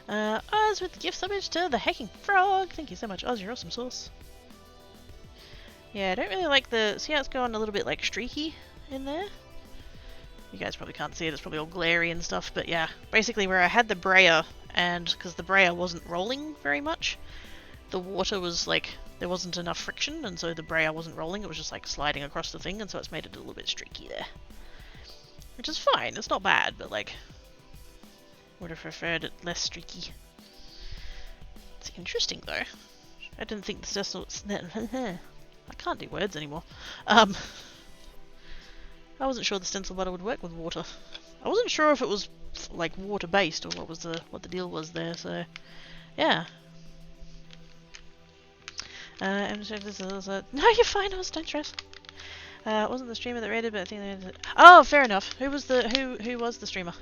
A: Oz with the gift subbage to the Hacking Frog. Thank you so much, Oz. You're awesome sauce. Yeah, I don't really like the... See how it's going a little bit like streaky in there? You guys probably can't see it. It's probably all glary and stuff. But yeah, basically where I had the brayer, and because the brayer wasn't rolling very much, the water was like... There wasn't enough friction, and so the brayer wasn't rolling. It was just like sliding across the thing, and so it's made it a little bit streaky there. Which is fine. It's not bad, but like... Would have preferred it less streaky. It's interesting though. I didn't think the stencil... I can't do words anymore. I wasn't sure the stencil butter would work with water. I wasn't sure if it was like water based or what the deal was there. So yeah. I'm sure this is no, you're fine. Don't stress. It wasn't the streamer that rated, but I think they rated it. Oh, fair enough. Who was the streamer?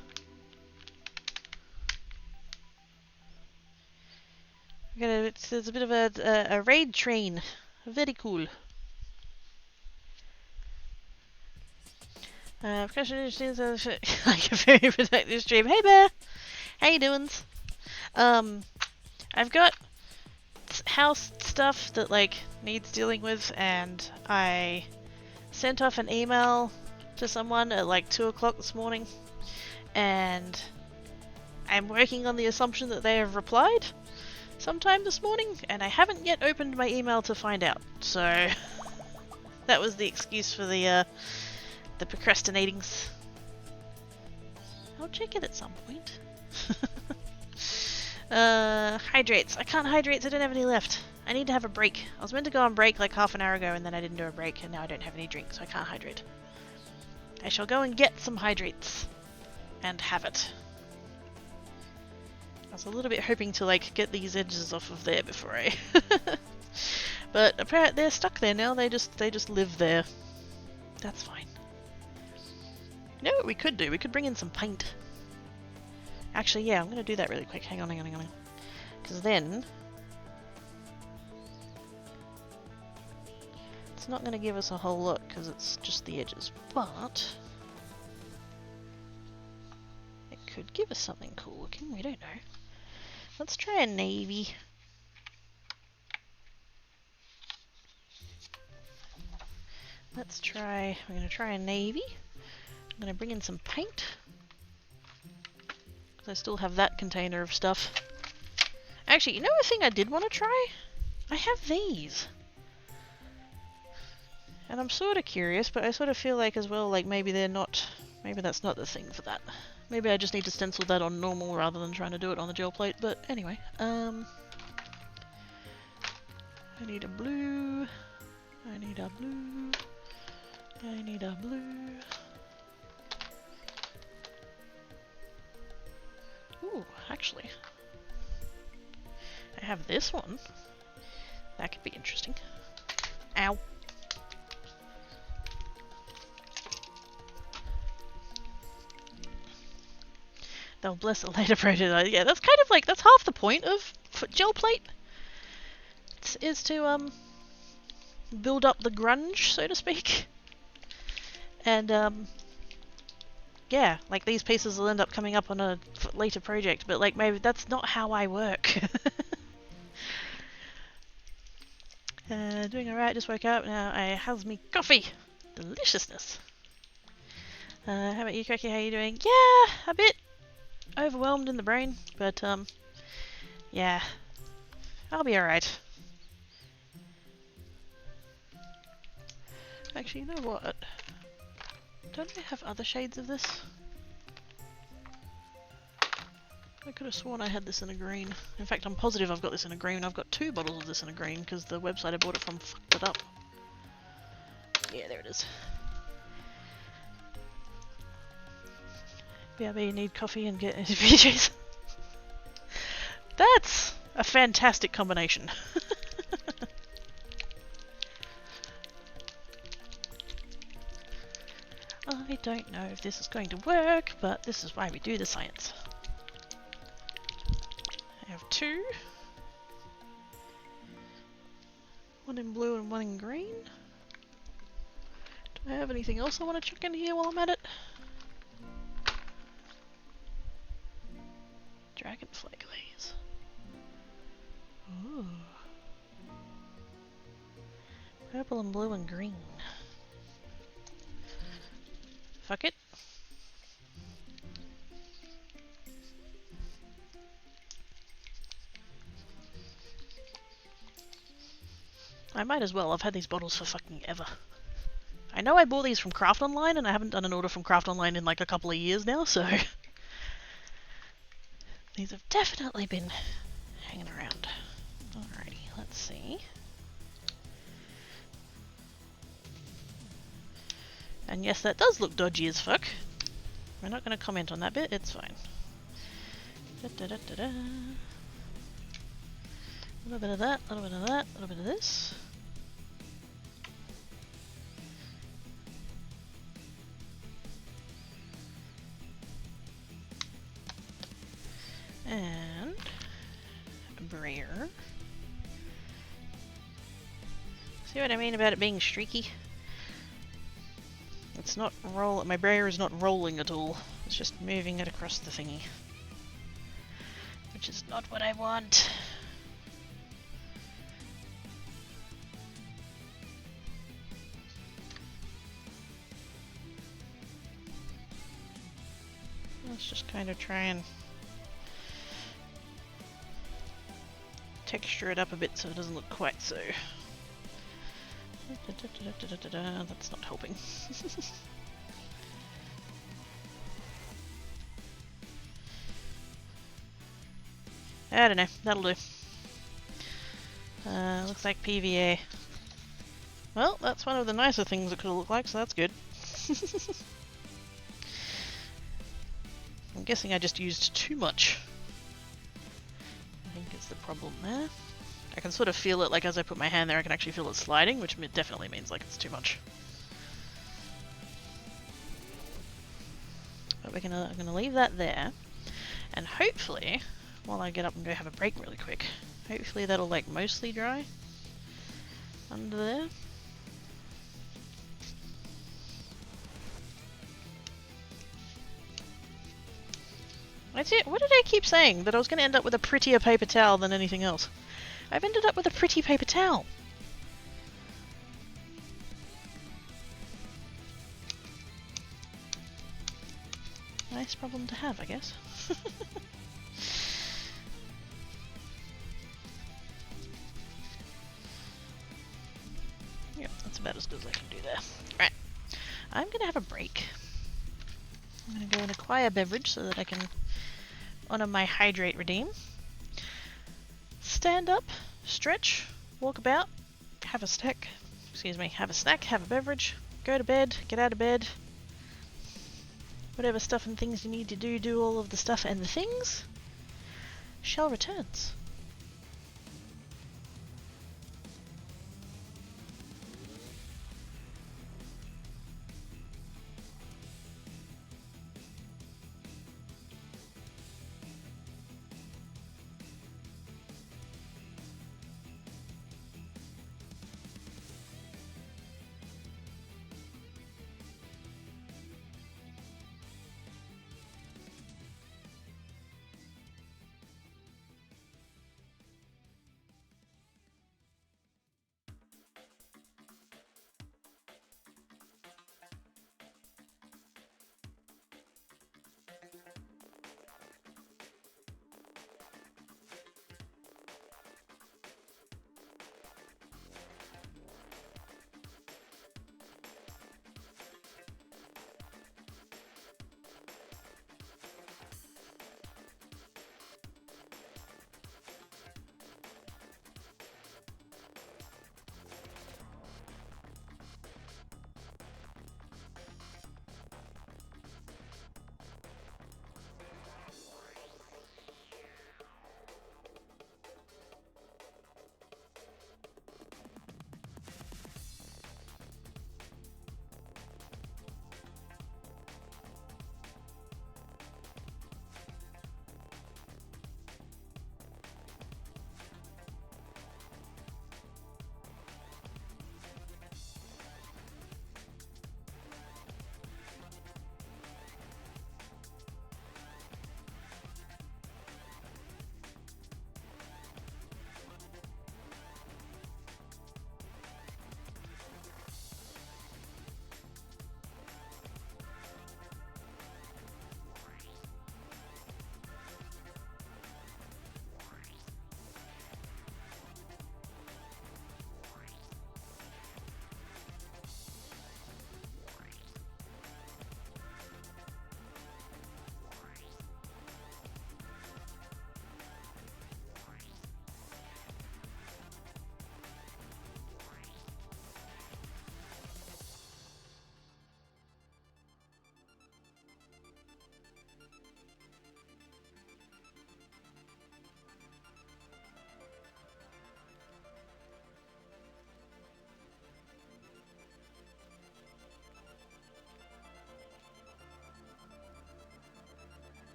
A: There's a bit of a raid train. Very cool. Procrastination like a very productive stream. Hey Bear! How you doing? I've got house stuff that like needs dealing with, and I sent off an email to someone at like 2 o'clock this morning, and I'm working on the assumption that they have replied sometime this morning, and I haven't yet opened my email to find out. So that was the excuse for the procrastinatings. I'll check it at some point. Hydrates. I can't hydrate, so I don't have any left. I need to have a break. I was meant to go on break like half an hour ago, and then I didn't do a break, and now I don't have any drink, so I can't hydrate. I shall go and get some hydrates and have it. I was a little bit hoping to like get these edges off of there before I but apparently they're stuck there now. They just live there. That's fine. You know what we could do? We could bring in some paint. Actually, yeah, I'm gonna do that really quick. Hang on. Because then it's not gonna give us a whole lot because it's just the edges, but it could give us something cool looking. We don't know. Let's try a navy. We're gonna try a navy. I'm gonna bring in some paint. Because I still have that container of stuff. Actually, you know a thing I did want to try? I have these. And I'm sort of curious, but I sort of feel like as well, like maybe that's not the thing for that. Maybe I just need to stencil that on normal rather than trying to do it on the gel plate, but anyway. I need a blue. I need a blue. I need a blue. Ooh, actually. I have this one. That could be interesting. Ow. They'll bless it later prototype. Yeah, that's kind of like, that's half the point of gel plate. Is to, build up the grunge, so to speak. And, yeah, like these pieces will end up coming up on a later project, but like maybe that's not how I work. Doing alright, just woke up. Now I has me coffee. Deliciousness. How about you, Cookie? How you doing? Yeah, a bit overwhelmed in the brain, but yeah, I'll be alright. Actually, you know what? Don't I have other shades of this? I could have sworn I had this in a green. In fact, I'm positive I've got this in a green. I've got 2 bottles of this in a green because the website I bought it from fucked it up. Yeah, there it is. BRB, need coffee and get into PJs. That's a fantastic combination. I don't know if this is going to work, but this is why we do the science. I have 2. 1 in blue and 1 in green. Do I have anything else I want to chuck in here while I'm at it? Dragonfly glaze. Ooh. Purple and blue and green. Fuck it. I might as well. I've had these bottles for fucking ever. I know I bought these from Craft Online and I haven't done an order from Craft Online in like a couple of years now, so these have definitely been hanging around. Alrighty, let's see. And yes, that does look dodgy as fuck. We're not going to comment on that bit, it's fine. Da, da, da, da, da. A little bit of that, a little bit of that, a little bit of this. And a brayer. See what I mean about it being streaky? It's not my brayer is not rolling at all. It's just moving it across the thingy. Which is not what I want. Let's just kind of try and texture it up a bit so it doesn't look quite so... That's not helping. I don't know, that'll do. Looks like PVA. Well, that's one of the nicer things it could look like, so that's good. I'm guessing I just used too much. I think it's the problem there. I can sort of feel it, like as I put my hand there I can actually feel it sliding, which definitely means like it's too much. But I'm gonna leave that there, and hopefully, while I get up and go have a break really quick, hopefully that'll like mostly dry under there. That's it. What did I keep saying? That I was going to end up with a prettier paper towel than anything else. I've ended up with a pretty paper towel. Nice problem to have, I guess. Yep, that's about as good as I can do there. Right, I'm going to have a break. I'm going to go and acquire a beverage so that I can honor my hydrate redeem. Stand up, stretch, walk about, have a snack, have a beverage, go to bed, get out of bed, whatever stuff and things you need to do, do all of the stuff and the things. Shell returns.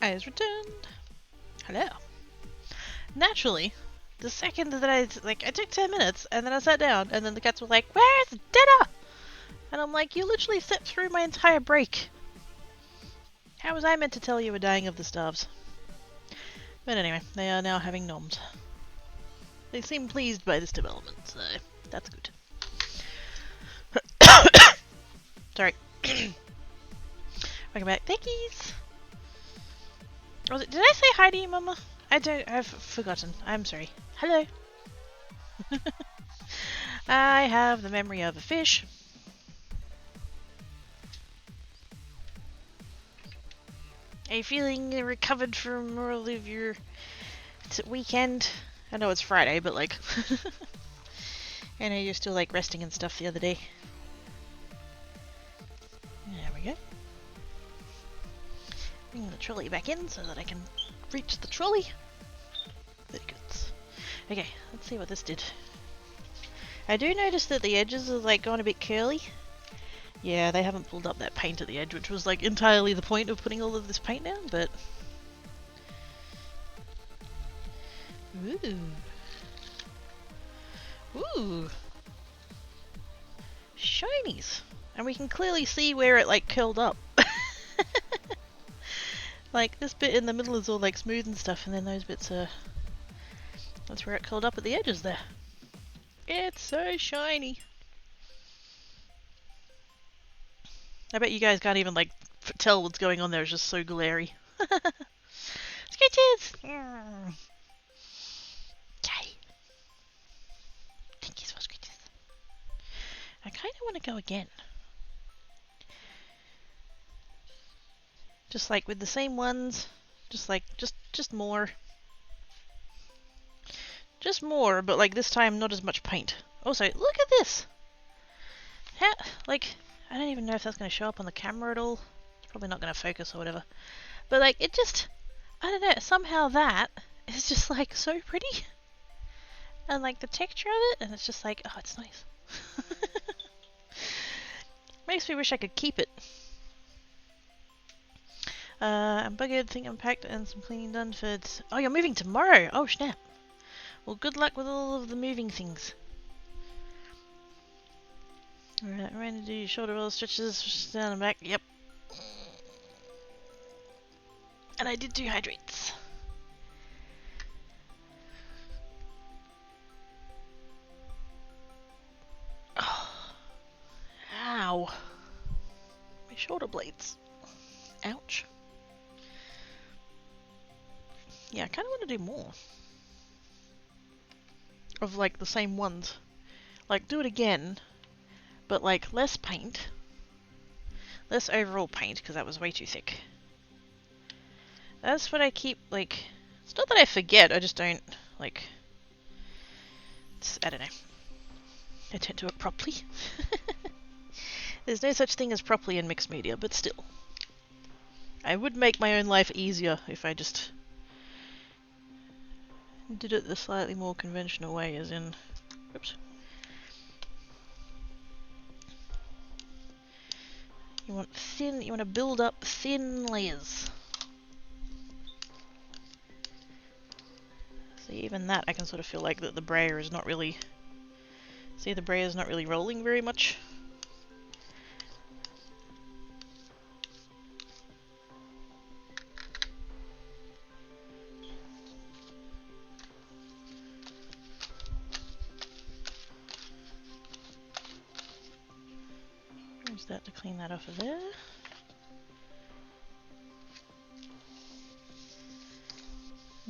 A: Eyes returned. Hello. Naturally, the second that I took 10 minutes and then I sat down and then the cats were like, "Where's dinner?" And I'm like, "You literally slept through my entire break. How was I meant to tell you were dying of the starves?" But anyway, they are now having noms. They seem pleased by this development, so that's good. Sorry. Welcome back. Thankies! Did I say hi to you, Mama? I've forgotten. I'm sorry. Hello. I have the memory of a fish. Are you feeling recovered from all of your weekend? I know it's Friday, but like... I know you're still like resting and stuff the other day. There we go. Bring the trolley back in so that I can reach the trolley. Very good. Okay, let's see what this did. I do notice that the edges are like gone a bit curly. Yeah, they haven't pulled up that paint at the edge, which was like entirely the point of putting all of this paint down, but... Ooh. Ooh. Shinies. And we can clearly see where it like curled up. Like this bit in the middle is all like smooth and stuff, and then those bits are... That's where it curled up at the edges there. It's so shiny. I bet you guys can't even like tell what's going on there. It's just so glary. Scratches! Yay! Thank you for scratches. I kind of want to go again. Just like with the same ones. Just like, just more. Just more, but like this time not as much paint. Also, look at this! How, like, I don't even know if that's going to show up on the camera at all. It's probably not going to focus or whatever. But like, it just, I don't know, somehow that is just like so pretty. And like the texture of it, and it's just like, oh, it's nice. Makes me wish I could keep it. I'm buggered, think I'm packed and some cleaning done for... Oh, you're moving tomorrow! Oh, snap. Well, good luck with all of the moving things. Alright, I'm ready to do your shoulder roll stretches down and back. Yep. And I did do hydrates. Oh. Ow. My shoulder blades. Ouch. Yeah, I kind of want to do more. Of like the same ones. Like do it again, but like less paint. Less overall paint, because that was way too thick. That's what I keep, like... It's not that I forget, I just don't, like... I don't know. I don't do it properly. There's no such thing as properly in mixed media, but still. I would make my own life easier if I just... did it the slightly more conventional way, as in... Oops. You want thin, you want to build up thin layers. See, even that I can sort of feel like that the brayer is not really... See, the brayer is not really rolling very much. Use that to clean that off of there.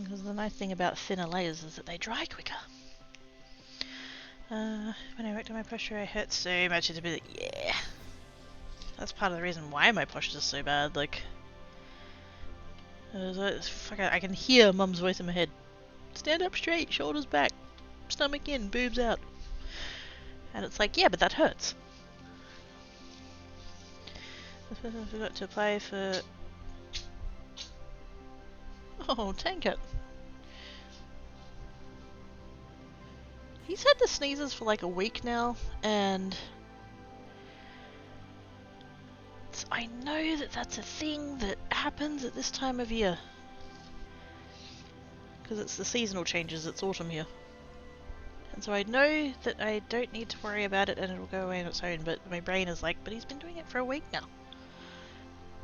A: Because the nice thing about thinner layers is that they dry quicker. When I worked on my posture, I hurt so much. It's a bit like, yeah. That's part of the reason why my posture is so bad. Like, I can hear Mum's voice in my head. Stand up straight, shoulders back, stomach in, boobs out. And it's like, yeah, but that hurts. This person forgot to apply for... Oh, Tankat. He's had the sneezes for like a week now, and I know that that's a thing that happens at this time of year. Because it's the seasonal changes, it's autumn here. And so I know that I don't need to worry about it and it'll go away on its own, but my brain is like, but he's been doing it for a week now.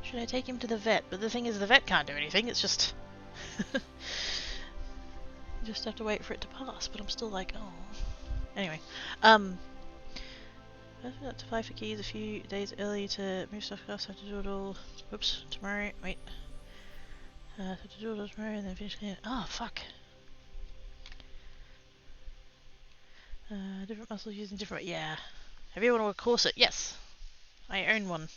A: Should I take him to the vet? But the thing is, the vet can't do anything, it's just... you just have to wait for it to pass, but I'm still like, oh... Anyway, I have to apply for keys a few days early to move stuff across, have to do it all... Whoops, tomorrow, wait. Have to do it all tomorrow and then finish it. Oh, fuck. Different muscles using different... Yeah. Have you ever worn a corset? Yes. I own one.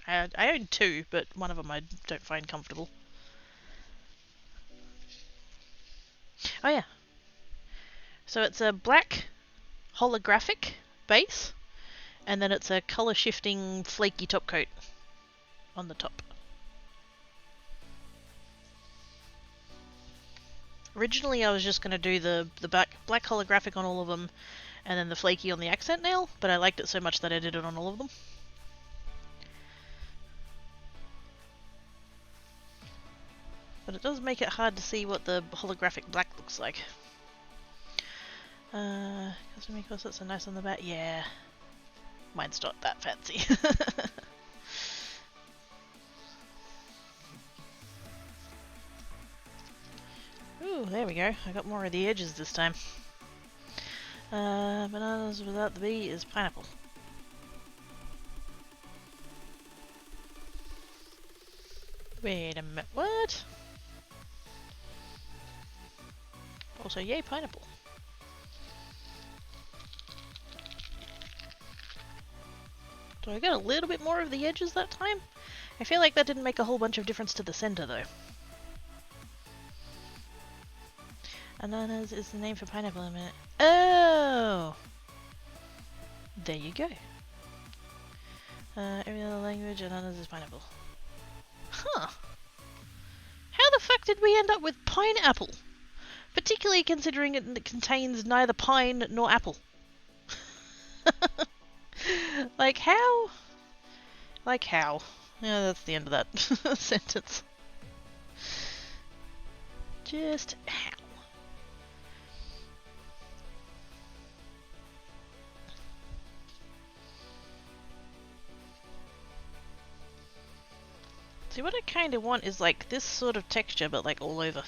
A: I own two, but one of them I don't find comfortable. Oh yeah. So it's a black holographic base, and then it's a colour shifting flaky top coat on the top. Originally I was just going to do the black holographic on all of them, and then the flaky on the accent nail, but I liked it so much that I did it on all of them. But it does make it hard to see what the holographic black looks like. Custom corsets are nice on the back. Yeah. Mine's not that fancy. Ooh, there we go. I got more of the edges this time. Bananas without the B is pineapple. Wait a minute, what? Also, yay, pineapple. Do I get a little bit more of the edges that time? I feel like that didn't make a whole bunch of difference to the center though. Ananas is the name for pineapple in a minute. Oh! There you go. Every other language, ananas is pineapple. Huh. How the fuck did we end up with pineapple? Particularly considering it contains neither pine nor apple. Like how? Like how? Yeah, that's the end of that sentence. Just how? See, what I kind of want is like this sort of texture, but like all over.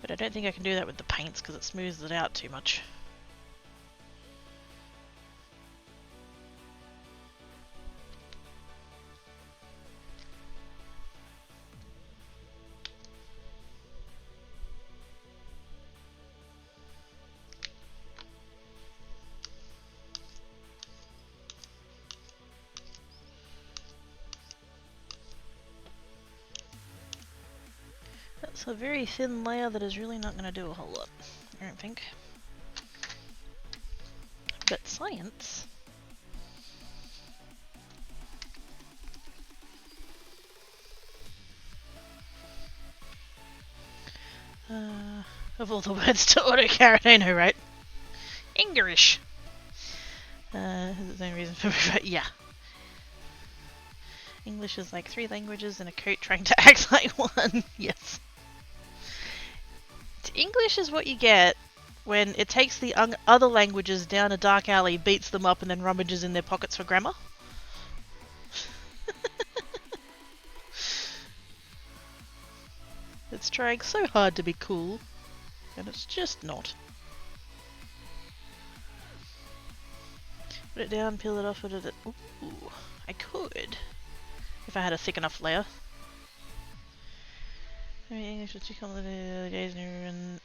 A: But I don't think I can do that with the paints because it smooths it out too much. That's a very thin layer that is really not going to do a whole lot, I don't think. But science... of all the words to auto-carrot, I know, right? English! Is the only reason for yeah. English is like 3 languages in a coat trying to act like one. Yes. English is what you get when it takes the other languages down a dark alley, beats them up, and then rummages in their pockets for grammar. It's trying so hard to be cool, and it's just not. Put it down, peel it off, put it... Ooh, I could. If I had a thick enough layer. I mean, English was too complicated, days and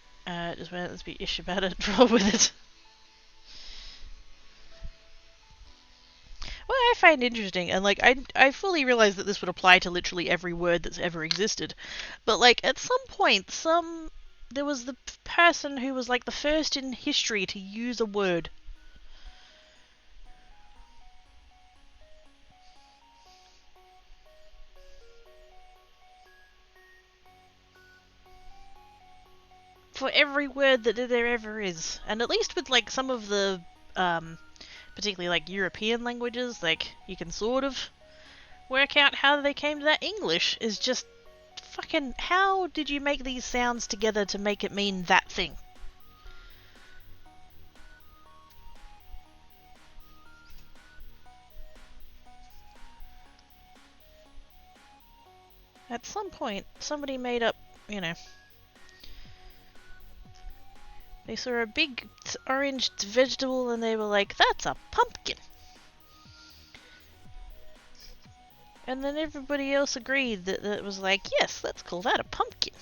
A: just went, let's be ish about it, roll with it. What I find interesting, and like, I fully realize that this would apply to literally every word that's ever existed, but like, at some point, there was the person who was like the first in history to use a word. For every word that there ever is. And at least with like some of the particularly like European languages, like you can sort of work out how they came to that English. Is just fucking, how did you make these sounds together to make it mean that thing? At some point, somebody made up, you know, they saw a big orange vegetable and they were like, that's a pumpkin. And then everybody else agreed that it was like, yes, let's call that a pumpkin.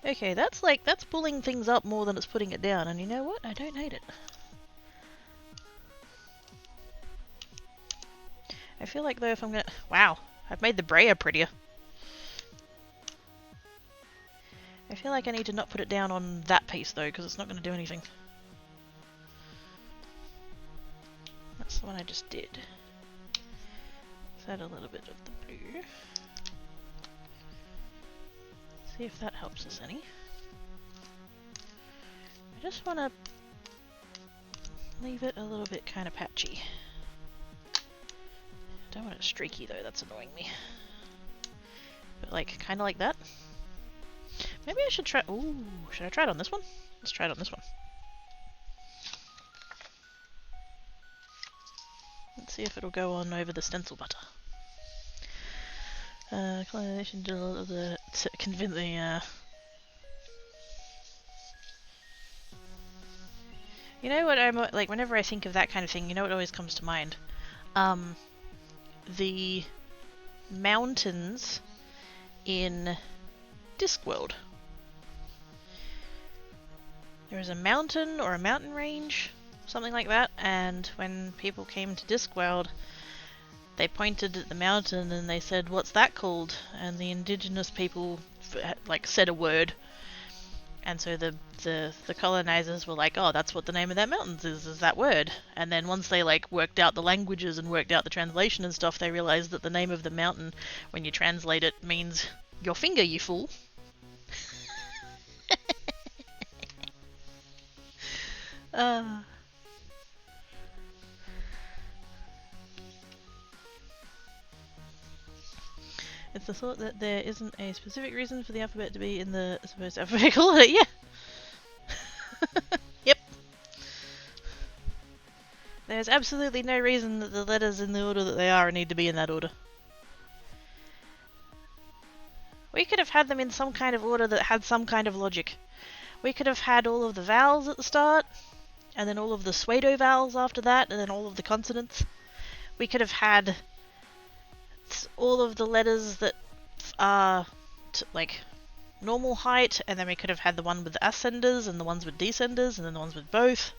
A: Okay, that's pulling things up more than it's putting it down, and you know what? I don't hate it. I feel like though if I'm gonna... Wow, I've made the brayer prettier. I feel like I need to not put it down on that piece though, because it's not going to do anything. That's the one I just did. Let's add a little bit of the blue. See if that helps us any. I just want to leave it a little bit kind of patchy. Don't want it streaky though, that's annoying me. But like, kind of like that. Maybe I should try... Ooh, should I try it on this one? Let's try it on this one. Let's see if it'll go on over the stencil butter. Procrastination did a lot of the... to convince the... You know what I'm... like, whenever I think of that kind of thing, you know what always comes to mind? The mountains in Discworld. There was a mountain or a mountain range, something like that, and when people came to Discworld, they pointed at the mountain and they said, "What's that called?" And the indigenous people like said a word, and so the colonizers were like, "Oh, that's what the name of that mountain is that word." And then once they like worked out the languages and worked out the translation and stuff, they realized that the name of the mountain, when you translate it, means "your finger, you fool." It's the thought that there isn't a specific reason for the alphabet to be in the supposed alphabetical order. Yeah. Yep. There's absolutely no reason that the letters in the order that they are need to be in that order. We could have had them in some kind of order that had some kind of logic. We could have had all of the vowels at the start, and then all of the pseudo vowels after that, and then all of the consonants. We could have had all of the letters that are like normal height, and then we could have had the one with the ascenders and the ones with descenders, and then the ones with both.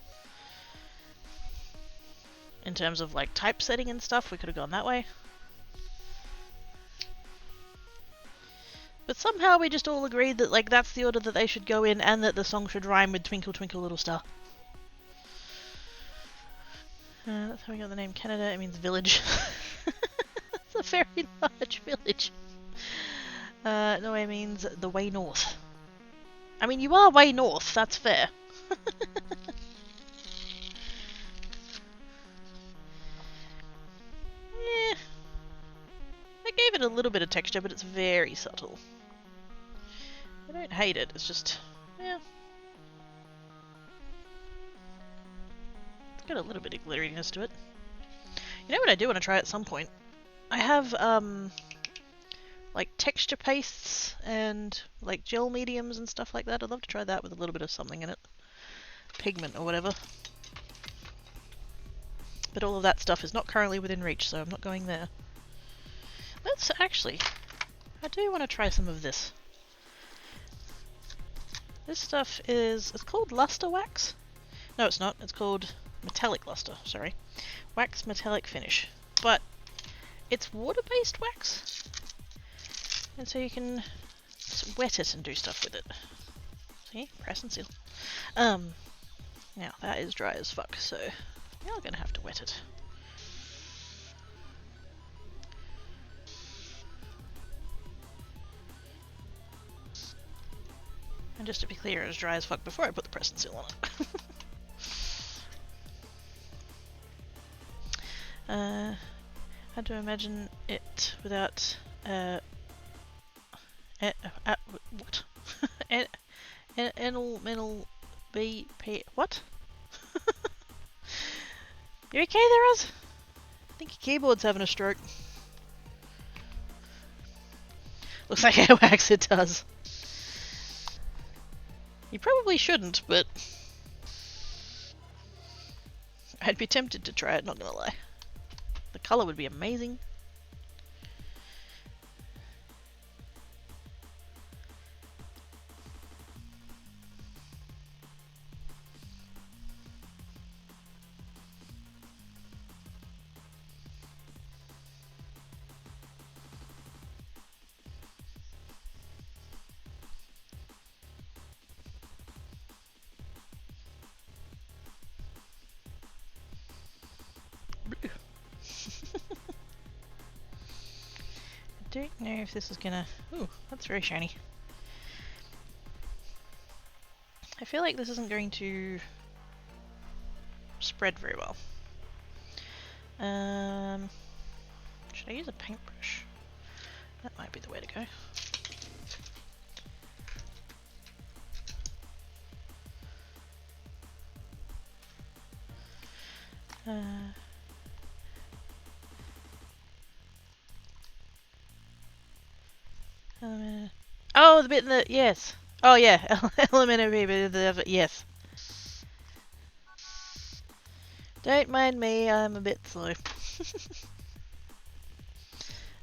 A: In terms of like typesetting and stuff, we could have gone that way. But somehow we just all agreed that like that's the order that they should go in, and that the song should rhyme with Twinkle Twinkle Little Star. That's how we got the name Canada. It means village. It's a very large village. Norway means the way north. I mean, you are way north, that's fair. Yeah. I gave it a little bit of texture, but it's very subtle. I don't hate it, it's just... yeah. It's got a little bit of glitteriness to it. You know what I do want to try at some point? I have, like texture pastes and like gel mediums and stuff like that. I'd love to try that with a little bit of something in it. Pigment or whatever. But all of that stuff is not currently within reach, so I'm not going there. Let's actually... I do want to try some of this. This stuff is... it's called luster wax? No, it's not. It's called metallic luster, sorry. Wax metallic finish. But it's water-based wax, and so you can just wet it and do stuff with it. See? Press and seal. Now, that is dry as fuck, so you're gonna have to wet it. And just to be clear, it was dry as fuck before I put the press and seal on it. How to imagine it without what? Mental BP. What? You okay there, Oz? I think your keyboard's having a stroke. Looks like airwax, it does. You probably shouldn't, but I'd be tempted to try it, not gonna lie. The colour would be amazing. I don't know if this is gonna... Ooh, that's very shiny. I feel like this isn't going to spread very well. Should I use a paintbrush? That might be the way to go. Oh, the bit in the... Yes. Oh, yeah. Element of the... Yes. Don't mind me, I'm a bit slow.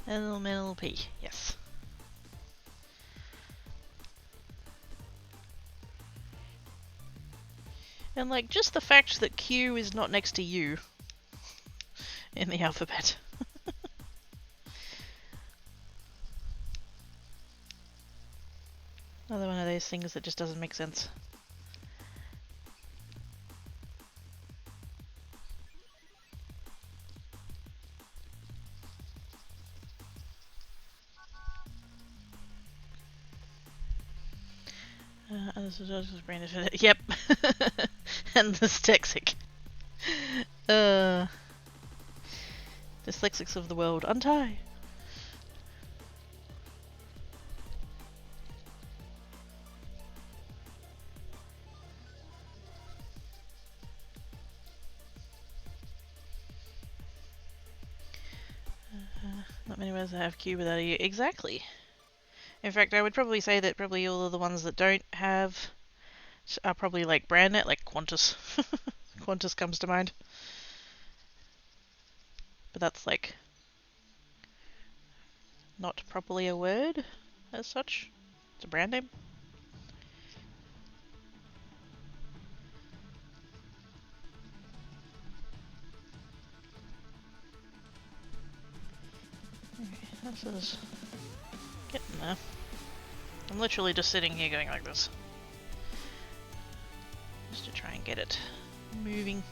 A: Elemental P. Yes. And, like, just the fact that Q is not next to U in the alphabet. Another one of those things that just doesn't make sense. This is just brain for it. Yep. And dyslexic. Dyslexics of the world, untie! Not many words that have Q without a U. Exactly. In fact, I would probably say that probably all of the ones that don't have are probably like BrandNet, like Qantas. Qantas comes to mind. But that's like not properly a word as such. It's a brand name. Okay, this is getting there. I'm literally just sitting here going like this. Just to try and get it moving.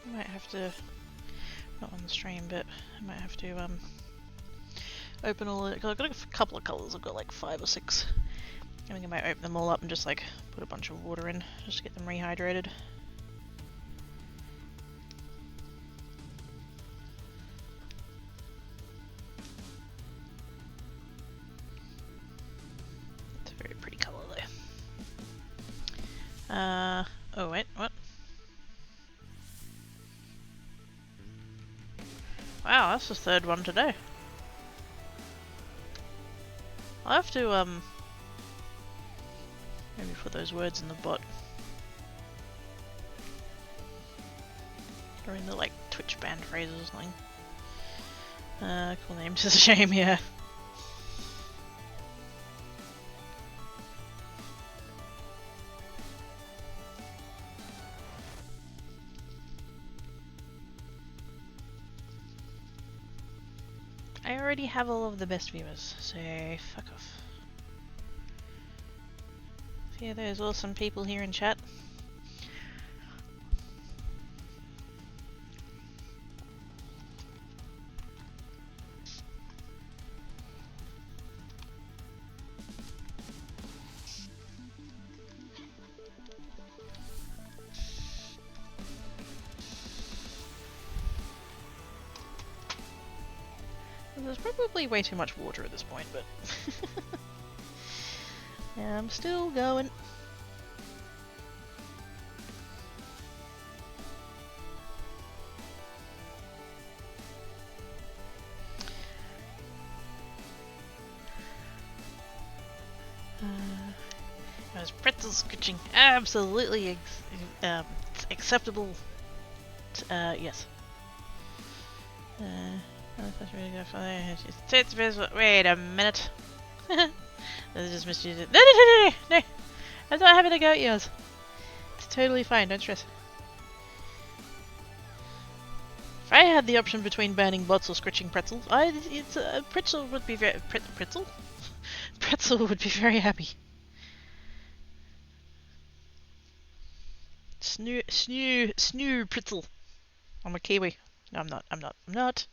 A: I might have to, not on the stream, but I might have to open all it, because I've got a couple of colours, I've got like 5 or 6. I think I might open them all up and just like put a bunch of water in, just to get them rehydrated. It's a very pretty colour though. Oh wait, what? Wow, that's the 3rd one today. I'll have to, maybe put those words in the bot. Or in the, like, Twitch banned phrases or something. Cool name, just a shame, yeah. I already have all of the best viewers, so fuck off. Yeah, there's awesome people here in chat. There's probably way too much water at this point, but yeah, I'm still going. Those pretzels scratching absolutely acceptable. Yes. Wait a minute. This just misused it. No! I'm not having a go at yours. It's totally fine, don't stress. If I had the option between burning bots or scratching pretzels, pretzel would be very pretzel. Pretzel would be very happy. Snoo pretzel. I'm a Kiwi. No, I'm not. I'm not.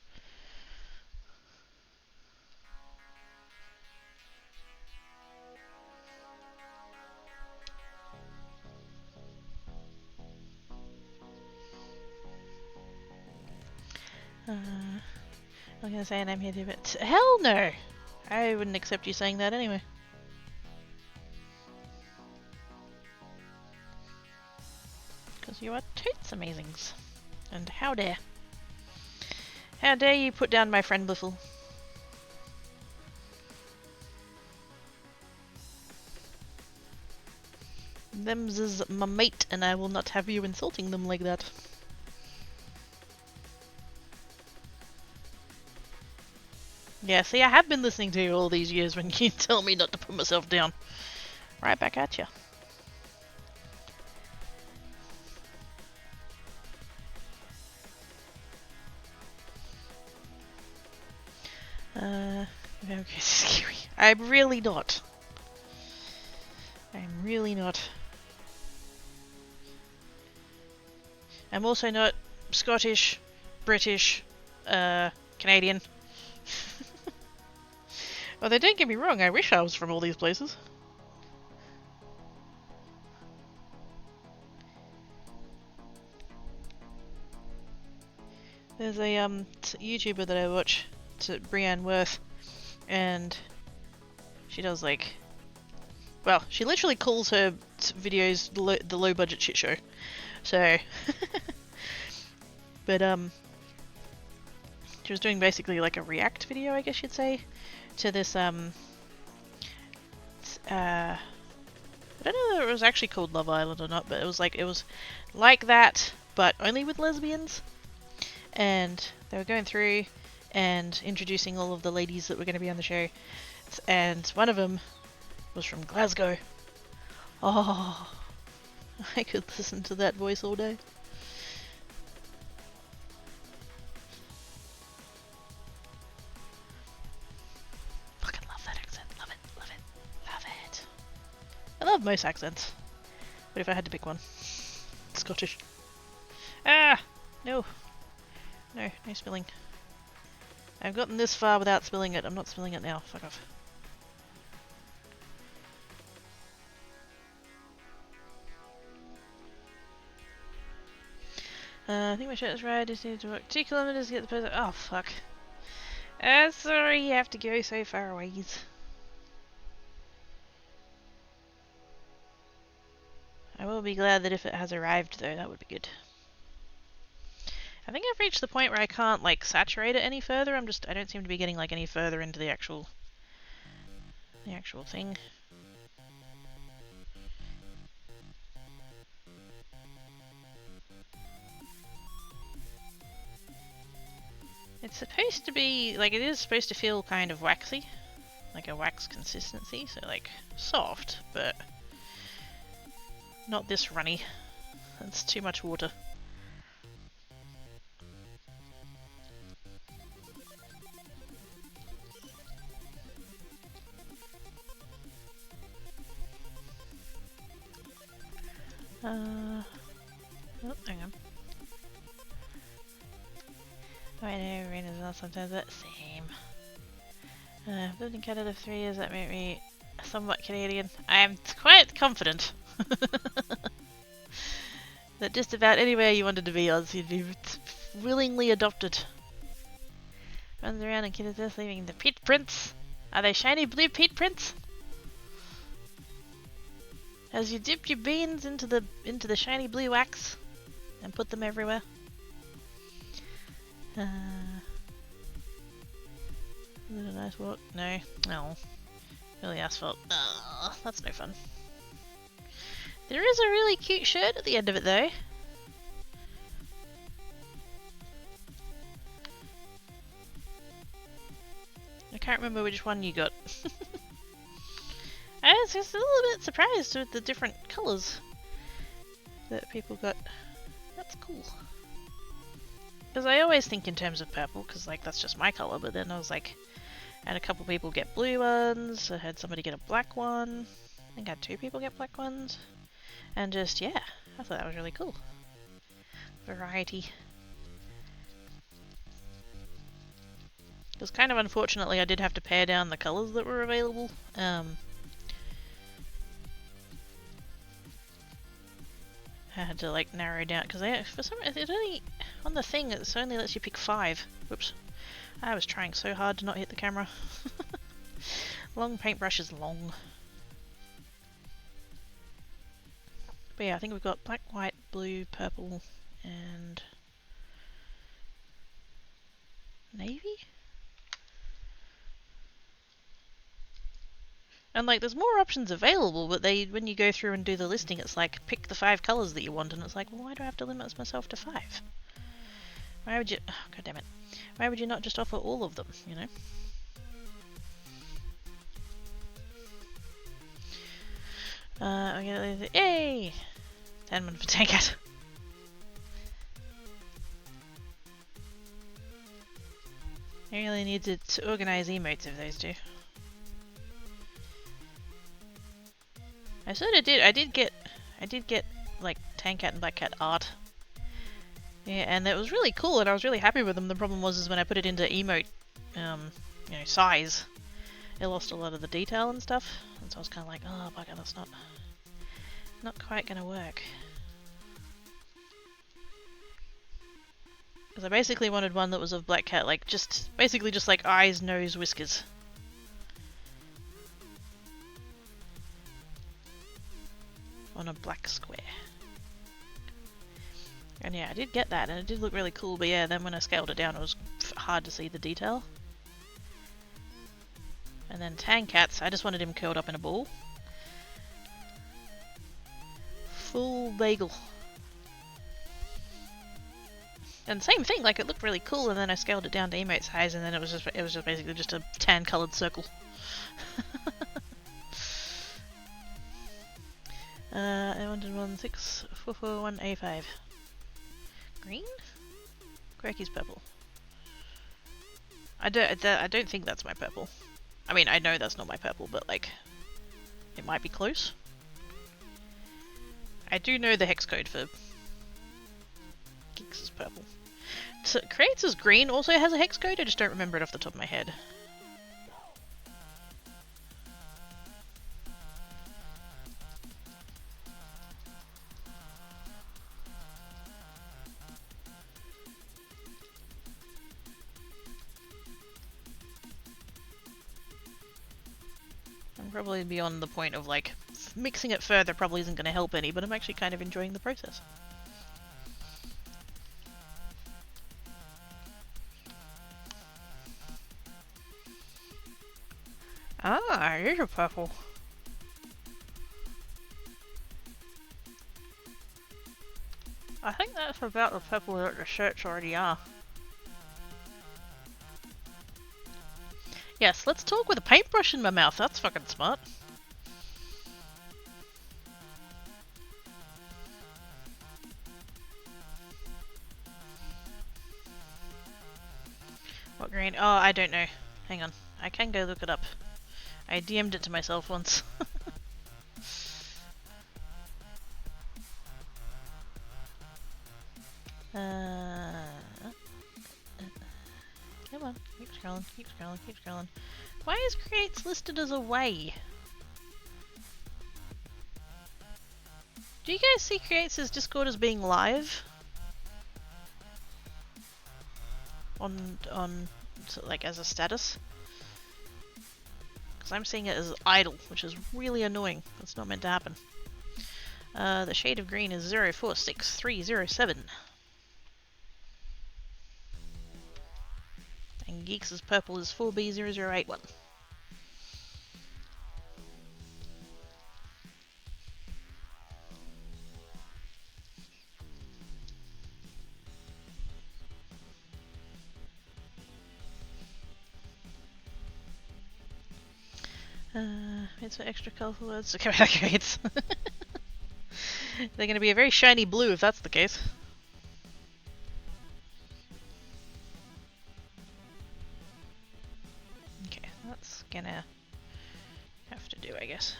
A: I was gonna say, and I'm here to, but hell no! I wouldn't accept you saying that anyway. Because you are totes amazings. And how dare. How dare you put down my friend Bliffle. Them's is my mate, and I will not have you insulting them like that. Yeah, see, I have been listening to you all these years when you tell me not to put myself down. Right back at you. Okay, scary. I'm really not. I'm really not. I'm also not Scottish, British, Canadian. Although don't get me wrong, I wish I was from all these places. There's a YouTuber that I watch, it's Brianne Worth, and she does like, well, she literally calls her videos the low budget shit show. So, but she was doing basically like a react video, I guess you'd say, to this I don't know if it was actually called Love Island or not, but it was like that, but only with lesbians. And they were going through and introducing all of the ladies that were going to be on the show, and one of them was from Glasgow. Oh, I could listen to that voice all day. Fucking love that accent. Love it, love it, love it. I love most accents, but if I had to pick one, Scottish. Ah! No. No spilling. I've gotten this far without spilling it. I'm not spilling it now. Fuck off. I think my shirt is right. I just need to walk 2 kilometers to get the person. Oh, fuck. Sorry, you have to go so far away. I will be glad that if it has arrived, though, that would be good. I think I've reached the point where I can't, like, saturate it any further. I don't seem to be getting, like, any further into the actual thing. It's supposed to be, like, it is supposed to feel kind of waxy. Like a wax consistency, so, like, soft, but not this runny. That's too much water. Oh, hang on. I know, rain is not sometimes the same. I've lived in Canada for 3 years, that made me somewhat Canadian. I am quite confident that just about anywhere you wanted to be, Oz, you'd be willingly adopted. Runs around and kills us, leaving the pit prints. Are they shiny blue pit prints? As you dip your beans into the shiny blue wax and put them everywhere. Is it a nice walk? No. No. Really asphalt. Oh, that's no fun. There is a really cute shirt at the end of it though. I can't remember which one you got. I was just a little bit surprised with the different colours that people got. That's cool. Because I always think in terms of purple, because like that's just my colour, but then I was like, I had a couple people get blue ones, I had somebody get a black one, I think I had 2 people get black ones, and just, yeah, I thought that was really cool. Variety. Because kind of unfortunately I did have to pare down the colours that were available. I had to like narrow down because for some reason it only on the thing it only lets you pick 5. Whoops! I was trying so hard to not hit the camera. Long paintbrush is long. But yeah, I think we've got black, white, blue, purple, and navy. And like, there's more options available, but when you go through and do the listing, it's like, pick the 5 colours that you want, and it's like, well, why do I have to limit myself to 5? Why would you, oh, God damn it. Why would you not just offer all of them, you know? Okay, yay! 10 minutes for Tankat. I really need to organise emotes of those 2. I sort of did. I did get like Tan Cat and Black Cat art. Yeah, and it was really cool, and I was really happy with them. The problem was when I put it into emote, you know, size, it lost a lot of the detail and stuff. And so I was kind of like, oh bugger, that's not quite gonna work. Because I basically wanted one that was of Black Cat, like basically just like eyes, nose, whiskers. On a black square. And yeah, I did get that, and it did look really cool, but yeah, then when I scaled it down, it was hard to see the detail. And then Tan Cats, I just wanted him curled up in a ball. Full bagel. And same thing, like it looked really cool, and then I scaled it down to emote size, and then it was just basically just a tan coloured circle. I wanted 16441A5. Green? Quirky's purple. I don't think that's my purple. I mean, I know that's not my purple, but like, it might be close. I do know the hex code for Geeks' purple. So Creates' green also has a hex code, I just don't remember it off the top of my head. I'm probably beyond the point of like, mixing it further probably isn't going to help any, but I'm actually kind of enjoying the process. Ah, here's a purple. I think that's about the purple that the shirts already are. Yes, let's talk with a paintbrush in my mouth, that's fucking smart. What green? Oh, I don't know. Hang on, I can go look it up. I DM'd it to myself once. Come on, keep scrolling, keep scrolling, keep scrolling. Why is Creates listed as away? Do you guys see Creates' Discord as being live? On so, like, as a status. Because I'm seeing it as idle, which is really annoying. That's not meant to happen. The shade of green is 046307. And Geeks' purple is 4B0081. It's for extra colourful words. Okay, okay, it's they're going to be a very shiny blue if that's the case. Okay, that's gonna have to do, I guess.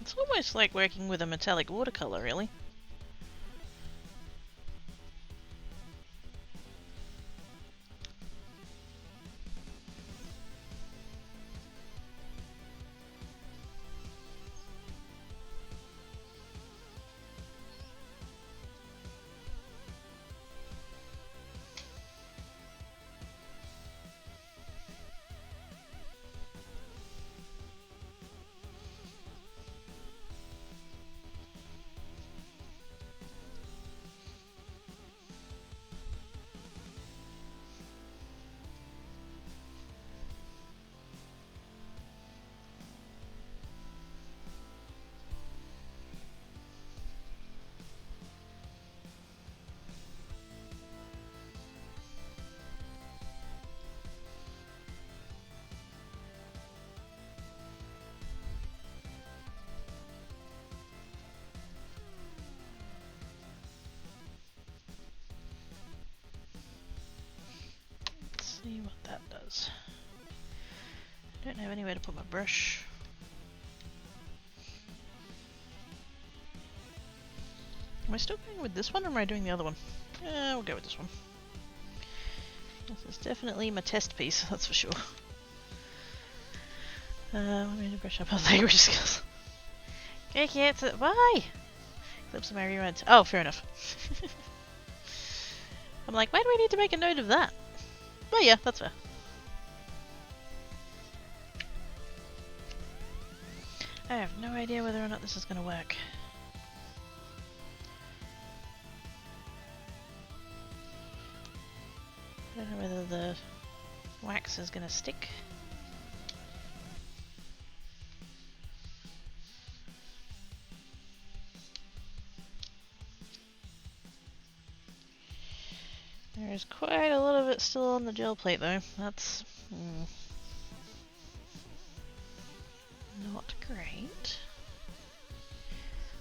A: It's almost like working with a metallic watercolour, really. Let's see what that does. I don't have anywhere to put my brush. Am I still going with this one or am I doing the other one? We'll go with this one. This is definitely my test piece, that's for sure. I'm going to brush up our language skills. Okay, can't. Why? Clips of my reruns. Oh, fair enough. I'm like, why do we need to make a note of that? But yeah, that's fair. I have no idea whether or not this is going to work. I don't know whether the wax is going to stick. There's quite a lot of it still on the gel plate though. That's not great.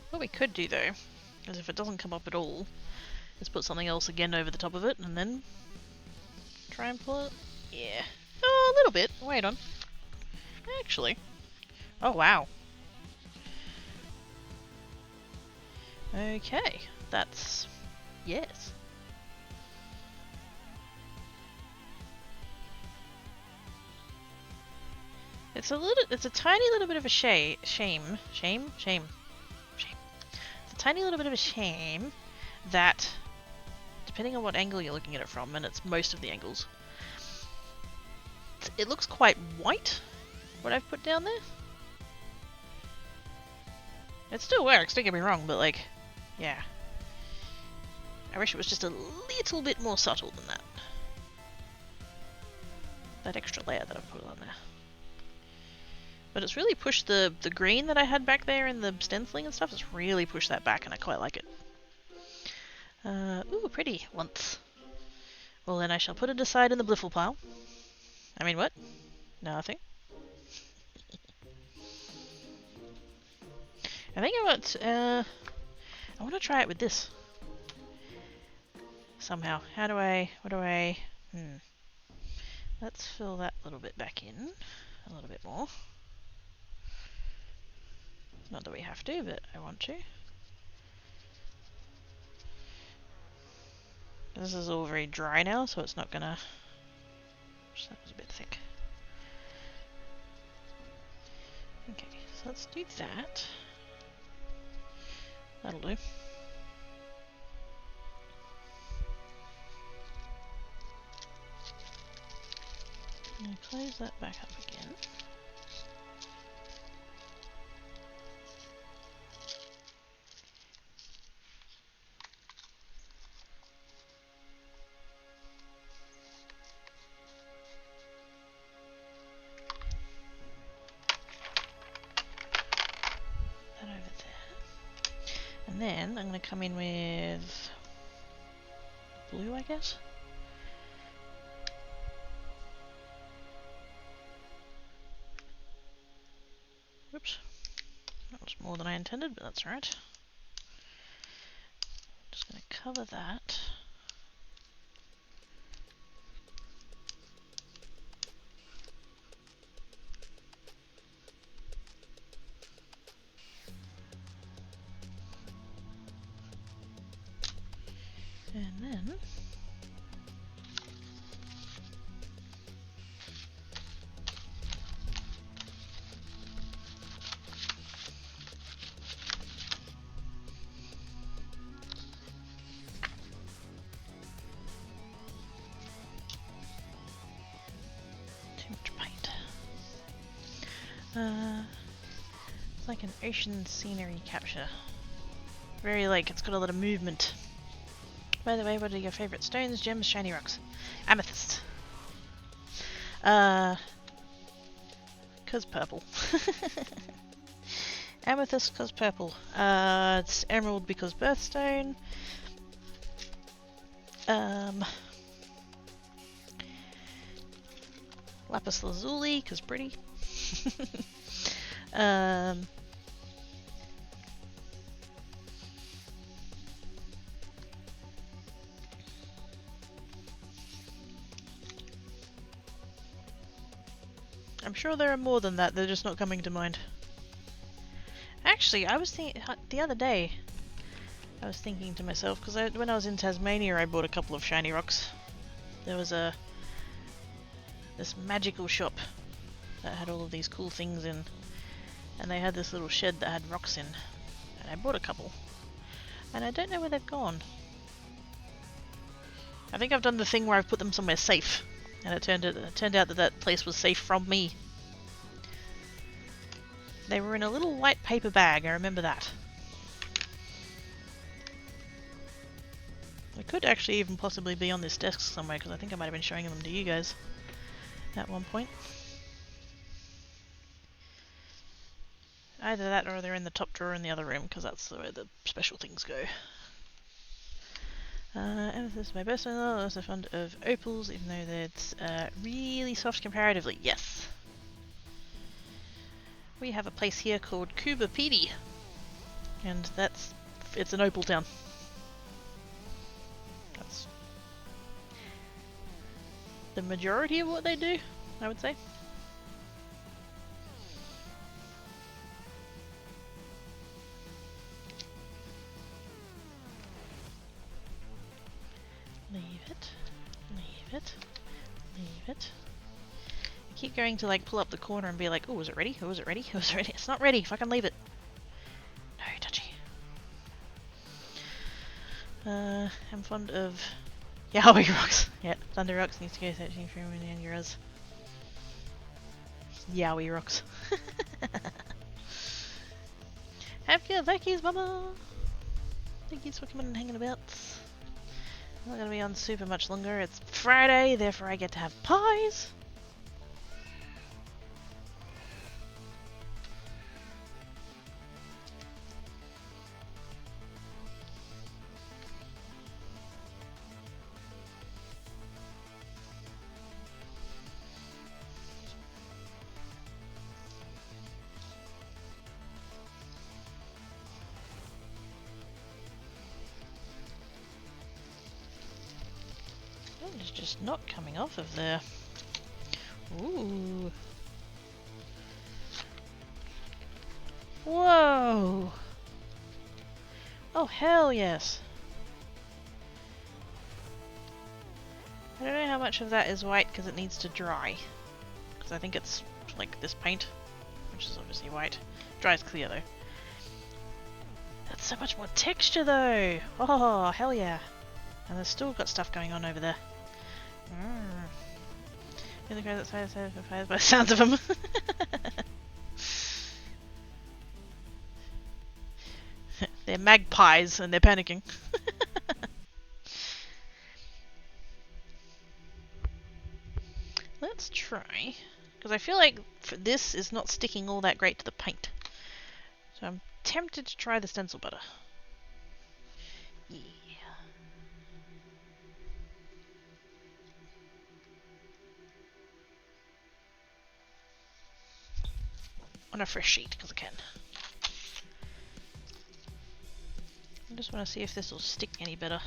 A: What we could do though, is if it doesn't come up at all, is put something else again over the top of it and then try and pull it. Yeah. Oh, a little bit. Wait on. Actually. Oh wow. Okay. That's... yes. It's a tiny little bit of a shame. It's a tiny little bit of a shame that, depending on what angle you're looking at it from, and it's most of the angles, it looks quite white, what I've put down there. It still works, don't get me wrong, but like, yeah. I wish it was just a little bit more subtle than that. That extra layer that I've put on there. But it's really pushed the green that I had back there in the stenciling and stuff, it's really pushed that back and I quite like it. Ooh, pretty, once. Well then I shall put it aside in the bliffle pile. I mean what? Nothing. I think I want to try it with this. Somehow. What do I... Let's fill that little bit back in. A little bit more. Not that we have to, but I want to. This is all very dry now, so it's not gonna... That was a bit thick. Okay, so let's do that. That'll do. And close that back up again. That over there. And then I'm going to come in with blue, I guess. Whoops. That was more than I intended, but that's alright. Just going to cover that. And then too much paint. It's like an ocean scenery capture. Very like, it's got a lot of movement. By the way, what are your favourite stones, gems, shiny rocks? Amethyst. 'Cause purple. Amethyst 'cause purple. It's emerald because birthstone. Lapis lazuli 'cause pretty. I'm sure there are more than that, they're just not coming to mind. Actually, I was thinking the other day, I was thinking to myself, because when I was in Tasmania I bought a couple of shiny rocks. There was this magical shop that had all of these cool things in, and they had this little shed that had rocks in, and I bought a couple. And I don't know where they've gone. I think I've done the thing where I've put them somewhere safe. And it turned out that place was safe from me. They were in a little white paper bag, I remember that. They could actually even possibly be on this desk somewhere, because I think I might have been showing them to you guys at one point. Either that or they're in the top drawer in the other room, because that's the way the special things go. Amethyst is my best one. I'm also fond of opals, even though that's really soft comparatively. Yes. We have a place here called Kuba Pedy, and it's an opal town. That's the majority of what they do, I would say. Leave it, leave it, leave it. I keep going to like pull up the corner and be like, oh, is it ready? Oh, is it ready? Oh, is it ready? It's not ready, fucking leave it. No, touchy. I'm fond of Yowie rocks. Yeah, Thunder rocks needs to go searching for him in euros. Yowie rocks. Happy Luckies, mama! Thank you for coming and hanging about. I'm not gonna be on super much longer. It's Friday, therefore I get to have pies. It's just not coming off of there. Ooh. Whoa! Oh, hell yes! I don't know how much of that is white because it needs to dry. Because I think it's like this paint. which is obviously white. Dries clear though. That's so much more texture though! Oh, hell yeah! And they've still got stuff going on over there. In the crowd outside by the sounds of them. They're magpies and they're panicking. Let's try, because I feel like this is not sticking all that great to the paint. So I'm tempted to try the stencil butter. Yeah. On a fresh sheet, because I can. I just want to see if this will stick any better.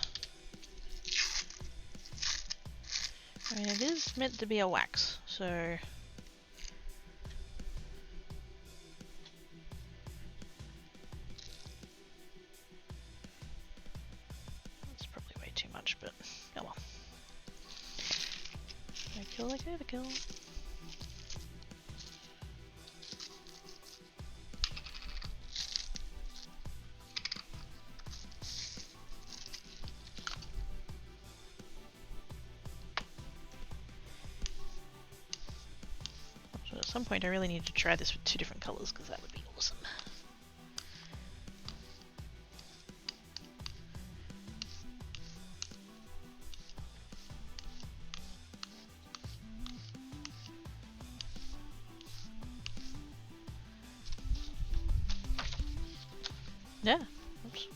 A: I mean, it is meant to be a wax, so... That's probably way too much, but oh well. Overkill like overkill. So at some point I really need to try this with 2 different colours, because that would be awesome. Yeah. Oops.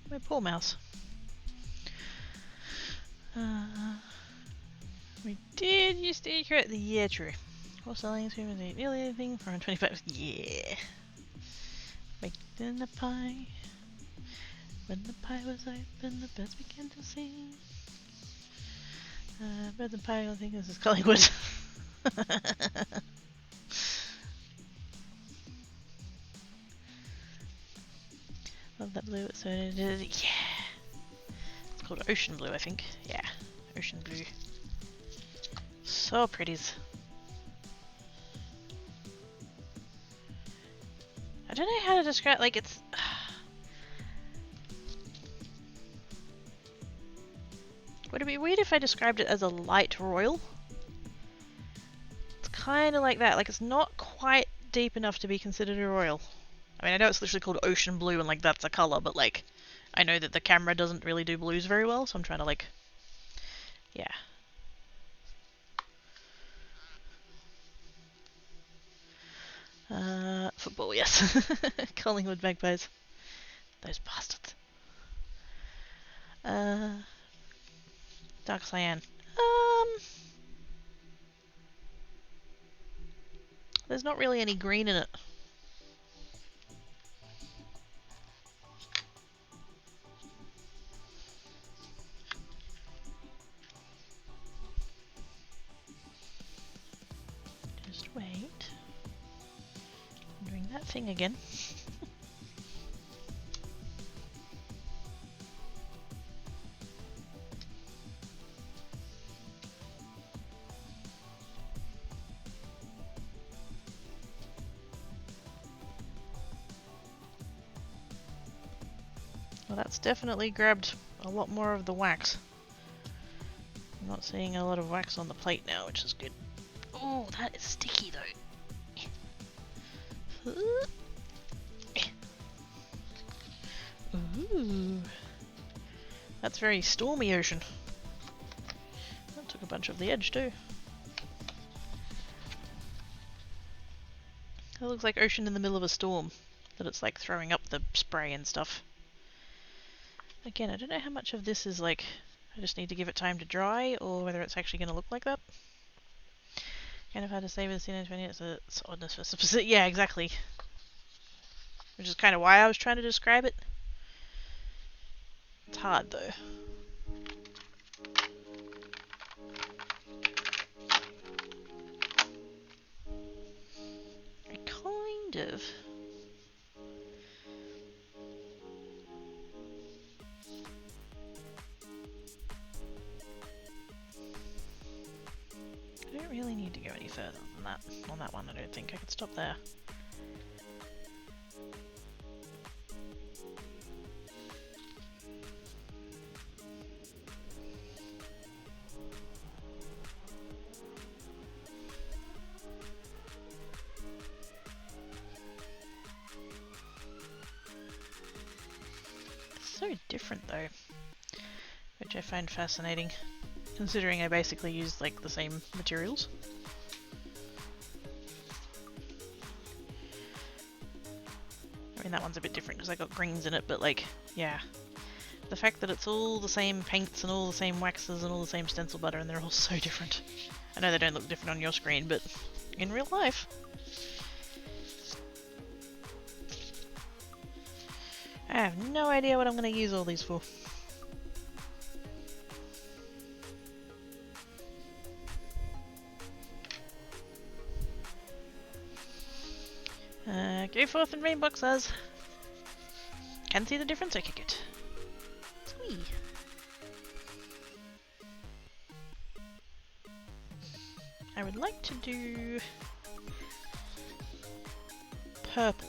A: My poor mouse. We did used to eat it. Yeah, true. What's selling to eat nearly anything for 25? Yeah. Baked in the pie. When the pie was open, the birds began to sing. Birds and pie, I think this is Collingwood. Love that blue, so it is. Yeah! It's called Ocean Blue, I think. Yeah, Ocean Blue. So pretties. I don't know how to describe, like, it's... Would it be weird if I described it as a light royal? It's kind of like that, like it's not quite deep enough to be considered a royal. I mean, I know it's literally called Ocean Blue and like that's a colour, but like, I know that the camera doesn't really do blues very well, so I'm trying to like, yeah. Football, yes. Collingwood Magpies. Those bastards. Dark cyan. There's not really any green in it. Just wait. I'm doing that thing again. Well, that's definitely grabbed a lot more of the wax. I'm not seeing a lot of wax on the plate now, which is good. Oh, that is sticky though. Ooh. That's very stormy ocean. That took a bunch of the edge too. That looks like ocean in the middle of a storm. That it's like throwing up the spray and stuff. Again, I don't know how much of this is like, I just need to give it time to dry, or whether it's actually going to look like that. Kind of hard to say with the scene in 20 minutes, it's oddness for specific. Yeah, exactly. Which is kind of why I was trying to describe it. It's hard though. Kind of. I don't really need to go any further than that on that one. I don't think I could stop there. It's so different though, which I find fascinating, considering I basically used like the same materials. I mean, that one's a bit different because I got greens in it, but like, yeah. The fact that it's all the same paints and all the same waxes and all the same stencil butter and they're all so different. I know they don't look different on your screen, but in real life. I have no idea what I'm going to use all these for. Go forth and rain boxers. Can see the difference? I kick it. Sweet. I would like to do purple.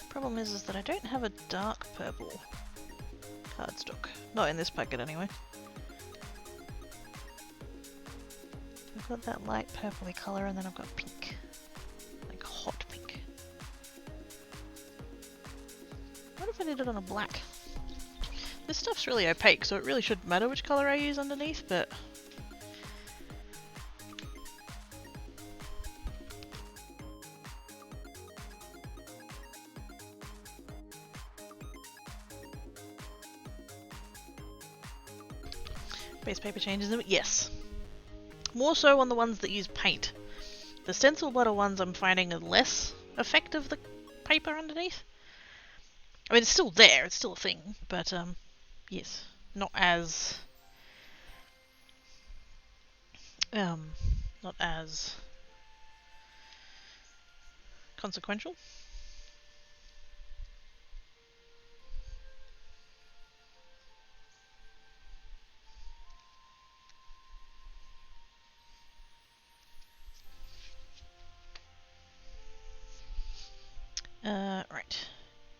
A: Problem is that I don't have a dark purple cardstock. Not in this packet anyway. I've got that light purpley colour and then I've got pink. Like hot pink. What if I did it on a black? This stuff's really opaque, so it really shouldn't matter which colour I use underneath, but... Base paper changes them? Yes. More so on the ones that use paint. The stencil butter ones I'm finding are less effective, the paper underneath. I mean, it's still there, it's still a thing, but yes, not as consequential. Right.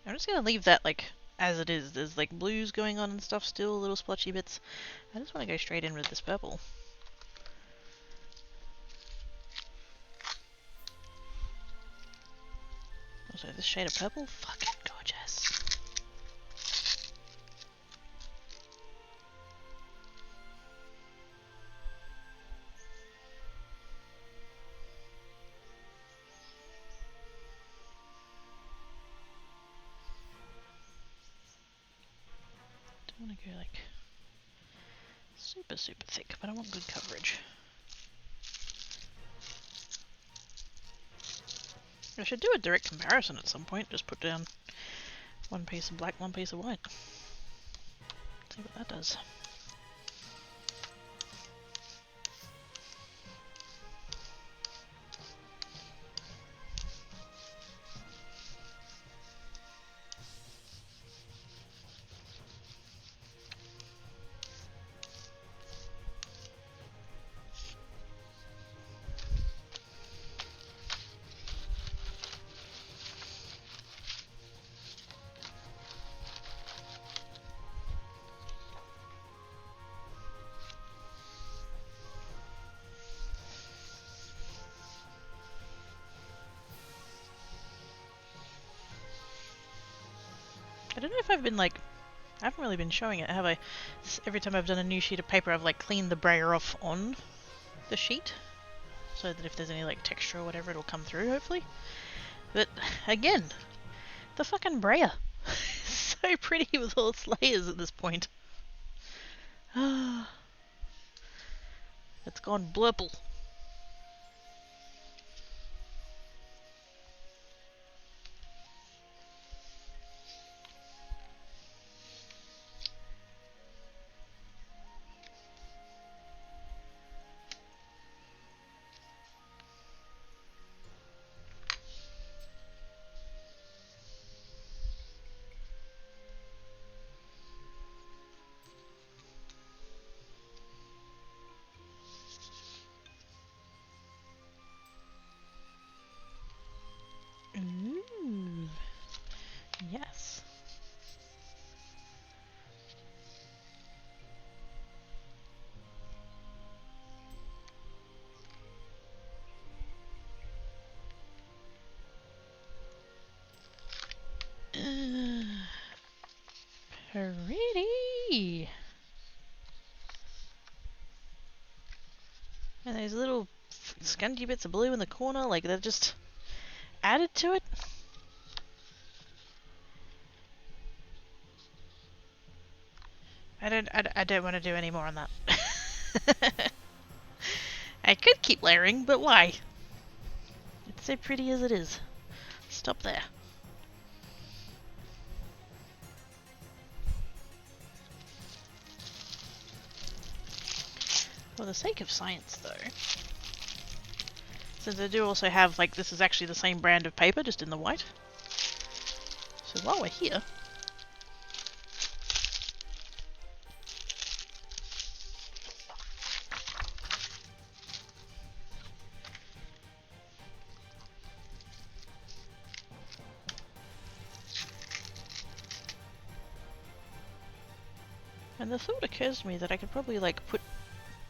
A: I'm just gonna leave that like as it is. There's like blues going on and stuff still, little splotchy bits. I just want to go straight in with this purple. Also, this shade of purple, fucking gorgeous. Don't want to go like super thick, but I want good coverage. I should do a direct comparison at some point, just put down one piece of black, one piece of white. See what that does. I don't know if I've been like, I haven't really been showing it, have I? Every time I've done a new sheet of paper, I've like cleaned the brayer off on the sheet, so that if there's any like texture or whatever, it'll come through, hopefully. But again, the fucking brayer. So pretty with all its layers at this point. It's gone blurple. Whee! And those little scungy bits of blue in the corner, like they've just added to it. I don't want to do any more on that. I could keep layering, but why? It's so pretty as it is. Stop there. For the sake of science, though, since I do also have, like, this is actually the same brand of paper, just in the white. So while we're here, and the thought occurs to me that I could probably, like, put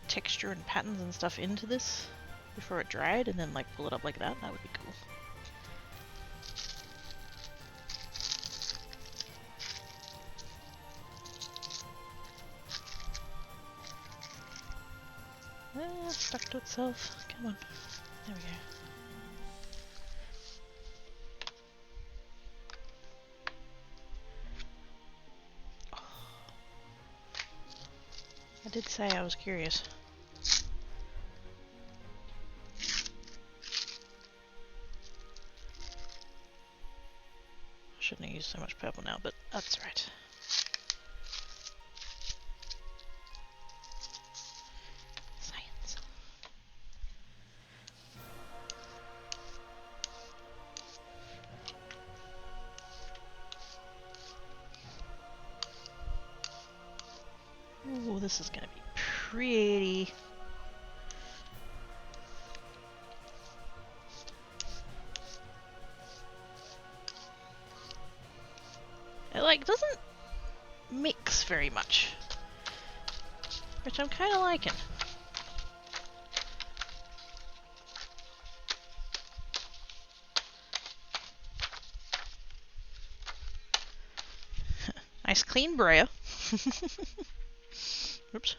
A: texture and patterns and stuff into this before it dried and then, like, pull it up like that. That would be cool. Stuck to itself. Come on. There we go. I did say I was curious. I shouldn't have used so much purple now, but that's right. Science. Ooh, this is gonna be pretty. It, like, doesn't mix very much, which I'm kind of liking. Nice clean brayer. Oops.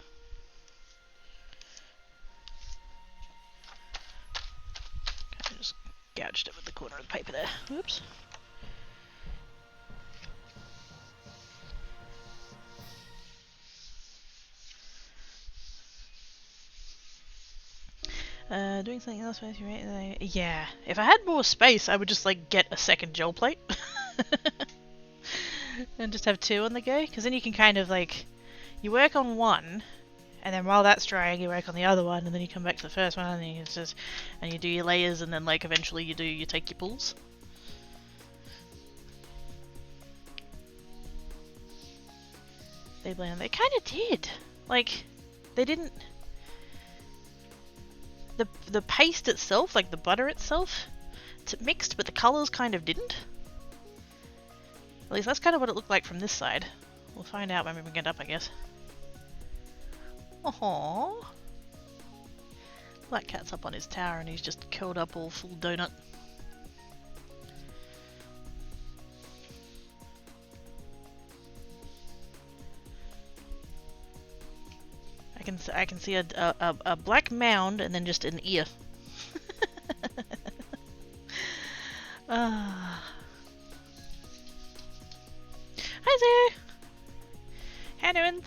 A: I just gouged it with the corner of the paper there. Oops. Doing something else with you, right? Yeah. If I had more space, I would just, like, get a second gel plate. And just have two on the go. Because then you can kind of, like, you work on one, and then while that's drying, you work on the other one, and then you come back to the first one, and you just, and you do your layers, and then, like, eventually you take your pulls. They blend. They kind of did. Like, they didn't. The paste itself, like the butter itself, it's mixed, but the colors kind of didn't. At least that's kind of what it looked like from this side. We'll find out when we get up, I guess. Aww. Black Cat's up on his tower and he's just curled up all full donut. I can see a black mound and then just an ear. Hi there! How doing?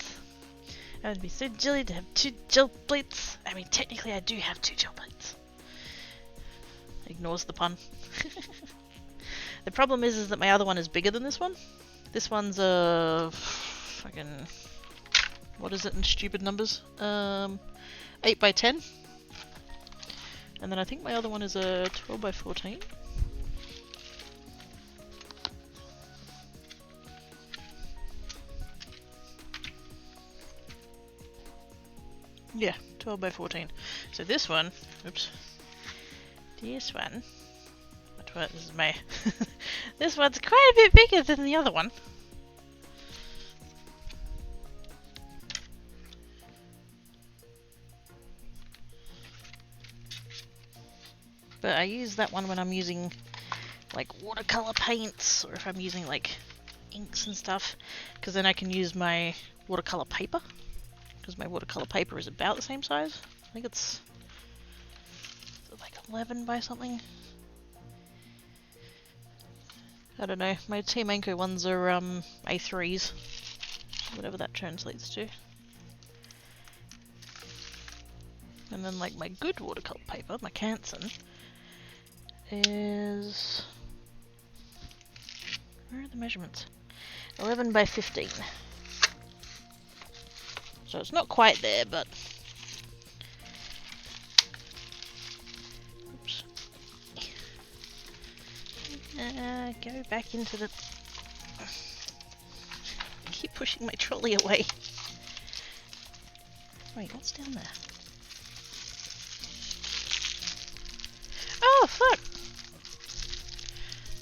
A: I would be so jelly to have 2 gel plates. I mean, technically I do have 2 gel plates. Ignores the pun. The problem is that my other one is bigger than this one. This one's a fucking, what is it in stupid numbers? 8 by 10. And then I think my other one is a 12 by 14. Yeah, 12 by 14. So this one, oops. This one, this is May. This one's quite a bit bigger than the other one. But I use that one when I'm using like watercolor paints, or if I'm using like inks and stuff. because then I can use my watercolor paper, because my watercolor paper is about the same size. I think it's like 11 by something. I don't know. My Team Anko ones are A3s, whatever that translates to. And then like my good watercolor paper, my Canson, is, where are the measurements? 11 by 15. So it's not quite there, but oops. Go back into the, keep pushing my trolley away. Wait, what's down there? Oh fuck!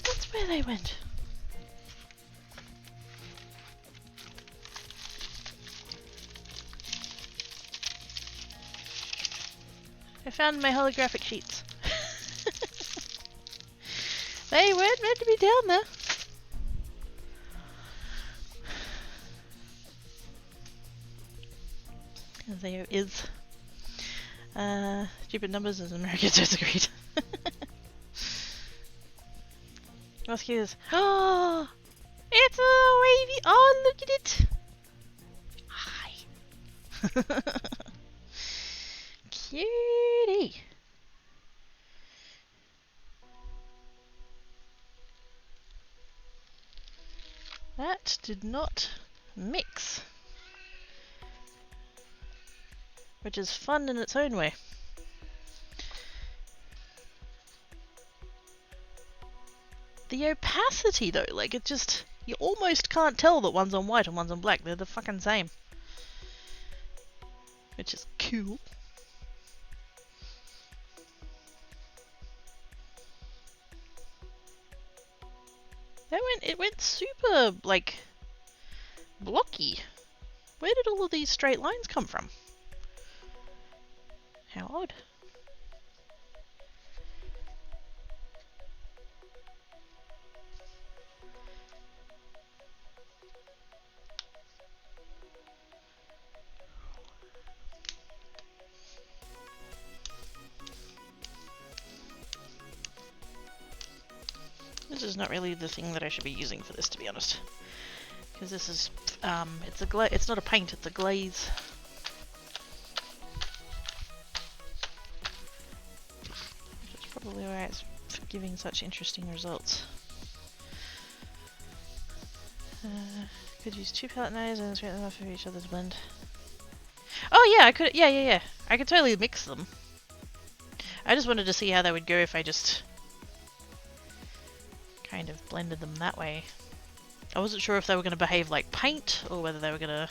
A: That's where they went. I found my holographic sheets. They weren't meant to be down there. There is. Stupid numbers as Americans disagreed. Mosquitoes. Oh! It's a wavy. Oh, look at it! Hi. Cutie. That did not mix. Which is fun in its own way. The opacity though, like it just, you almost can't tell that one's on white and one's on black. They're the fucking same. Which is cool. It went super, like, blocky. Where did all of these straight lines come from? How odd. This is not really the thing that I should be using for this, to be honest, because this is it's not a paint, it's a glaze. Which is probably why it's giving such interesting results. Could use 2 palette knives and straighten them off for each other to blend. Oh yeah, I could. Yeah. I could totally mix them. I just wanted to see how they would go if I just kind of blended them that way. I wasn't sure if they were going to behave like paint or whether they were going to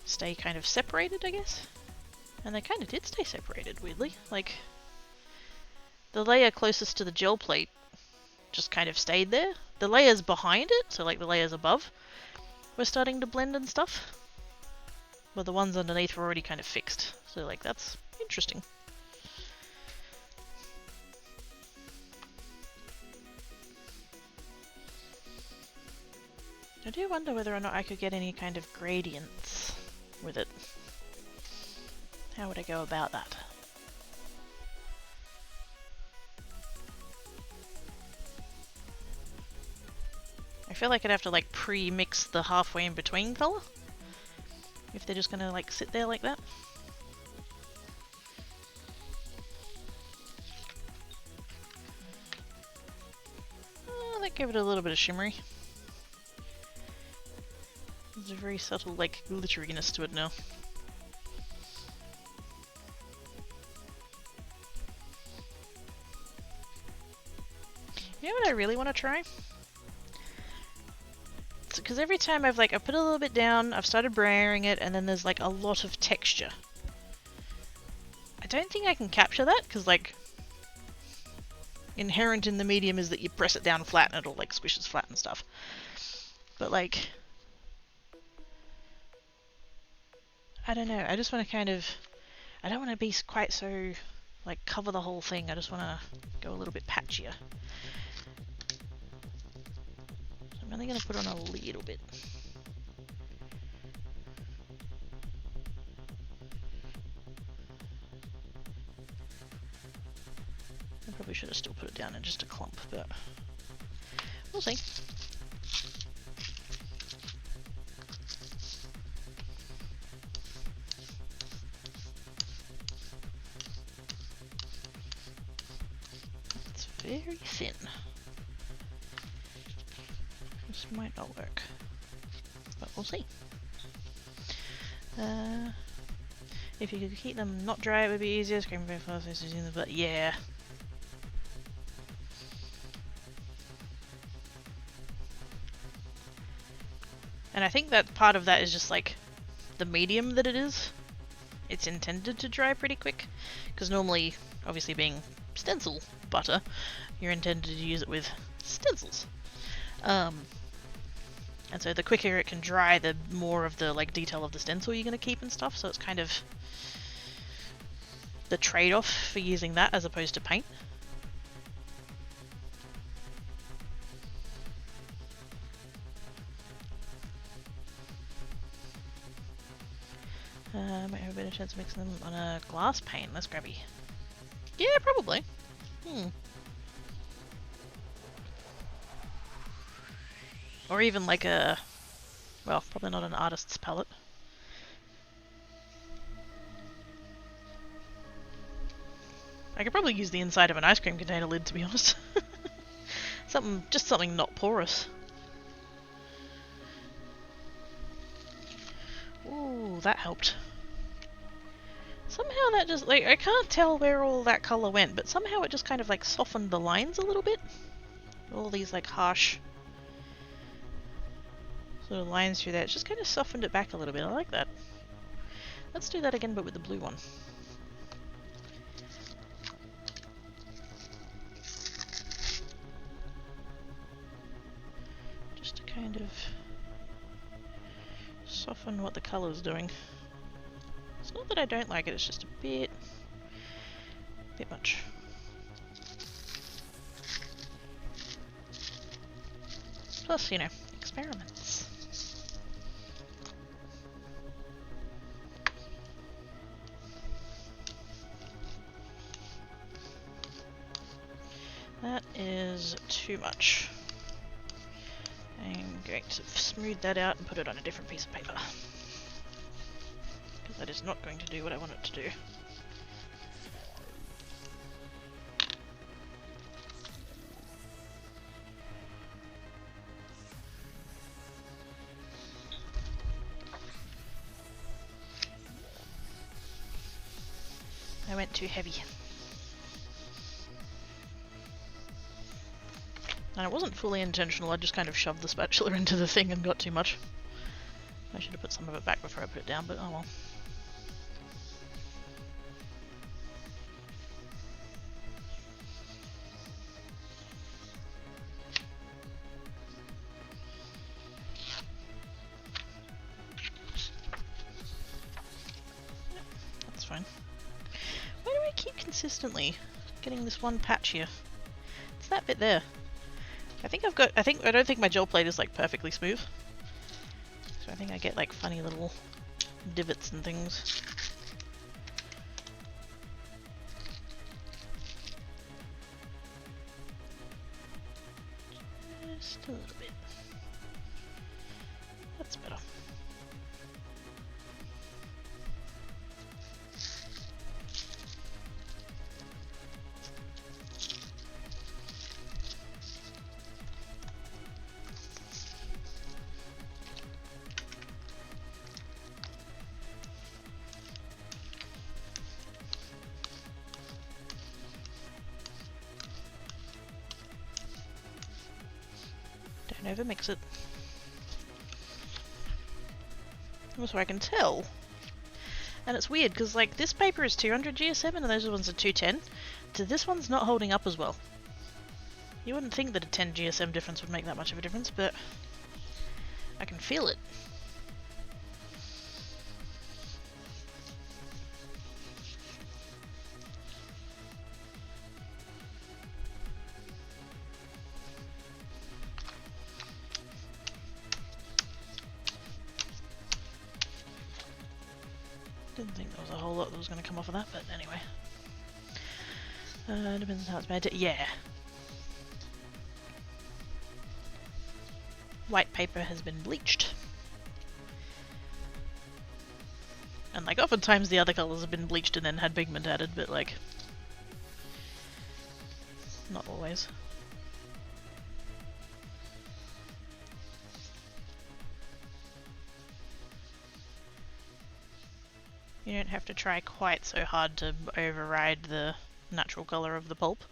A: stay kind of separated, I guess. And they kind of did stay separated, weirdly. Like, the layer closest to the gel plate just kind of stayed there. The layers behind it, so like the layers above, were starting to blend and stuff. But the ones underneath were already kind of fixed. So like, that's interesting. I do wonder whether or not I could get any kind of gradients with it. How would I go about that? I feel like I'd have to like pre-mix the halfway in between colour, if they're just gonna like sit there like that. Oh, that gave it a little bit of shimmery. There's a very subtle like glitteriness to it now. You know what I really want to try? Because every time I've put a little bit down, I've started browering it, and then there's like a lot of texture. I don't think I can capture that, because like inherent in the medium is that you press it down flat and it'll like squishes flat and stuff. But like, I don't know, I just want to kind of, I don't want to be quite so like cover the whole thing, I just want to go a little bit patchier. only going to put on a little bit. I probably should have still put it down in just a clump, but we'll see. It's very thin. This might not work, but we'll see. If you could keep them not dry, it would be easier. Scraping very fast, but yeah. And I think that part of that is just like the medium that it is. It's intended to dry pretty quick, because normally, obviously being stencil butter, you're intended to use it with stencils. And so the quicker it can dry, the more of the like detail of the stencil you're going to keep and stuff, so it's kind of the trade-off for using that as opposed to paint. Might have a better chance of mixing them on a glass pane, less grabby. Yeah, probably. Or even like a, well, probably not an artist's palette. I could probably use the inside of an ice cream container lid, to be honest. Just something not porous. Ooh, that helped. Somehow that just, like, I can't tell where all that colour went, but somehow it just kind of like softened the lines a little bit. All these like harsh sort of lines through there. It's just kind of softened it back a little bit. I like that. Let's do that again, but with the blue one. Just to kind of soften what the colour's doing. It's not that I don't like it, it's just a bit much. Plus, you know, experiments. That is too much. I'm going to smooth that out and put it on a different piece of paper. Because that is not going to do what I want it to do. I went too heavy. And it wasn't fully intentional, I just kind of shoved the spatula into the thing and got too much. I should have put some of it back before I put it down, but oh well. That's fine. Why do I keep consistently getting this one patch here? It's that bit there. I don't think my gel plate is like perfectly smooth. So I think I get like funny little divots and things. Just a little bit. That's better. Don't overmix it. Also, I can tell. And it's weird because like this paper is 200 GSM and those ones are 210. So this one's not holding up as well. You wouldn't think that a 10 GSM difference would make that much of a difference, but I can feel it. Didn't think there was a whole lot that was going to come off of that, but anyway. Depends on how it's made. Yeah. White paper has been bleached. And like oftentimes the other colours have been bleached and then had pigment added, but like not always. You don't have to try quite so hard to override the natural colour of the pulp.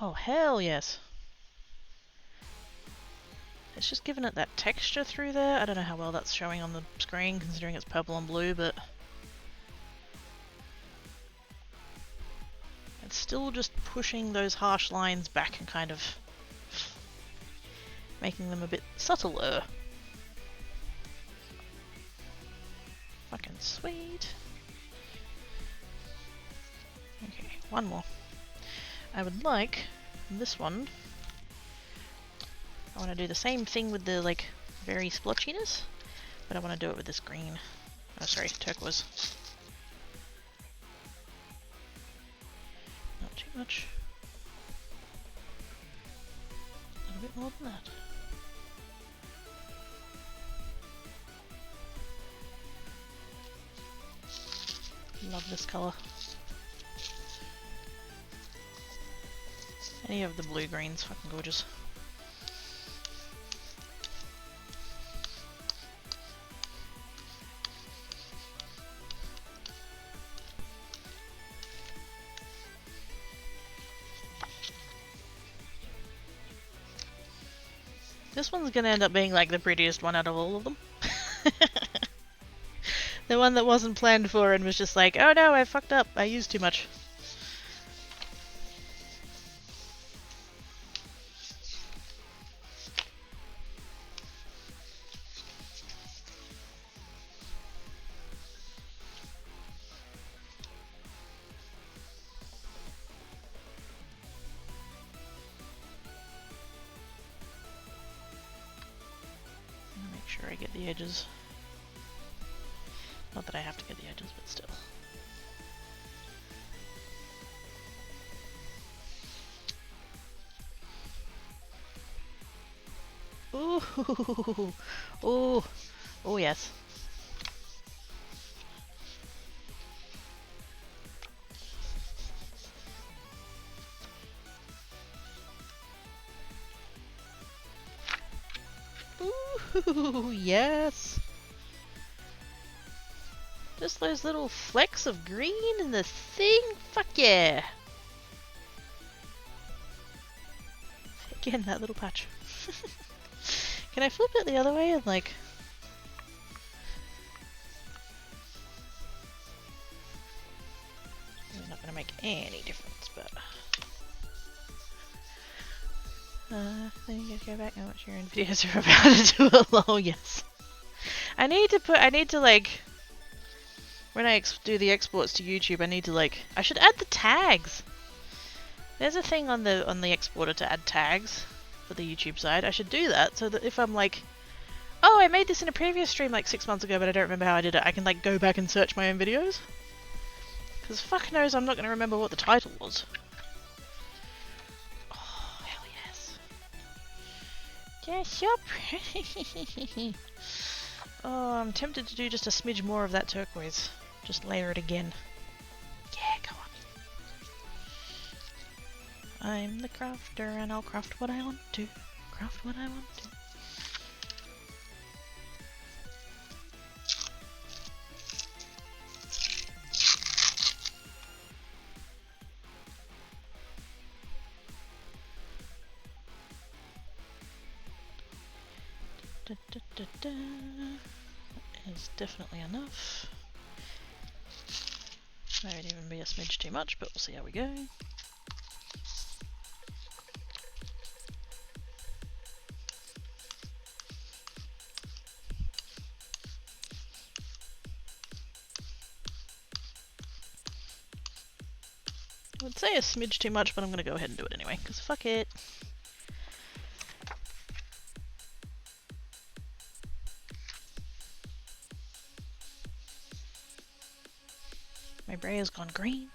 A: Oh hell yes! It's just given it that texture through there. I don't know how well that's showing on the screen considering it's purple and blue, but it's still just pushing those harsh lines back and kind of making them a bit subtler. Fucking sweet. Okay, one more. I would like this one. I want to do the same thing with the like very splotchiness, but I want to do it with this green. Oh, sorry, turquoise. Not too much. A little bit more than that. Love this colour. Any of the blue greens, fucking gorgeous. This one's gonna end up being like the prettiest one out of all of them. The one that wasn't planned for and was just like, oh no, I fucked up, I used too much. Make sure I get the edges. Not that I have to get the edges, but still. Ooh, ooh, oh yes. Ooh, yes. Just those little flecks of green in the thing? Fuck yeah! Again, that little patch. Can I flip it the other way and like... It's not gonna make any difference, but... then you guys go back and watch your own videos are about to do a lol, yes. I need to like... When I do the exports to YouTube, I need to like... I should add the tags! There's a thing on the exporter to add tags for the YouTube side. I should do that so that if I'm like, oh, I made this in a previous stream like 6 months ago, but I don't remember how I did it, I can like go back and search my own videos. Because fuck knows I'm not going to remember what the title was. Oh, hell yes. They're so pretty. Oh, I'm tempted to do just a smidge more of that turquoise. Just layer it again. Yeah, go on. I'm the crafter and I'll craft what I want to. Craft what I want to. Da, da, da, da. That is definitely enough. Might even be a smidge too much, but we'll see how we go. I would say a smidge too much, but I'm gonna go ahead and do it anyway, because fuck it. My braille's gone green.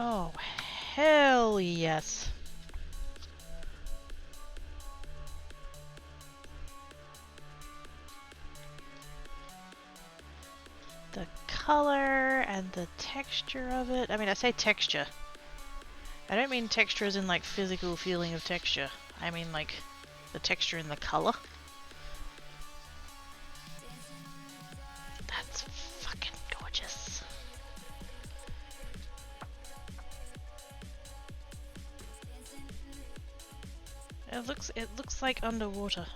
A: Oh, hell yes. The color and the texture of it. I mean, I say texture. I don't mean texture as in like physical feeling of texture. I mean like the texture in the color. That's fucking gorgeous. It looks like underwater.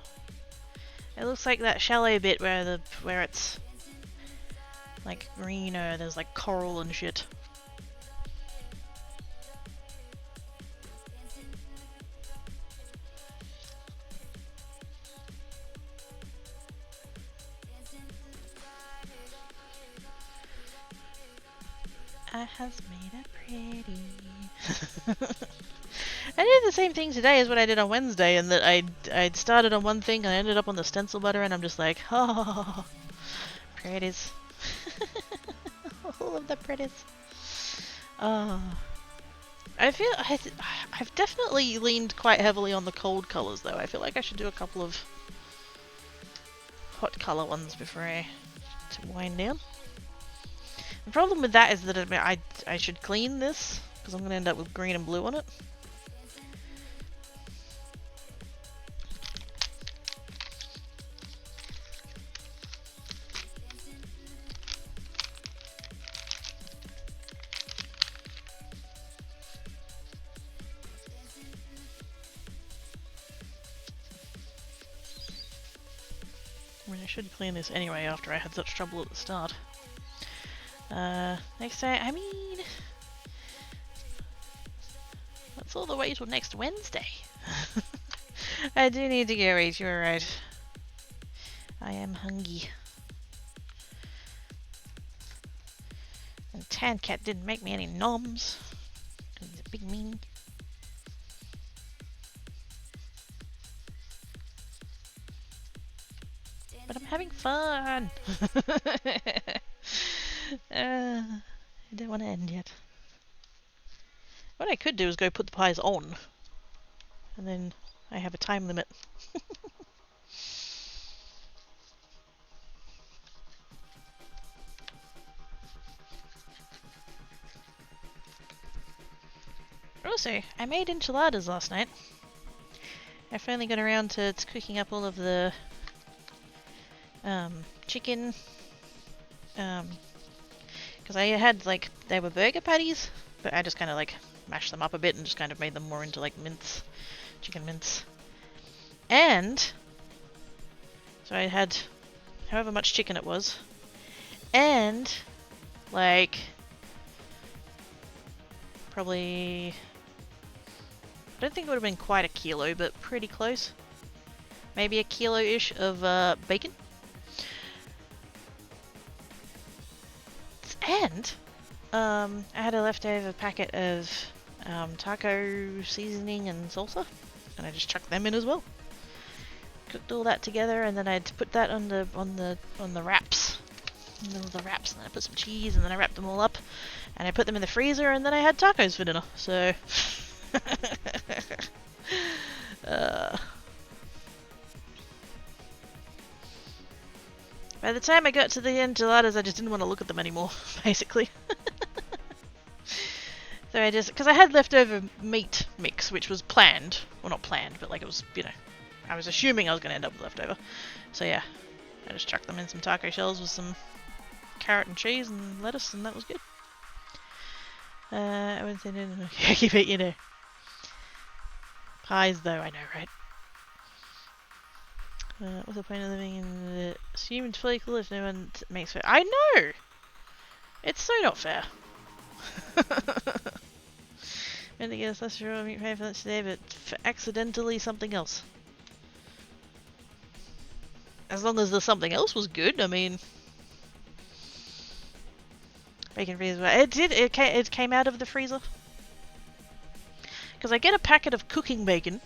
A: It looks like that chalet bit where it's like green or there's like coral and shit. I has made it pretty. I did the same thing today as what I did on Wednesday, and that I'd started on one thing and I ended up on the stencil butter, and I'm just like, oh, pretties. All of the pretties. Oh. I've definitely leaned quite heavily on the cold colours though. I feel like I should do a couple of hot colour ones before I wind down. The problem with that is that I should clean this, because I'm going to end up with green and blue on it. I mean, I should clean this anyway after I had such trouble at the start. Next day, I mean, that's all the way till next Wednesday. I do need to go eat, you're right. I am hungry. And Tan Cat didn't make me any noms. He's a big meanie. But I'm having fun! I don't want to end yet. What I could do is go put the pies on, and then I have a time limit. Also, I made enchiladas last night. I finally got around to cooking up all of the chicken, because I had, like, they were burger patties, but I just kind of, like, mashed them up a bit and just kind of made them more into, like, mince, chicken mince. And so I had however much chicken it was, and, like, probably, I don't think it would have been quite a kilo, but pretty close. Maybe a kilo-ish of bacon. And I had a leftover packet of taco seasoning and salsa, and I just chucked them in as well. Cooked all that together, and then I'd put that on the wraps, in the middle of the wraps, and then I put some cheese, and then I wrapped them all up, and I put them in the freezer, and then I had tacos for dinner. So by the time I got to the enchiladas, I just didn't want to look at them anymore, basically. So I just, because I had leftover meat mix, which was planned. Well, not planned, but like it was, you know, I was assuming I was going to end up with leftover. So yeah, I just chucked them in some taco shells with some carrot and cheese and lettuce, and that was good. I went in keep it, you know. Pies, though, I know, right? What's the point of living in the assumed fully cool if no one makes fair? I know! It's so not fair. Meant to get a sausage roll meat pie for lunch today, but for accidentally something else. As long as the something else was good, I mean... Bacon freezer. It came out of the freezer. Because I get a packet of cooking bacon,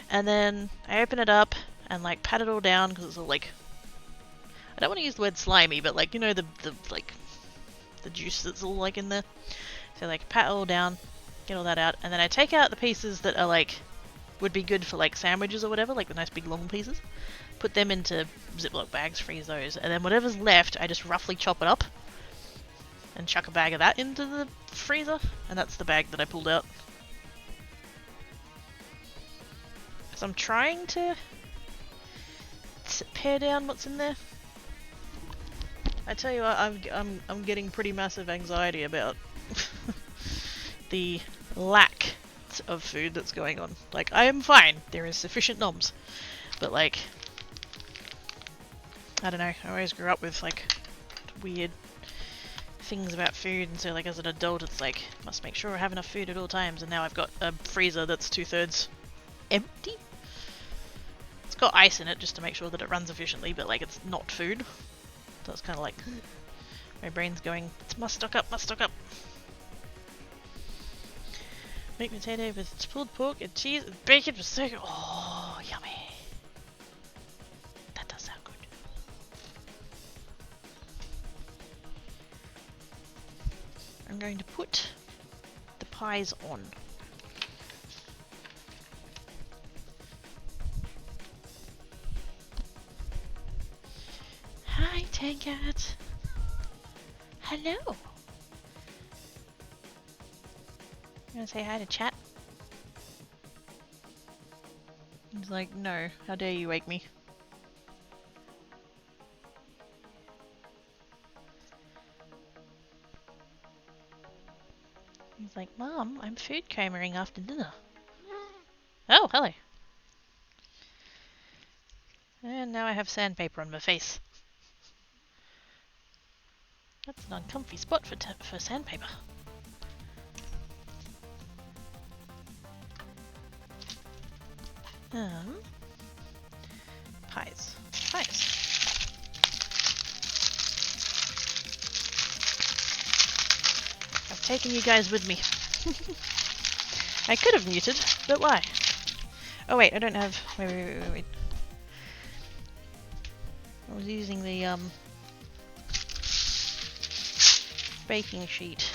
A: and then I open it up and like pat it all down because it's all like... I don't want to use the word slimy, but like, you know, the juice that's all like in there. So like pat it all down, get all that out, and then I take out the pieces that are like would be good for like sandwiches or whatever, like the nice big long pieces. Put them into Ziploc bags, freeze those, and then whatever's left, I just roughly chop it up and chuck a bag of that into the freezer, and that's the bag that I pulled out. So I'm trying to pare down what's in there. I tell you what, I'm getting pretty massive anxiety about the lack of food that's going on. Like, I am fine. There is sufficient noms. But like, I don't know, I always grew up with like weird things about food, and so like as an adult it's like, must make sure I have enough food at all times, and now I've got a freezer that's 2/3 empty. It's got ice in it just to make sure that it runs efficiently, but like it's not food. So it's kind of like, my brain's going, must stock up, must stock up. Baked potato with pulled pork and cheese and bacon for so good. Oh, yummy. That does sound good. I'm going to put the pies on. Hi, Tankat. Hello. You wanna say hi to chat? He's like, no, how dare you wake me? He's like, Mom, I'm food comering after dinner. Oh, hello. And now I have sandpaper on my face. That's an uncomfy spot for sandpaper. Pies. I've taken you guys with me. I could have muted, but why? Oh wait, I don't have... Wait. I was using the, baking sheet.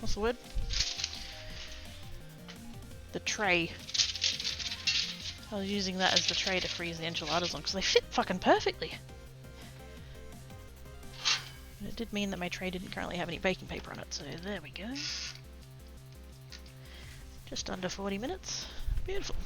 A: What's the word? The tray. I was using that as the tray to freeze the enchiladas on because they fit fucking perfectly. And it did mean that my tray didn't currently have any baking paper on it, so there we go. Just under 40 minutes. Beautiful.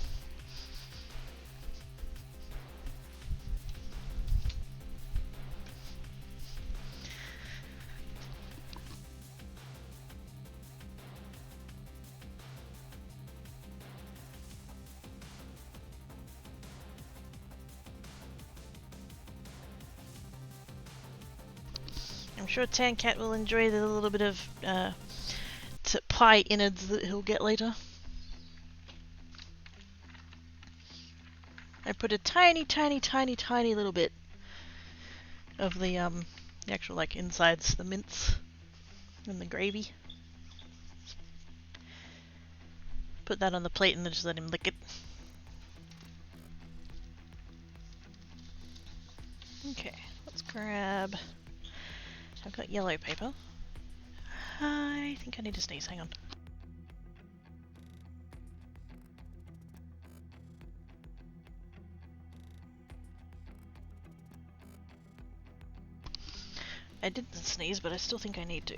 A: I'm sure Tankat will enjoy the little bit of pie innards that he'll get later. I put a tiny little bit of the actual like insides, the mince and the gravy. Put that on the plate and then just let him lick it. Okay, let's grab... I've got yellow paper. I think I need to sneeze, hang on. I didn't sneeze, but I still think I need to.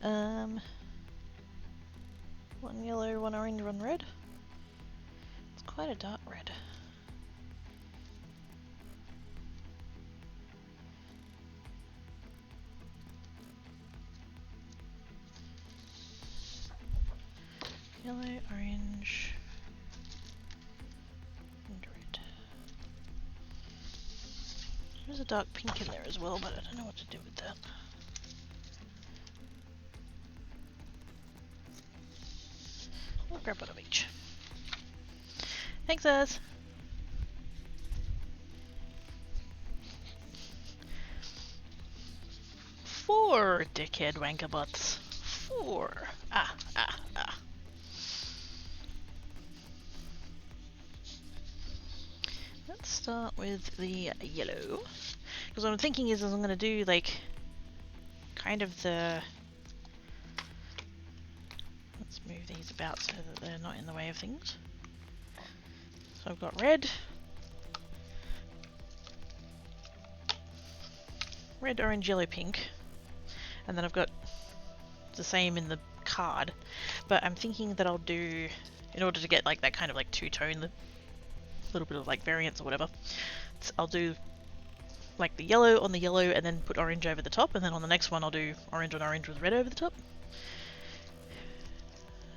A: One yellow, one orange, one red. It's quite a dark red. Yellow, orange, and red. There's a dark pink in there as well, but I don't know what to do with that. I'll grab one of each. Thanks, Az. 4 dickhead wanker butts. 4. Ah. Let's start with the yellow. Because what I'm thinking is I'm going to do like kind of the... Let's move these about so that they're not in the way of things. So I've got red. Red, orange, yellow, pink. And then I've got the same in the card. But I'm thinking that I'll do, in order to get like that kind of like two-tone, little bit of like variance or whatever, I'll do like the yellow on the yellow and then put orange over the top, and then on the next one I'll do orange on orange with red over the top.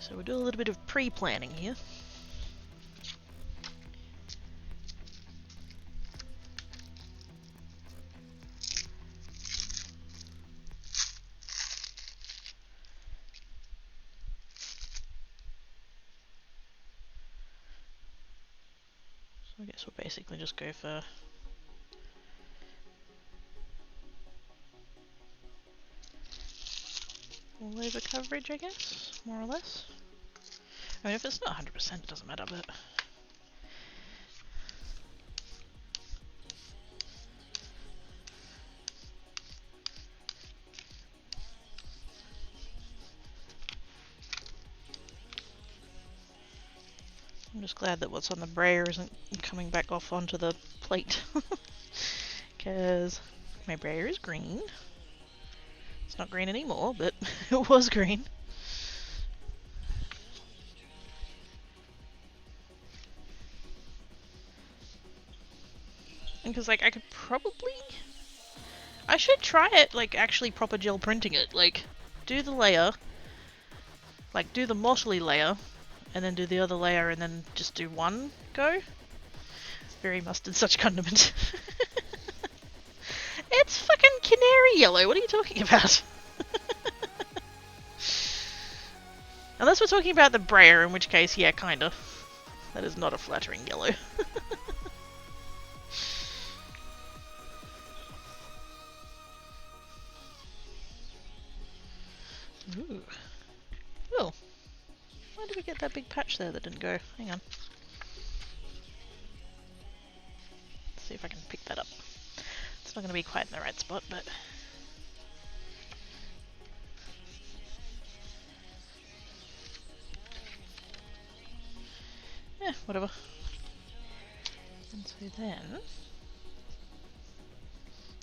A: So we'll do a little bit of pre-planning here. So I guess we'll basically just go for all over coverage, I guess, more or less. I mean, if it's not 100%, it doesn't matter, but... I'm just glad that what's on the brayer isn't coming back off onto the plate. Because my brayer is green. It's not green anymore, but it was green. Because, like, I could probably... I should try it, like, actually proper gel printing it. Like, do the layer. Like, do the mottly layer. And then do the other layer and then just do one go. Very mustard such condiment. It's fucking canary yellow, what are you talking about? Unless we're talking about the brayer, in which case, yeah, kinda. That is not a flattering yellow. Ooh. Oh. Why did we get that big patch there that didn't go? Hang on. Let's see if I can pick that up. It's not going to be quite in the right spot, but... yeah, whatever. And so then...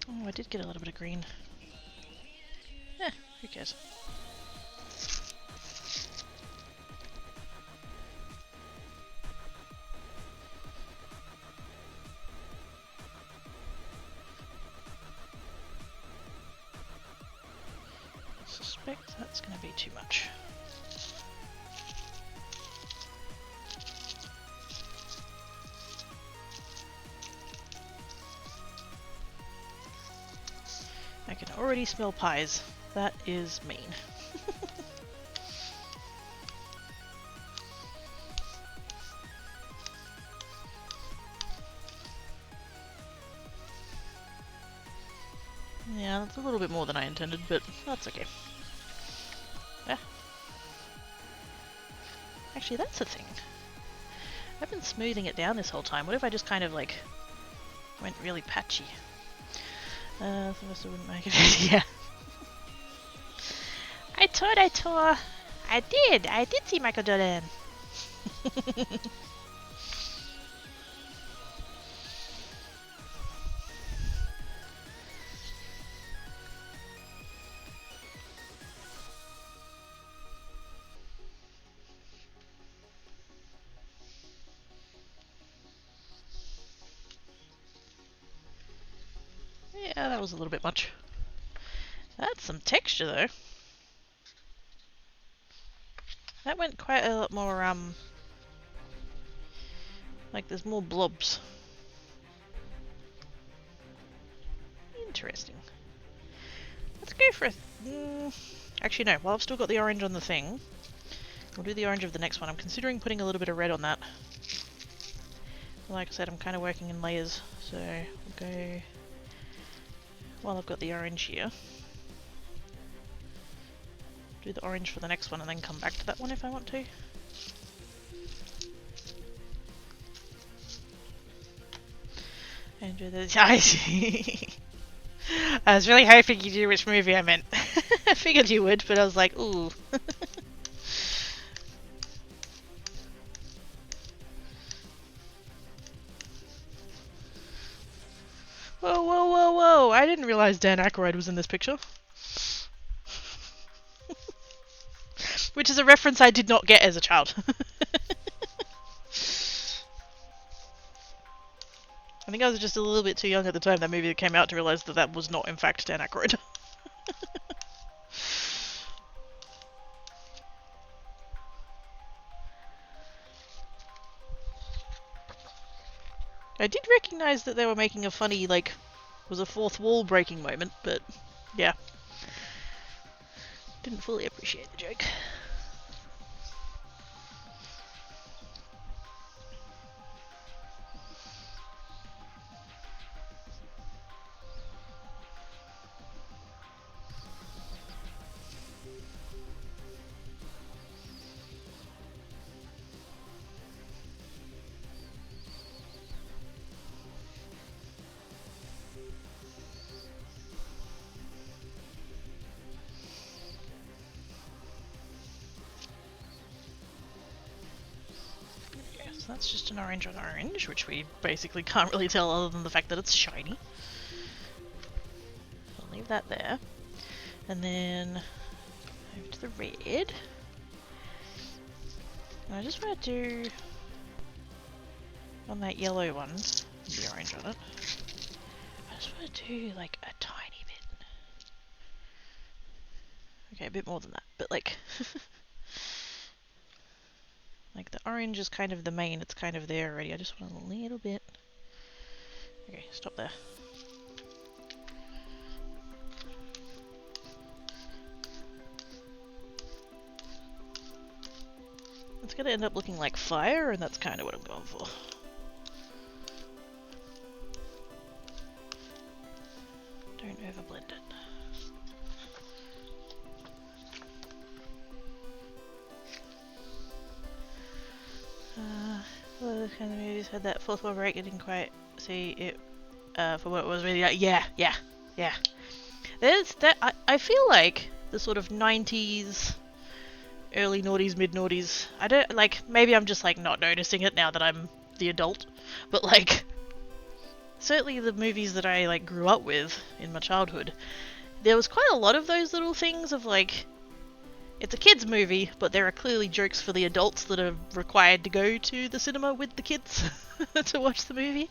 A: oh, I did get a little bit of green. Yeah, who cares? I suspect that's going to be too much. I can already smell pies. That is mean. Yeah, that's a little bit more than I intended, but that's okay. Yeah. Actually, that's the thing. I've been smoothing it down this whole time. What if I just kind of, like, went really patchy? I wouldn't make it. Yeah. I did see Michael Jordan. Yeah, that was a little bit much. That's some texture though. That went quite a lot more, like there's more blobs. Interesting. Let's go for a... actually no, while I've still got the orange on the thing, we'll do the orange of the next one. I'm considering putting a little bit of red on that. Like I said, I'm kind of working in layers, so we'll go... While I've got the orange here, do the orange for the next one and then come back to that one if I want to. And do the... I was really hoping you knew which movie I meant. I figured you would, but I was like, ooh. Whoa, whoa, whoa, whoa! I didn't realize Dan Aykroyd was in this picture. Which is a reference I did not get as a child. I think I was just a little bit too young at the time that movie that came out to realise that that was not in fact Dan Aykroyd. I did recognise that they were making a funny, like, was a fourth wall breaking moment, but yeah. Didn't fully appreciate the joke. So that's just an orange on orange, which we basically can't really tell other than the fact that it's shiny. I'll leave that there. And then over to the red. And I just want to do on that yellow one, the orange on it. I just want to do like a tiny bit. Okay, a bit more than that, but like like the orange is kind of the main, it's kind of there already. I just want a little bit. Okay, stop there. It's gonna end up looking like fire, and that's kind of what I'm going for. Don't overblend it. Well, those kind of movies had that fourth wall break. I didn't quite see it for what it was really like. Yeah. There's that. I feel like the sort of 90s, early noughties, mid noughties. I don't like. Maybe I'm just like not noticing it now that I'm the adult, but like certainly the movies that I like grew up with in my childhood, there was quite a lot of those little things of like, it's a kids movie, but there are clearly jokes for the adults that are required to go to the cinema with the kids to watch the movie.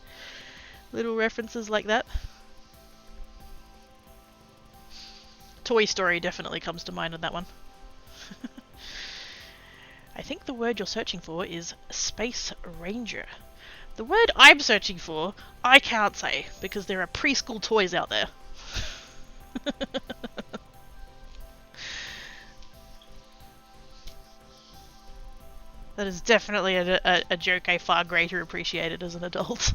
A: Little references like that. Toy Story definitely comes to mind on that one. I think the word you're searching for is Space Ranger. The word I'm searching for, I can't say, because there are preschool toys out there. That is definitely a joke I far greater appreciated as an adult.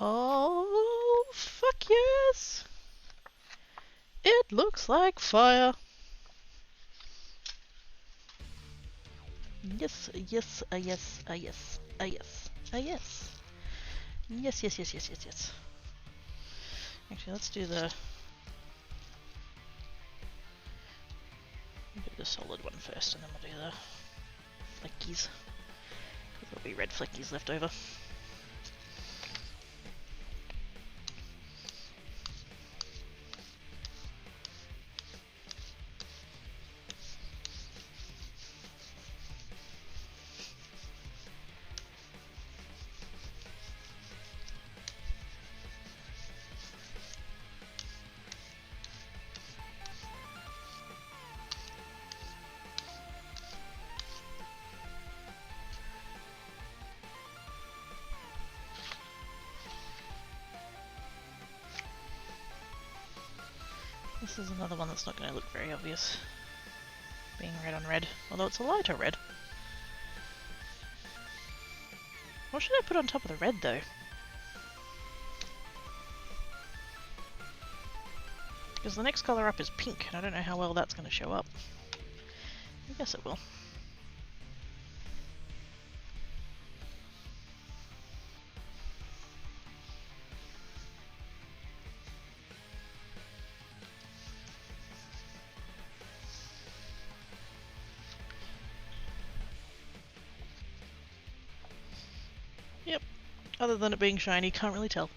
A: Oh, fuck yes! It looks like fire. Yes, yes, yes, yes, yes, yes. Yes. Actually, let's do the solid one first, and then we'll do the fleckies. There'll be red fleckies left over. This is another one that's not going to look very obvious, being red on red, although it's a lighter red. What should I put on top of the red though? Because the next colour up is pink, and I don't know how well that's going to show up. I guess it will. Yep. Other than it being shiny, can't really tell.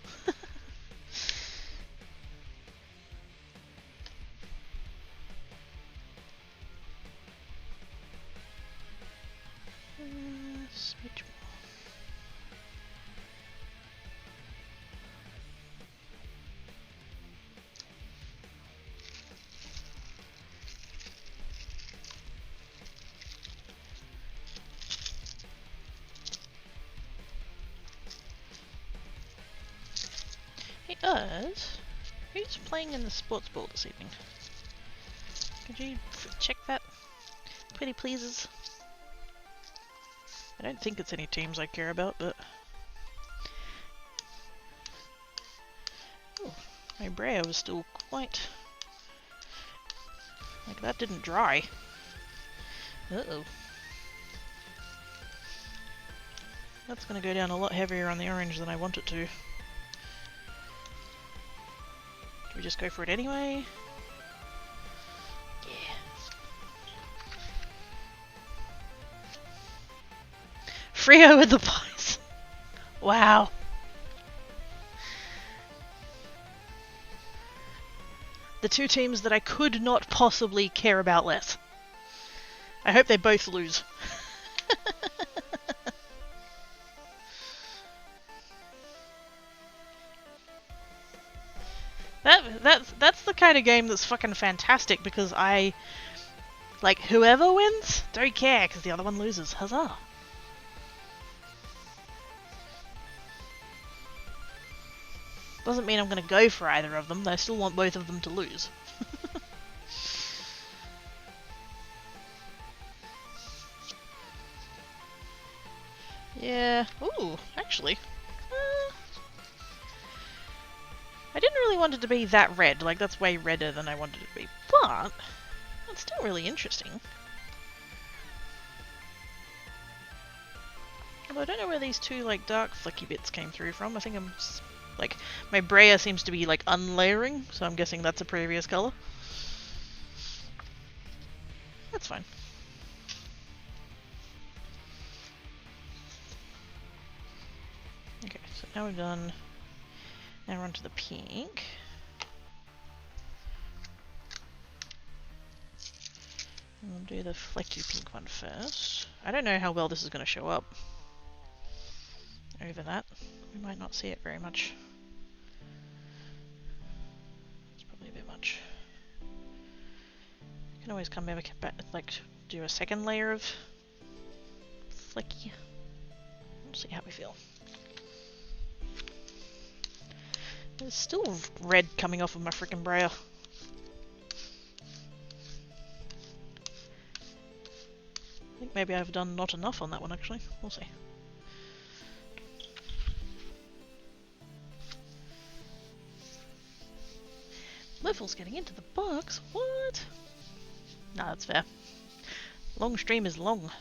A: Switch. Hey, who's playing in the sports ball this evening? Could you check that? Pretty pleases. I don't think it's any teams I care about, but... Oh, my Brea was still quite... Like, that didn't dry. Uh-oh. That's gonna go down a lot heavier on the orange than I want it to. Should we just go for it anyway? Yeah. Frio with the pies. Wow. The two teams that I could not possibly care about less. I hope they both lose. That's the kind of game that's fucking fantastic because I... Like, whoever wins, don't care because the other one loses. Huzzah. Doesn't mean I'm going to go for either of them, I still want both of them to lose. Yeah. Ooh, actually. I didn't really want it to be that red, like that's way redder than I wanted it to be, but it's still really interesting. Although I don't know where these two like dark flecky bits came through from. I think I'm like my Brea seems to be like unlayering, so I'm guessing that's a previous colour. That's fine. Okay, so now we've done. Now we're onto the pink. And we'll do the flecky pink one first. I don't know how well this is going to show up over that. We might not see it very much. It's probably a bit much. You can always come back, like, do a second layer of flecky. We'll see how we feel. There's still red coming off of my frickin' Brea. I think maybe I've done not enough on that one actually. We'll see. Level's getting into the box? What? Nah, that's fair. Long stream is long.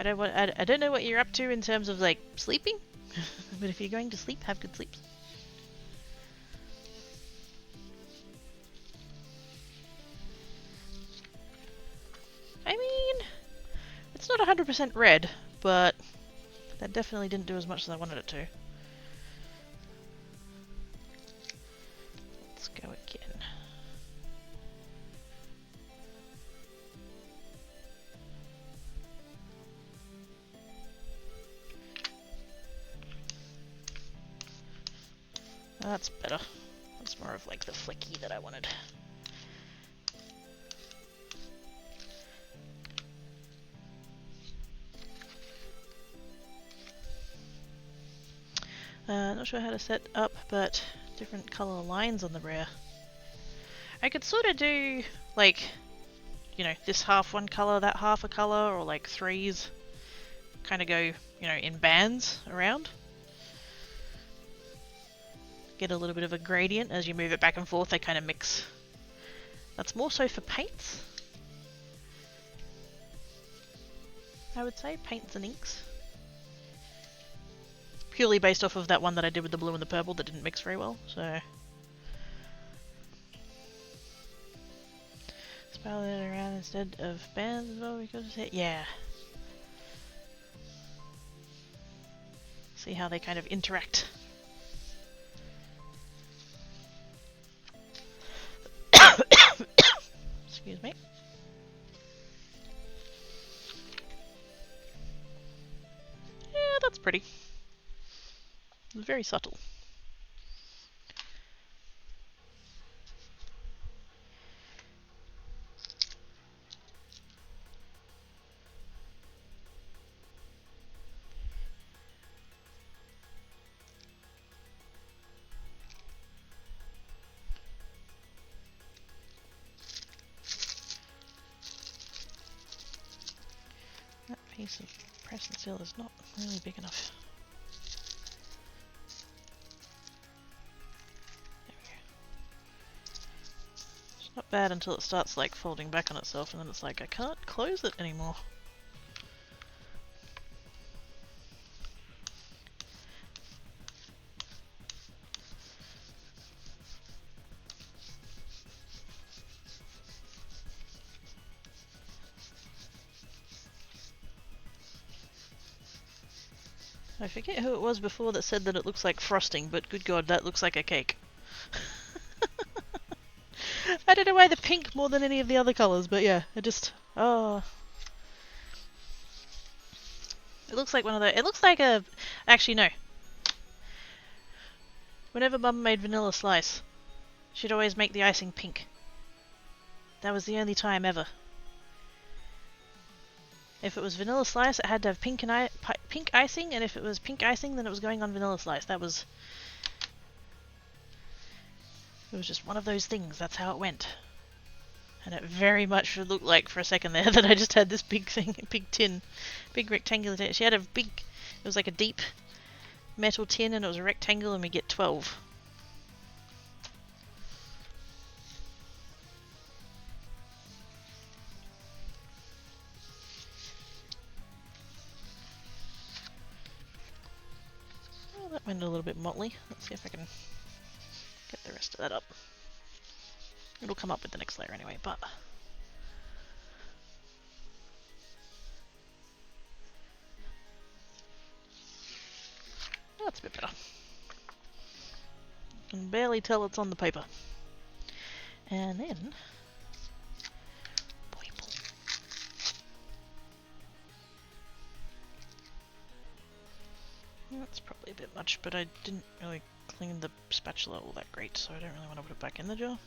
A: I don't know what you're up to in terms of like sleeping, but if you're going to sleep, have good sleeps. I mean, it's not 100% red, but that definitely didn't do as much as I wanted it to. Let's go again. That's better. That's more of like the flicky that I wanted. Not sure how to set up, but different colour lines on the brayer. I could sort of do, like, you know, this half one colour, that half a colour, or like threes. Kind of go, you know, in bands around. Get a little bit of a gradient as you move it back and forth, they kind of mix. That's more so for paints, I would say, paints and inks. Purely based off of that one that I did with the blue and the purple that didn't mix very well, so. Spiral it around instead of bands as well, because it, yeah. See how they kind of interact. Excuse me. Yeah, that's pretty. It's very subtle. That piece of press and seal is not really big enough. There we go. It's not bad until it starts like folding back on itself and then it's like I can't close it anymore. I forget who it was before that said that it looks like frosting, but good god, that looks like a cake. I don't know why the pink more than any of the other colours, but yeah, it just... oh. It looks like one of the... it looks like a... actually, no. Whenever Mum made vanilla slice, she'd always make the icing pink. That was the only time ever. If it was vanilla slice, it had to have pink icing, and if it was pink icing, then it was going on vanilla slice. That was... it was just one of those things, that's how it went. And it very much looked like, for a second there, that I just had this big thing, big tin, big rectangular tin. She had a big... it was like a deep metal tin, and it was a rectangle, and we get 12. Oh, that went a little bit motley. Let's see if I can get the rest of that up. It'll come up with the next layer anyway, but... that's a bit better. You can barely tell it's on the paper. And then... purple. That's probably a bit much, but I didn't really clean the spatula all that great, so I don't really want to put it back in the jar.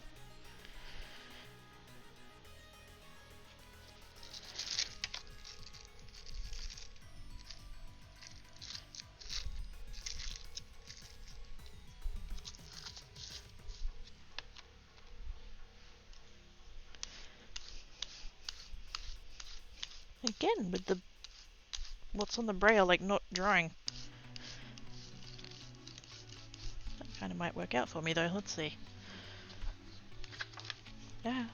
A: Again, with the what's on the braille like not drying. That kind of might work out for me though, let's see. Yeah.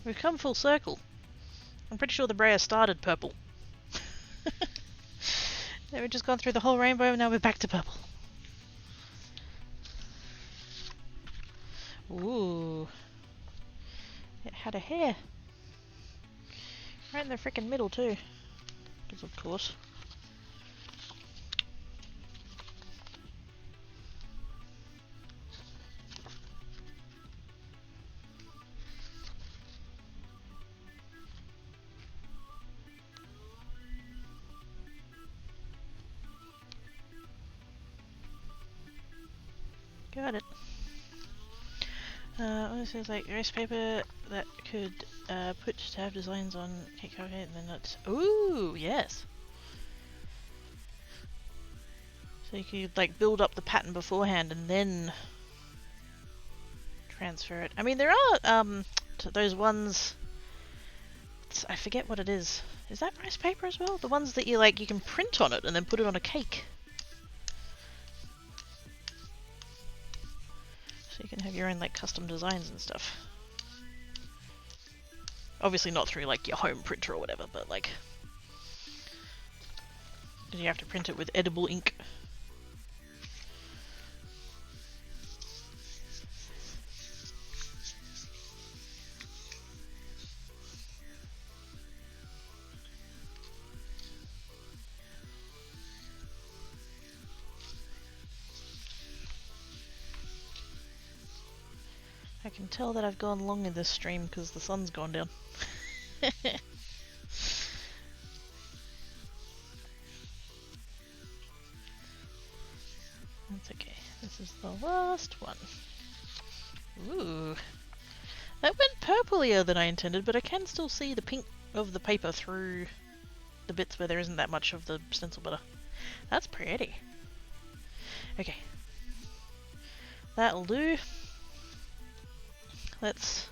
A: We've come full circle. I'm pretty sure the braille started purple. Then we've just gone through the whole rainbow and now we're back to purple. Ooh. It had a hair. Right in the frickin' middle too. Because of course. Got it. This is like erase paper that could put tab designs on okay, and then that's ooh, yes. So you could like build up the pattern beforehand and then transfer it. I mean, there are those ones. I forget what it is. Is that rice paper as well? The ones that you like, you can print on it and then put it on a cake. So you can have your own like custom designs and stuff. Obviously not through like your home printer or whatever, but like, you have to print it with edible ink. I can tell that I've gone long in this stream because the sun's gone down. That's okay. This is the last one. Ooh. That went purplier than I intended, but I can still see the pink of the paper through the bits where there isn't that much of the stencil butter. That's pretty. Okay. That'll do. Let's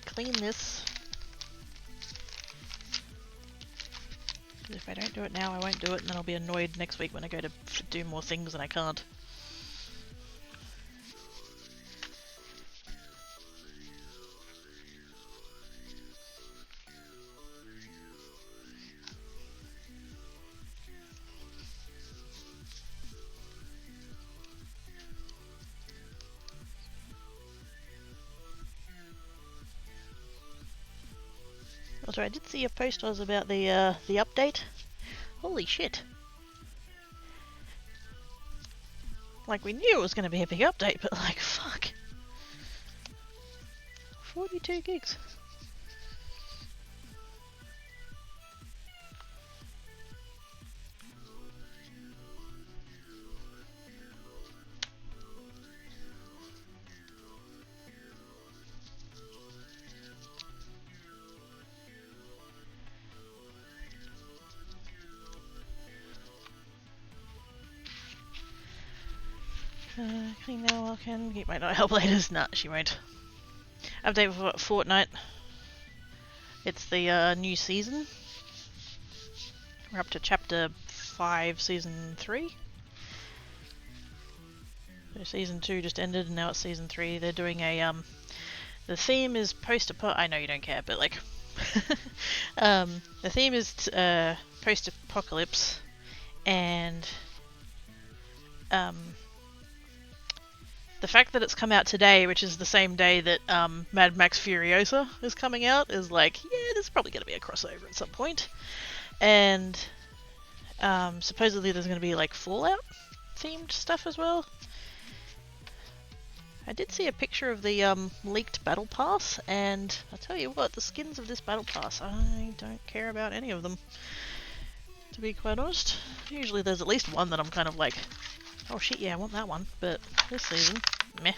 A: clean this. Because if I don't do it now, I won't do it, and then I'll be annoyed next week when I go to do more things and I can't. Also, I did see a post was about the update. Holy shit. Like, we knew it was going to be a big update, but like, fuck. 42 gigs. Clean now while I can. It might not help later. Nah, she won't. Update for what, fortnight. It's the new season. We're up to chapter 5, season 3. So season 2 just ended and now it's season 3. They're doing a the theme is I know you don't care, but like the theme is post-apocalypse, and the fact that it's come out today, which is the same day that Mad Max Furiosa is coming out, is like, yeah, there's probably going to be a crossover at some point. And supposedly there's going to be like Fallout themed stuff as well. I did see a picture of the leaked battle pass, and I'll tell you what, the skins of this battle pass, I don't care about any of them, to be quite honest. Usually there's at least one that I'm kind of like, oh shit, yeah, I want that one, but this season, meh.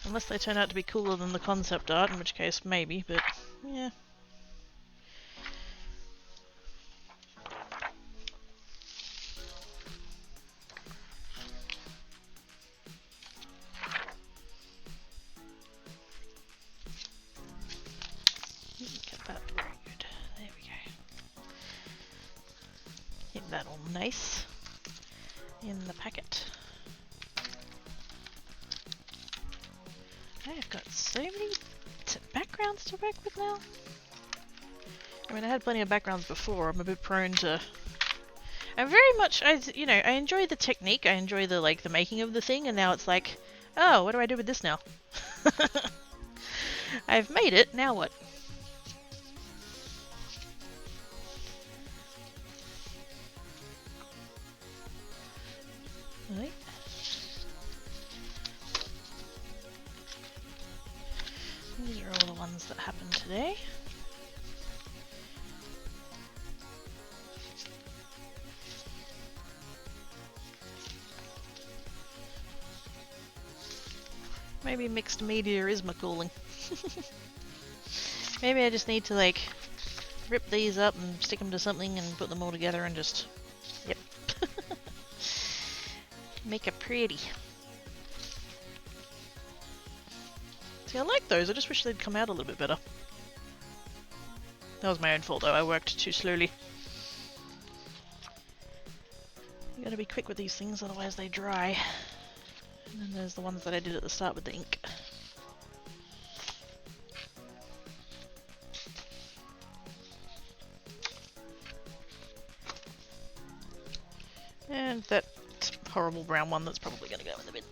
A: Unless they turn out to be cooler than the concept art, in which case maybe, but yeah. Get that very good. There we go. Get that all nice in the packet. I've got so many backgrounds to work with now. I mean, I had plenty of backgrounds before. I'm a bit prone to. I'm very much, I enjoy the technique. I enjoy the the making of the thing, and now it's like, oh, what do I do with this now? I've made it. Now what? Right. These are all the ones that happened today. Maybe mixed media is my calling. Maybe I just need to like rip these up and stick them to something and put them all together and just, yep. Make it pretty. See, I like those, I just wish they'd come out a little bit better. That was my own fault though, I worked too slowly. You gotta be quick with these things, otherwise they dry. And then there's the ones that I did at the start with the ink. And that horrible brown one that's probably gonna go in the bin.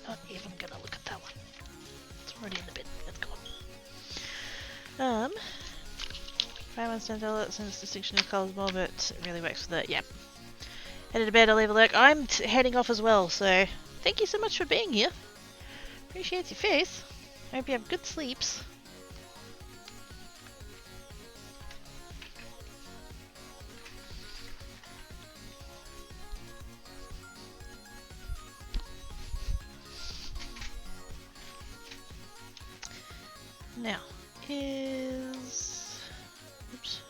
A: Not even gonna look at that one. It's already in the bin. It's gone. Five months don't tell it since distinction of colours more, but it really works for that. Yep. Headed to bed, I'll leave a lurk. I'm heading off as well, so thank you so much for being here. Appreciate your face. I hope you have good sleeps. Now, oops.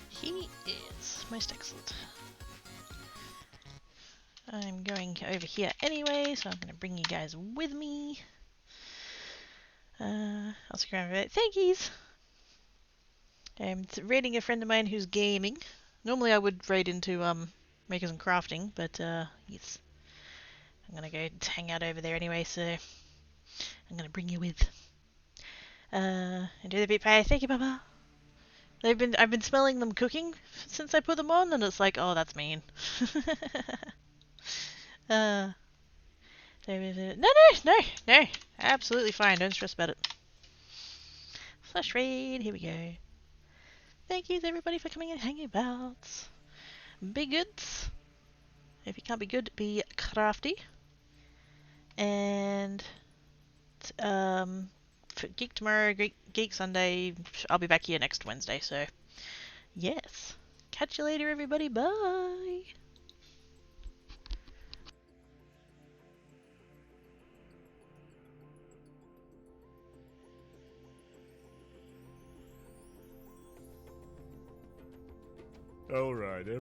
A: He is most excellent. I'm going over here anyway, so I'm going to bring you guys with me. I'll stick around for a bit. Thank yous! I'm raiding a friend of mine who's gaming. Normally I would raid into Makers and Crafting, but yes. I'm going to go hang out over there anyway, so I'm going to bring you with. Enjoy the bit pie. Thank you, Papa. I've been smelling them cooking since I put them on, and it's like, oh, that's mean. No, absolutely fine. Don't stress about it. Flash raid. Here we go. Thank yous everybody for coming and hanging about. Be goods. If you can't be good, be crafty. And for Geek tomorrow, Geek Sunday. I'll be back here next Wednesday. So yes. Catch you later, everybody. Bye.
B: All right.